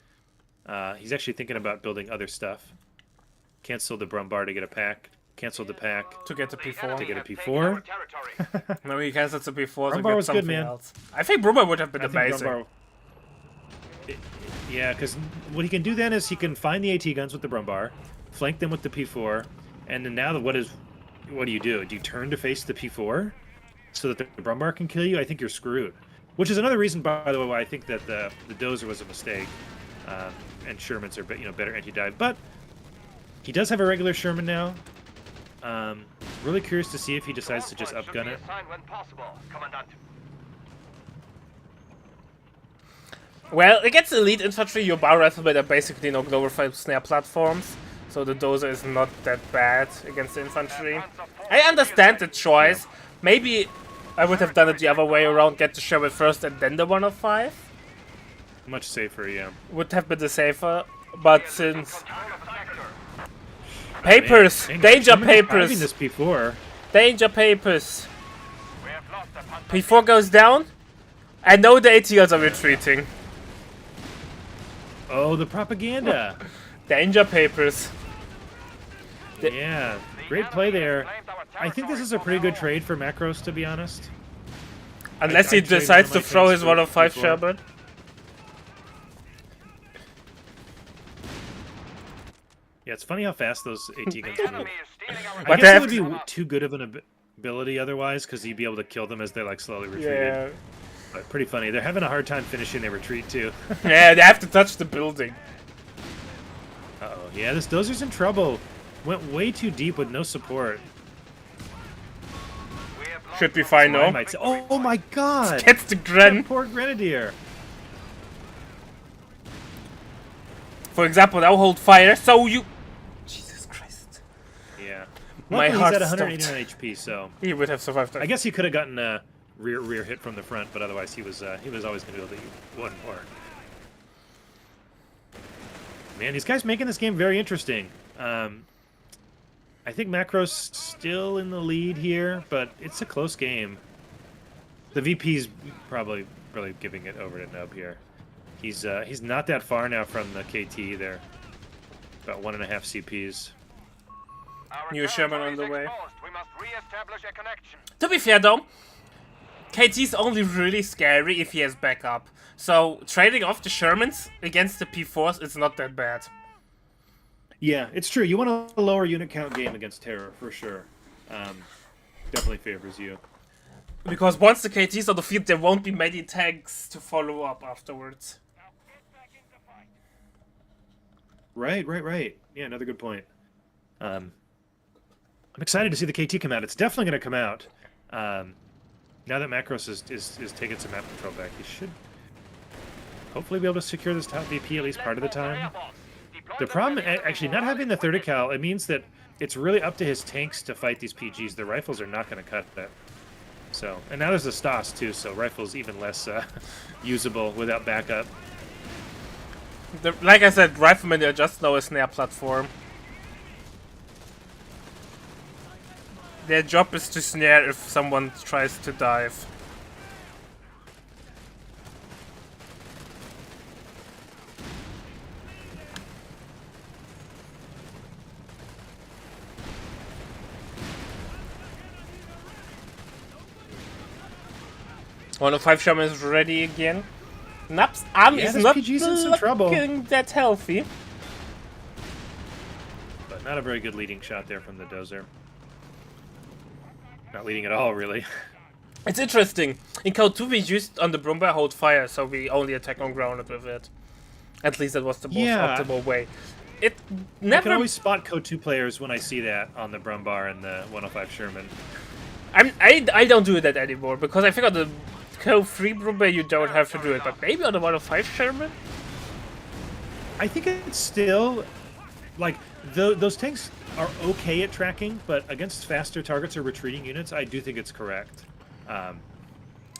He's actually thinking about building other stuff. Canceled the Brumbar to get a pack. Canceled the pack. To get the The P4. enemy get a have taken P4. our territory. No, he cancels the P4 to Brumbar get was good, something man. else. I think Brumbar would have been I think amazing. Brumbar- Yeah, because what he can do then is he can find the AT guns with the Brumbar, flank them with the P4, and then now what do you do? Do you turn to face the P4 so that the Brumbar can kill you? I think you're screwed. Which is another reason, by the way, why I think that the Dozer was a mistake, and Shermans are better anti-dive. But he does have a regular Sherman now. Really curious to see if he decides to just Convoy should upgun be it. assigned when possible, Commandant. Well, against elite infantry, your bar riflemen are basically no global fire snare platforms, so the Dozer is not that bad against the infantry. I understand the choice. Maybe I would have done it the other way around, get the Sherman first and then the 105. Much safer, yeah. Would have been the safer, but since... Control of the sector. Papers! Man, Danger Sherman's driving papers! this P4. Danger papers! We have lost the Panther. P4 goes down, and now the ATLs are retreating. Oh, the propaganda. Danger papers. Yeah, great play there. I think this is a pretty good trade for Macros, to be honest. Unless I'd he trade decides one to of my throw tanks his for 105 P4. Sherman. Yeah, it's funny how fast those AT guns The move. enemy is stealing our I But guess they it have would to- be too good of an ability otherwise, because you'd be able to kill them as they're like slowly retreating. Yeah. But pretty funny. They're having a hard time finishing their retreat too. Yeah, they have to touch the building. Uh-oh. Yeah, this dozer's in trouble. Went way too deep with no support. We have lost Should be fine I now. might say, oh my god! Gets the Gren. Poor Grenadier. For example, now hold fire, so you... Jesus Christ. Yeah. My Luckily, heart he's at stopped. 189 HP, so He would have survived I that. guess he could have gotten a rear hit from the front, but otherwise he was always going to be able to use one more. Man, these guys making this game very interesting. I think Macro's still in the lead here, but it's a close game. The VP's probably really giving it over to Nub here. He's not that far now from the KT either. About 1.5 CPs. Our New Sherman territory on the is way. exposed. We must re-establish a connection. To be fair though, KT's only really scary if he has backup. So trading off the Shermans against the P4s is not that bad. Yeah, it's true. You want a lower unit count game against Terror, for sure. Definitely favors you. Because once the KT's on the field, there won't be many tanks to follow up afterwards. Right. Yeah, another good point. I'm excited to see the KT come out. It's definitely going to come out. Now that Macros is taking some map control back, he should hopefully be able to secure this top VP at least part of the time. The problem, actually, not having the 30 cal, it means that it's really up to his tanks to fight these PGs. The rifles are not going to cut that. So, and now there's a Stas too, so rifles even less usable without backup. Like I said, Riflemen are just now a snare platform. Their job is to snare if someone tries to dive. One of 5 Shaman is ready again. Nap's arm Yeah, is this not PG's in some trouble. looking that healthy. But not a very good leading shot there from the Dozer. Not leading at all, really. It's interesting. In Code 2 we used on the Brumba hold fire, so we only attack on ground with it. At least that was the most Yeah. optimal way. It I can never... always spot Code 2 players when I see that on the Brumbar and the 105 Sherman. I don't do that anymore, because I think on the Code 3 Brumba you don't have to do it, but maybe on the 105 Sherman? I think it's still, like, those tanks are okay at tracking, but against faster targets or retreating units, I do think it's correct.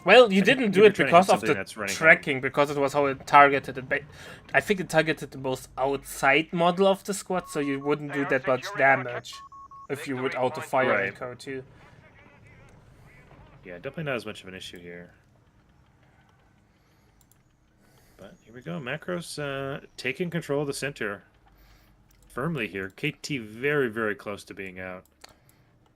Well, you didn't do you're it trying to because hit of something the that's running tracking, because it was how it targeted it. I think it targeted the most outside model of the squad, so you wouldn't do that much damage if you would auto fire in Right. Code 2. Yeah, definitely not as much of an issue here. But here we go. Macros taking control of the center firmly here. KT very, very close to being out.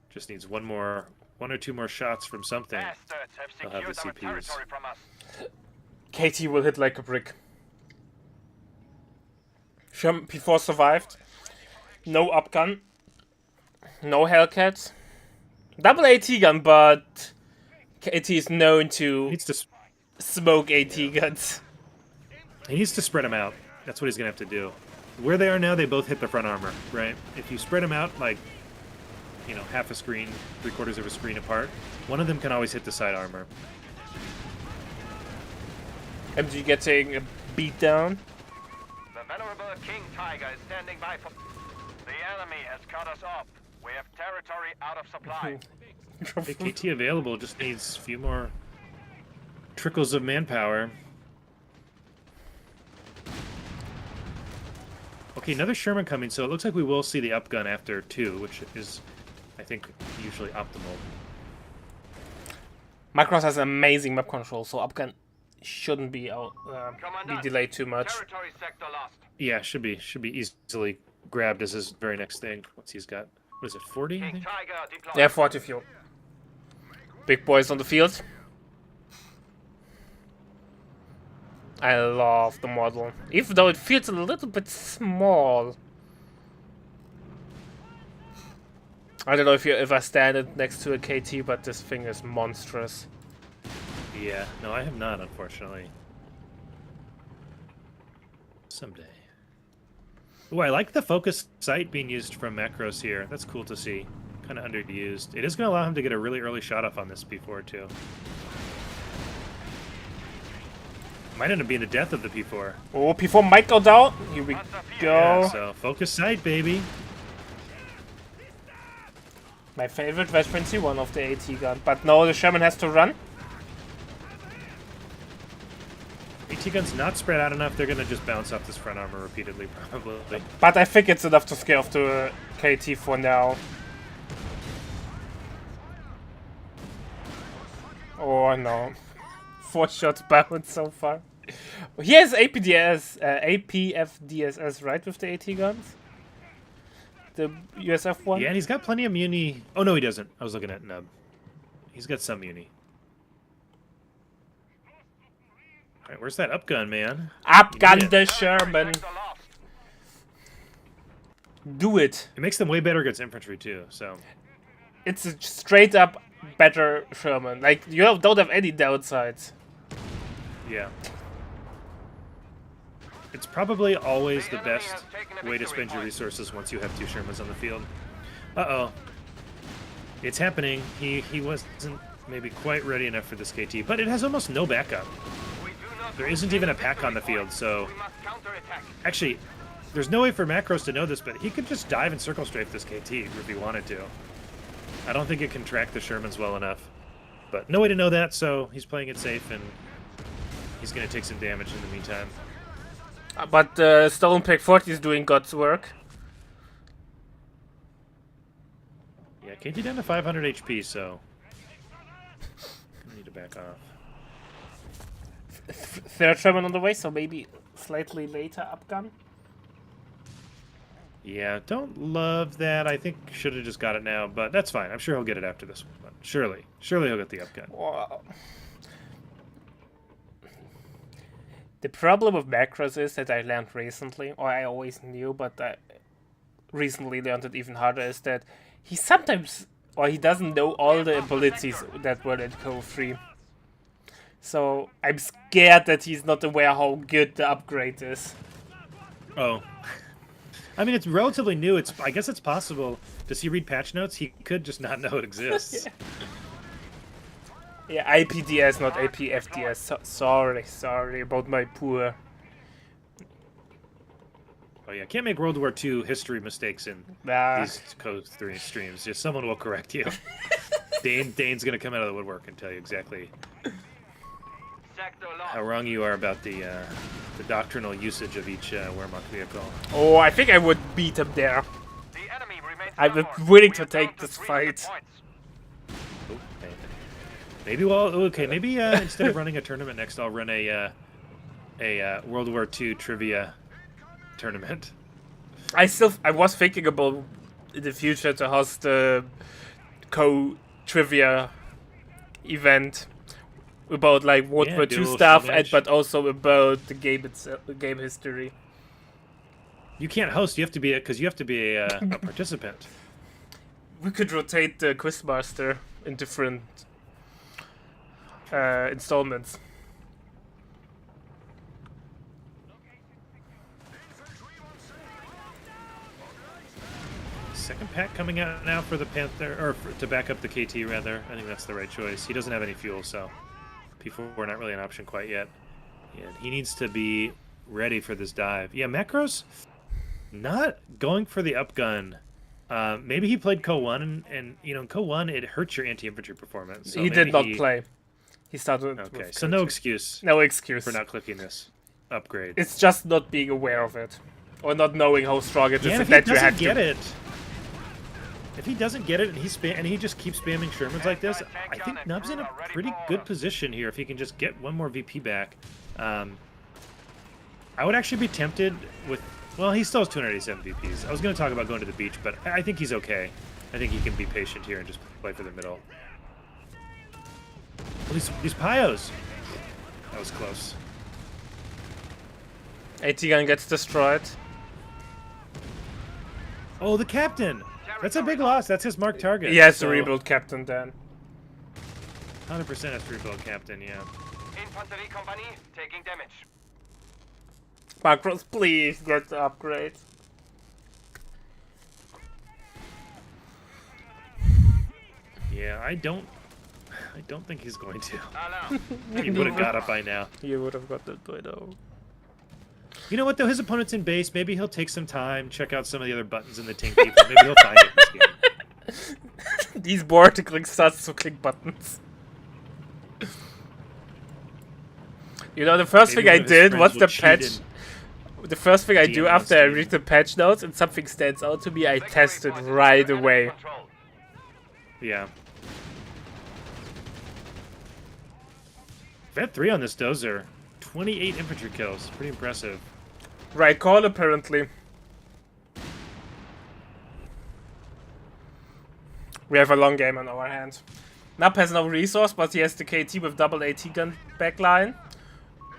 Just needs one or two more shots from something. Bastards have They'll have secured the our CPs. territory from us. KT will hit like a brick. Sherman P4 survived. No upgun. No Hellcat. Double AT gun, but KT is known to Needs to smoke AT guns. He needs to spread them out. That's what he's going to have to do. Where they are now, they both hit the front armor, right? If you spread them out, like, you know, half a screen, 3/4 of a screen apart, one of them can always hit the side armor. MG getting a beat down. The venerable King Tiger is standing by for... The enemy has cut us off. We have territory out of supply. The KT available just needs a few more trickles of manpower. Okay, another Sherman coming, so it looks like we will see the upgun after 2, which is, I think, usually optimal. Macross has an amazing map control, so upgun shouldn't be Commandant, delayed too much. Territory sector lost. Yeah, should be easily grabbed as his very next thing. What's he's got? What is it, 40? I King think? Tiger deployed. Yeah, 40 fuel. Big boys on the field. I love the model, even though it feels a little bit small. I don't know if you ever stand it next to a KT, but this thing is monstrous. Yeah, no, I have not, unfortunately. Someday. Oh, I like the focus sight being used from Macros here. That's cool to see. Kind of underused. It is going to allow him to get a really early shot off on this P4, too. Might end up being the death of the P4. Oh, P4 might go down. Here we go. Yeah, so focus sight, baby. My favorite Veteran C1 of the AT gun. But no, the Sherman has to run. AT gun's not spread out enough. They're going to just bounce off this front armor repeatedly, probably. But I think it's enough to scare off the KT for now. Oh no. 4 shots bounced so far. He has APDS, APFDSS, right, with the AT guns? The USF one? Yeah, and he's got plenty of muni. Oh, no, he doesn't. I was looking at Nub. He's got some muni. All right, where's that upgun, man? Upgun the Sherman. Do it. It makes them way better against infantry, too, so... It's a straight up better Sherman. Like, you don't have any downsides. Yeah. It's probably always the best way to spend your resources once you have 2 Shermans on the field. Uh-oh. It's happening. He wasn't maybe quite ready enough for this KT, but it has almost no backup. There isn't even a pack on the field, so... Actually, there's no way for Macros to know this, but he could just dive and circle strafe this KT if he wanted to. I don't think it can track the Shermans well enough. But no way to know that, so he's playing it safe, and he's going to take some damage in the meantime. But Stone Pick 40 is doing God's work. Yeah, KT down to 500 HP, so... Gonna need to back off. Third Sherman on the way, so maybe slightly later upgun. Yeah, don't love that. I think should have just got it now, but that's fine. I'm sure he'll get it after this one. Surely he'll get the upgun. Wow. The problem with Macros is that I learned recently, or I always knew, but I recently learned it even harder, is that he sometimes, or he doesn't know all the abilities that were in Cove 3. So I'm scared that he's not aware how good the upgrade is. Oh. I mean, it's relatively new. I guess it's possible. Does he read patch notes? He could just not know it exists. Yeah, IPDS, not APFDS. Sorry about my poor... Oh yeah, can't make World War II history mistakes in these Code 3 streams. Just someone will correct you. Dane's gonna come out of the woodwork and tell you exactly how wrong you are about the doctrinal usage of each Wehrmacht vehicle. Oh, I think I would beat him there. I'm willing to take this fight. Okay. Maybe maybe instead of running a tournament next, I'll run a World War II trivia tournament. I was thinking about in the future to host the trivia event about like World War II stuff, but also about the game itself, the game history. You can't host. You have to be a participant. We could rotate the Quizmaster in different installments. Second pack coming out now for the Panther, or to back up the KT rather. I think that's the right choice. He doesn't have any fuel, so P4 not really an option quite yet. Yeah, he needs to be ready for this dive. Yeah, Macros not going for the upgun. Maybe he played Co-1, and you know, in Co-1 it hurts your anti-infantry performance. So he did not play. He started. Okay, so no excuse. No excuse for not clicking this upgrade. It's just not being aware of it, or not knowing how strong it is. Yeah, if that he you had doesn't get to. it. If he doesn't get it and he just keeps spamming Shermans like this, I think Nub's in a pretty good position here if he can just get one more VP back. I would actually be tempted with... Well, he still has 287 VPs. I was going to talk about going to the beach, but I think he's okay. I think he can be patient here and just play for the middle. These Pyos! That was close. AT gun gets destroyed. Oh, the captain! That's a big loss. That's his marked target. He has so to rebuild Captain then. 100% has to rebuild Captain, yeah. Infanterie Company taking damage. Macros, please get the upgrade. Yeah, I don't think he's going to. Alarm. He would have got it by now. You would have got that by now. You know what, though? His opponent's in base. Maybe he'll take some time, check out some of the other buttons in the Tink people. Maybe he'll find it in this game. These bored to click starts to click buttons. You know, the first Maybe thing I one of his did friends was will the cheat patch. and The first thing I do DM after I Steam. read the patch notes and something stands out to me, I Victory test it point is right under enemy away. control. Yeah. We've had 3 on this dozer. 28 infantry kills. Pretty impressive. Right call, apparently. We have a long game on our hands. Nap has no resource, but he has the KT with double AT gun backline.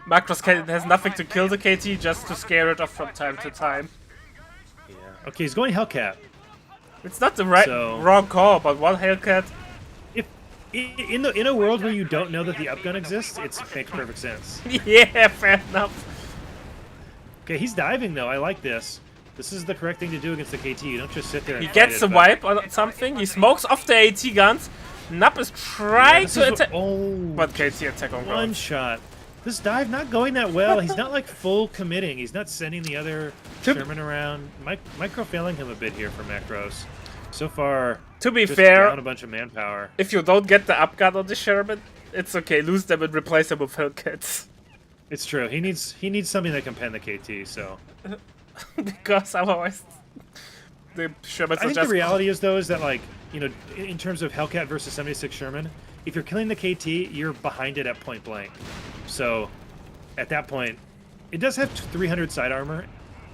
Macros has nothing to kill the KT, just to scare it off from time to time. Yeah. Okay, he's going Hellcat. It's not the So- wrong call, but one Hellcat. If in a world where you don't know that the upgun exists, it makes perfect sense. Yeah, fair enough. Okay, he's diving though. I like this. This is the correct thing to do against the KT. You don't just sit there and He fight gets it, the but- wipe on something. He smokes off the AT guns. Nap is Yeah, trying this to is attack, oh, but KT attack on one ground. shot. This dive not going that well. He's not like full committing. He's not sending the other Sherman around. Micro failing him a bit here for Macros. So far, To be just fair, down a bunch of manpower. if you don't get the upguard on the Sherman, it's okay. Lose them and replace them with Hellcats. It's true. He needs something that can pen the KT. So Because otherwise, the Shermans I are think just the reality is though is that like in terms of Hellcat versus 76 Sherman, if you're killing the KT, you're behind it at point blank. So at that point, it does have 300 side armor,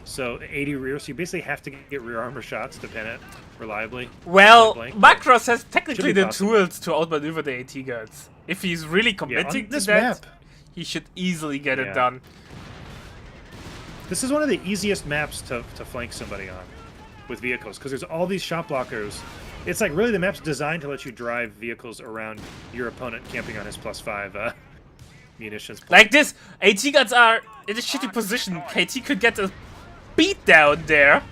so 80 rear. So you basically have to get rear armor shots to pen it reliably. Well, Blank. Macros has technically Should be the possible. tools to outmaneuver the AT guns. If he's really Yeah, committing on to this that, map, he should easily get Yeah. it done. this is one of the easiest maps to flank somebody on with vehicles because there's all these shot blockers. It's like really the map's designed to let you drive vehicles around your opponent camping on his +5 munitions. Like this, AT guns are in a shitty position. KT could get a beat down there.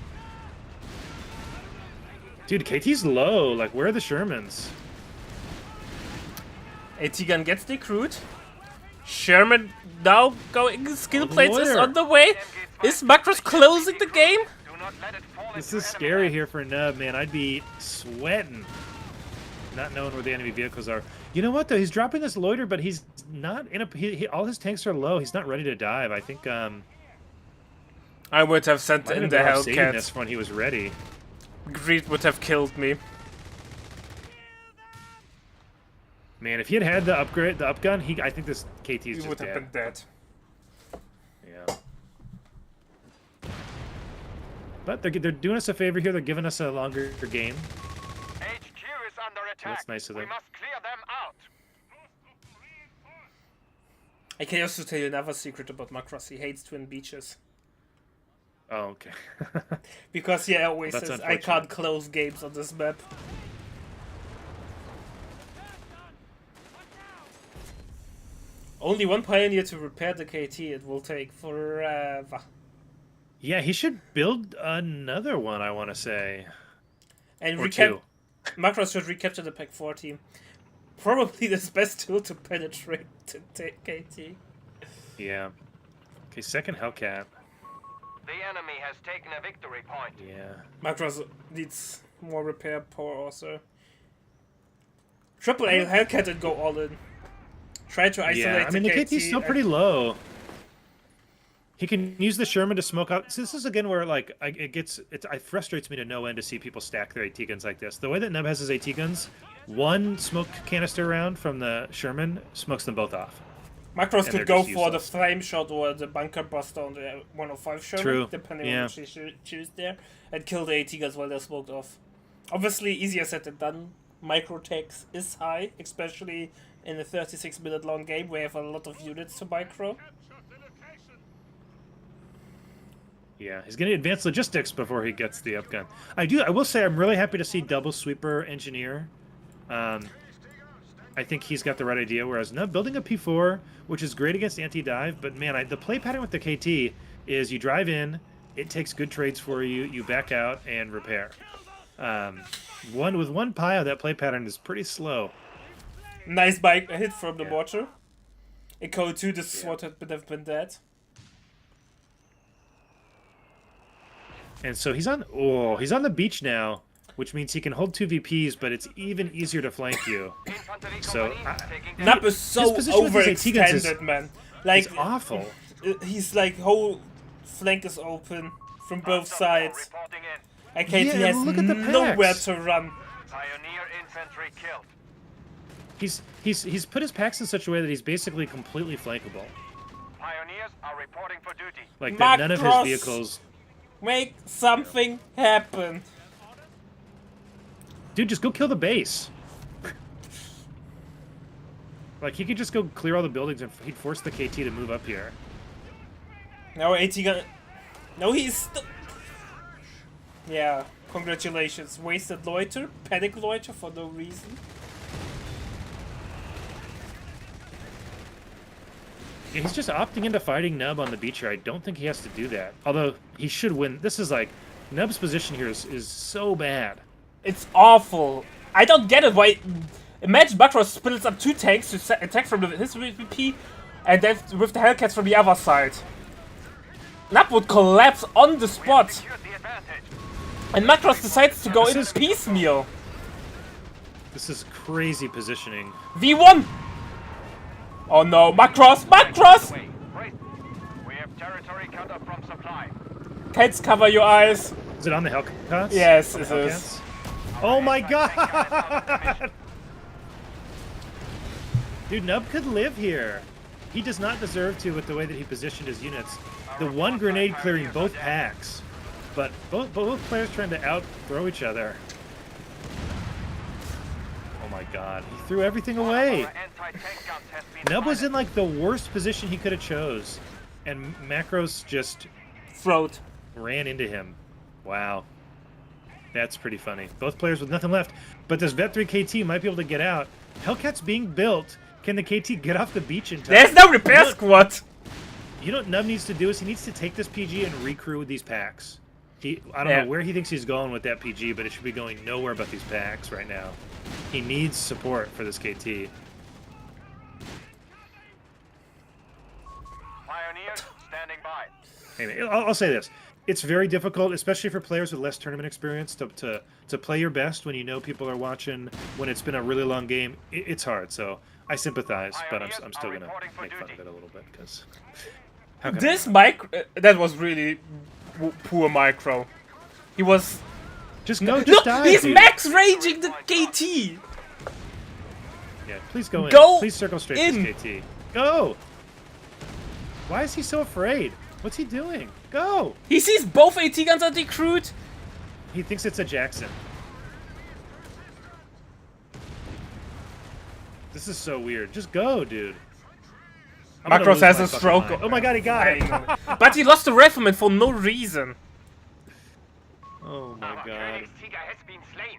Dude, KT's low. Like, where are the Shermans? AT gun gets decrewed. Sherman now going. Skill Oh, the plates is lawyer. on the way. Is Macros closing the game? Do not let it fall This into is enemy scary hands. here for Nub, man. I'd be sweating. Not knowing where the enemy vehicles are. You know what, though? He's dropping this loiter, but he's not in a... all his tanks are low. He's not ready to dive. I think, I would have sent might in have the been off saving this Hellcat. when he was ready. Greed would have killed me. Man, if he had had the upgrade, the upgun, I think this KT is He just would have been dead. dead. Yeah. But they're doing us a favor here. They're giving us a longer game. HQ is under attack. That's nice of We them. must clear them out. I can also tell you another secret about Macros. He hates Twin Beaches. Oh, okay. Because he always That's says, I unfortunate. can't close games on this map. Only one Pioneer to repair the KT. It will take forever. Yeah, he should build another one, I want to say. And Or two. Macros should recapture the Pack 4 team. Probably the best tool to penetrate the KT. Yeah. Okay, second Hellcat. The enemy has taken a victory point. Yeah. Macros needs more repair power also. Triple A Hellcat and go all in. Try to isolate Yeah, I mean, the KT. KT's still and- pretty low. He can use the Sherman to smoke out. So this is again where like it frustrates me to no end to see people stack their AT guns like this. The way that Neb has his AT guns, one smoke canister round from the Sherman smokes them both off. Macros and could they're go just for the useless. flame shot or the bunker buster on the 105 Sherman, True, depending yeah. on which they choose there, and kill the AT guns while they're smoked off. Obviously, easier said than done. Micro takes is high, especially in a 36-minute long game where you have a lot of units to micro. Yeah, he's getting advanced logistics before he gets the upgun. I will say I'm really happy to see double sweeper engineer. I think he's got the right idea, whereas Nub building a P4, which is great against anti-dive, but man, the play pattern with the KT is you drive in, it takes good trades for you, you back out, and repair. With one Pio, that play pattern is pretty slow. Nice bike hit from the Yeah. mortar. In Code 2, this is what would have been dead. And so he's on the beach now, which means he can hold 2 VPs, but it's even easier to flank you. Infantry So, company taking Nap is so position with his AT guns overextended, man. Like, It's awful. he's like, whole flank is open from both sides. reporting in. And KT Yeah, has look at the nowhere packs. to run. Pioneer infantry killed. He's put his packs in such a way that he's basically completely flankable. Pioneers are reporting for duty. Like that none of his Macross. vehicles. Make something happen. Dude, just go kill the base. Like he could just go clear all the buildings and he'd force the KT to move up here. No, AT gun. No, he's still. Yeah, congratulations. Wasted loiter, panic loiter for no reason. Yeah, he's just opting into fighting Nub on the beach here. I don't think he has to do that. Although he should win. This is like Nub's position here is so bad. It's awful. I don't get it. Why? Imagine Macross splits up 2 tanks to attack from his VP, and then with the Hellcats from the other side. Nub would collapse on the spot, Secured the advantage. and Macross decides to go This in is- piecemeal. This is crazy positioning. V1. Oh no, Macross! Macross! Wait, brace. We have territory cut off from supply. Cats, cover your eyes. Is it on the Hellcats? Yes, On it the is. Hellcats? Oh my Anti-tank unit out of god! commission. Dude, Nub could live here. He does not deserve to with the way that he positioned his units. The one grenade clearing both packs, but both players trying to out-throw each other. Oh my god, he threw everything away. Our anti-tank guns has been Nub was spotted. in like the worst position he could have chose, and Macros just Throat. ran into him. Wow. That's pretty funny. Both players with nothing left, but this Vet 3 KT might be able to get out. Hellcat's being built. Can the KT get off the beach in time? There's no repair squad. You know what Nub needs to do is he needs to take this PG and recrew these packs. I don't Yeah. know where he thinks he's going with that PG, but it should be going nowhere but these packs right now. He needs support for this KT. Pioneers standing by. Anyway, I'll say this. It's very difficult, especially for players with less tournament experience, to play your best when you know people are watching, when it's been a really long game. It's hard, so I sympathize, but I'm still going to make fun of it a little bit, because... This micro, that was really poor micro. He was. Just go, Look, just die, he's dude. max raging the KT. Yeah, please go in. Go Please circle straight in. to KT. Go! Why is he so afraid? What's he doing? Go! He sees both AT guns at the crude. He thinks it's a Jackson. This is so weird. Just go, dude. I'm gonna Macross lose has my a fucking stroke. mind. Oh my god, he got it! But he lost the rifleman for no reason. Oh my Our god. Phoenix Tiger has been slain.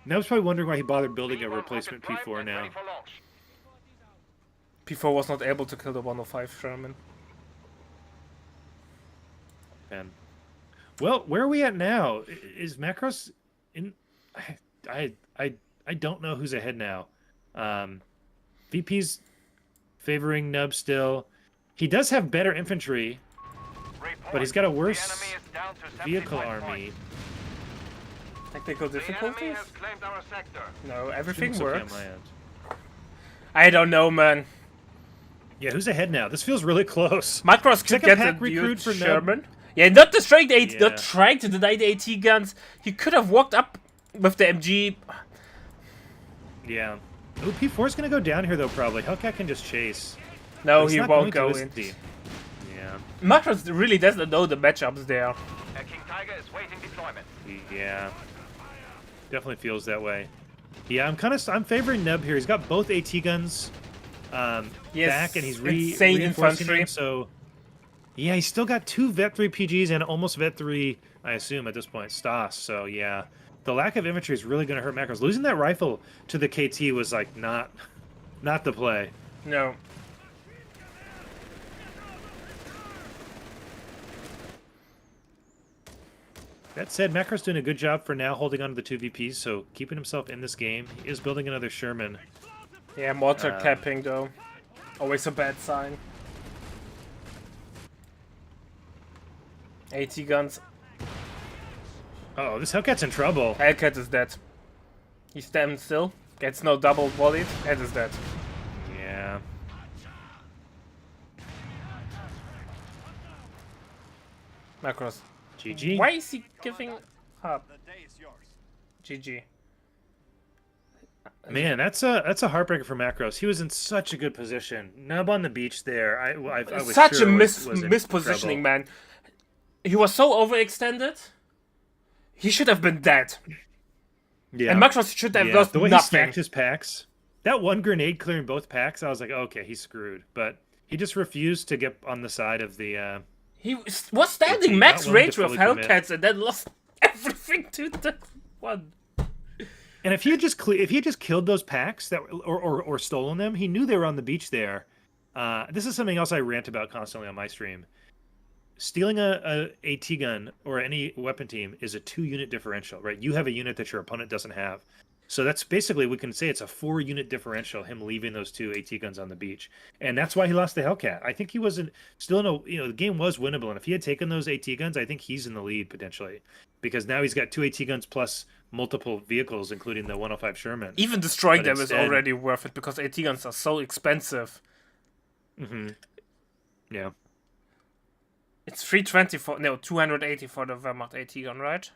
Now I was probably wondering why he bothered building a V100 replacement prime P4 and now. ready for launch. P4 was not able to kill the 105 Sherman. Ben. Well, where are we at now? Is Macross in? I don't know who's ahead now. VP's favoring Nub still. He does have better infantry, Report. but he's got a The worse enemy is down to vehicle 75 army. points. Technical The enemy difficulties? has claimed our sector. No, everything Looks okay on works. my end. I don't know, man. Yeah, who's ahead now? This feels really close. Macross could Second get pack the recruit dude for Nub. Sherman. Yeah, not destroying the AT, Yeah. not trying to deny the AT guns. He could have walked up with the MG. Yeah. Ooh, P4's gonna go down here though, probably. Hellcat can just chase. No, But he's he not won't going go to, in. is he? Yeah. Macross really doesn't know the matchups there. A King Tiger is waiting deployment. Yeah. Definitely feels that way. Yeah, I'm favoring Nub here. He's got both AT guns Yes, back, and he's insane reinforcing infantry. them, so Yeah, he's still got 2 Vet 3 PGs and almost Vet 3, I assume, at this point, Stas. So, yeah. The lack of infantry is really going to hurt Macros. Losing that rifle to the KT was, like, not the play. No. That said, Macros doing a good job for now holding on to the 2 VPs, so keeping himself in this game. He is building another Sherman. Yeah, mortar capping though. Always a bad sign. AT guns. Oh, this Hellcat's in trouble. Hellcat is dead. He's standing still. Gets no double volleyed and is dead. Yeah. Macros. GG. Why is he giving up? GG. Man, that's a heartbreaker for Macros. He was in such a good position. Nub on the beach there. I was Such sure a was in mispositioning, trouble. man. He was so overextended. He should have been dead. Yeah. And Macros should have Yeah, lost the way he nothing. stacked his packs, that one grenade clearing both packs, I was like, okay, he's screwed. But he just refused to get on the side of the. He was standing Not max willing range to with fully commit. Hellcats and then lost everything to the one. And if he had just killed those packs that or stolen them, he knew they were on the beach there. This is something else I rant about constantly on my stream. Stealing a AT gun or any weapon team is a 2-unit differential, right? You have a unit that your opponent doesn't have. So that's basically, we can say it's a 4-unit differential, him leaving those 2 AT guns on the beach. And that's why he lost the Hellcat. I think he wasn't still in the game was winnable. And if he had taken those AT guns, I think he's in the lead potentially. Because now he's got 2 AT guns plus multiple vehicles, including the 105 Sherman. Even destroying But them is instead- already worth it because AT guns are so expensive. Yeah. It's 320 for 280 for the Wehrmacht AT gun, right?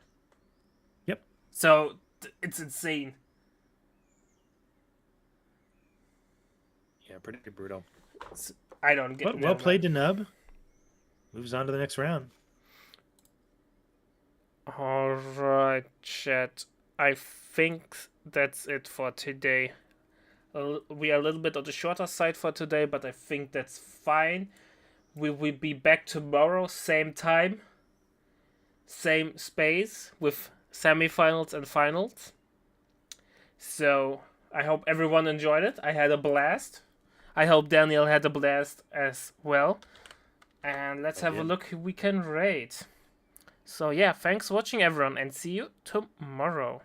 Yep. So it's insane. Yeah, pretty brutal. I don't get. But well played to Nub. Moves on to the next round. Alright, chat. I think that's it for today. We are a little bit on the shorter side for today, but I think that's fine. We will be back tomorrow, same time, same space, with semifinals and finals. So I hope everyone enjoyed it. I had a blast. I hope Daniel had a blast as well. And let's have a look who we can rate. So yeah, thanks for watching everyone and see you tomorrow.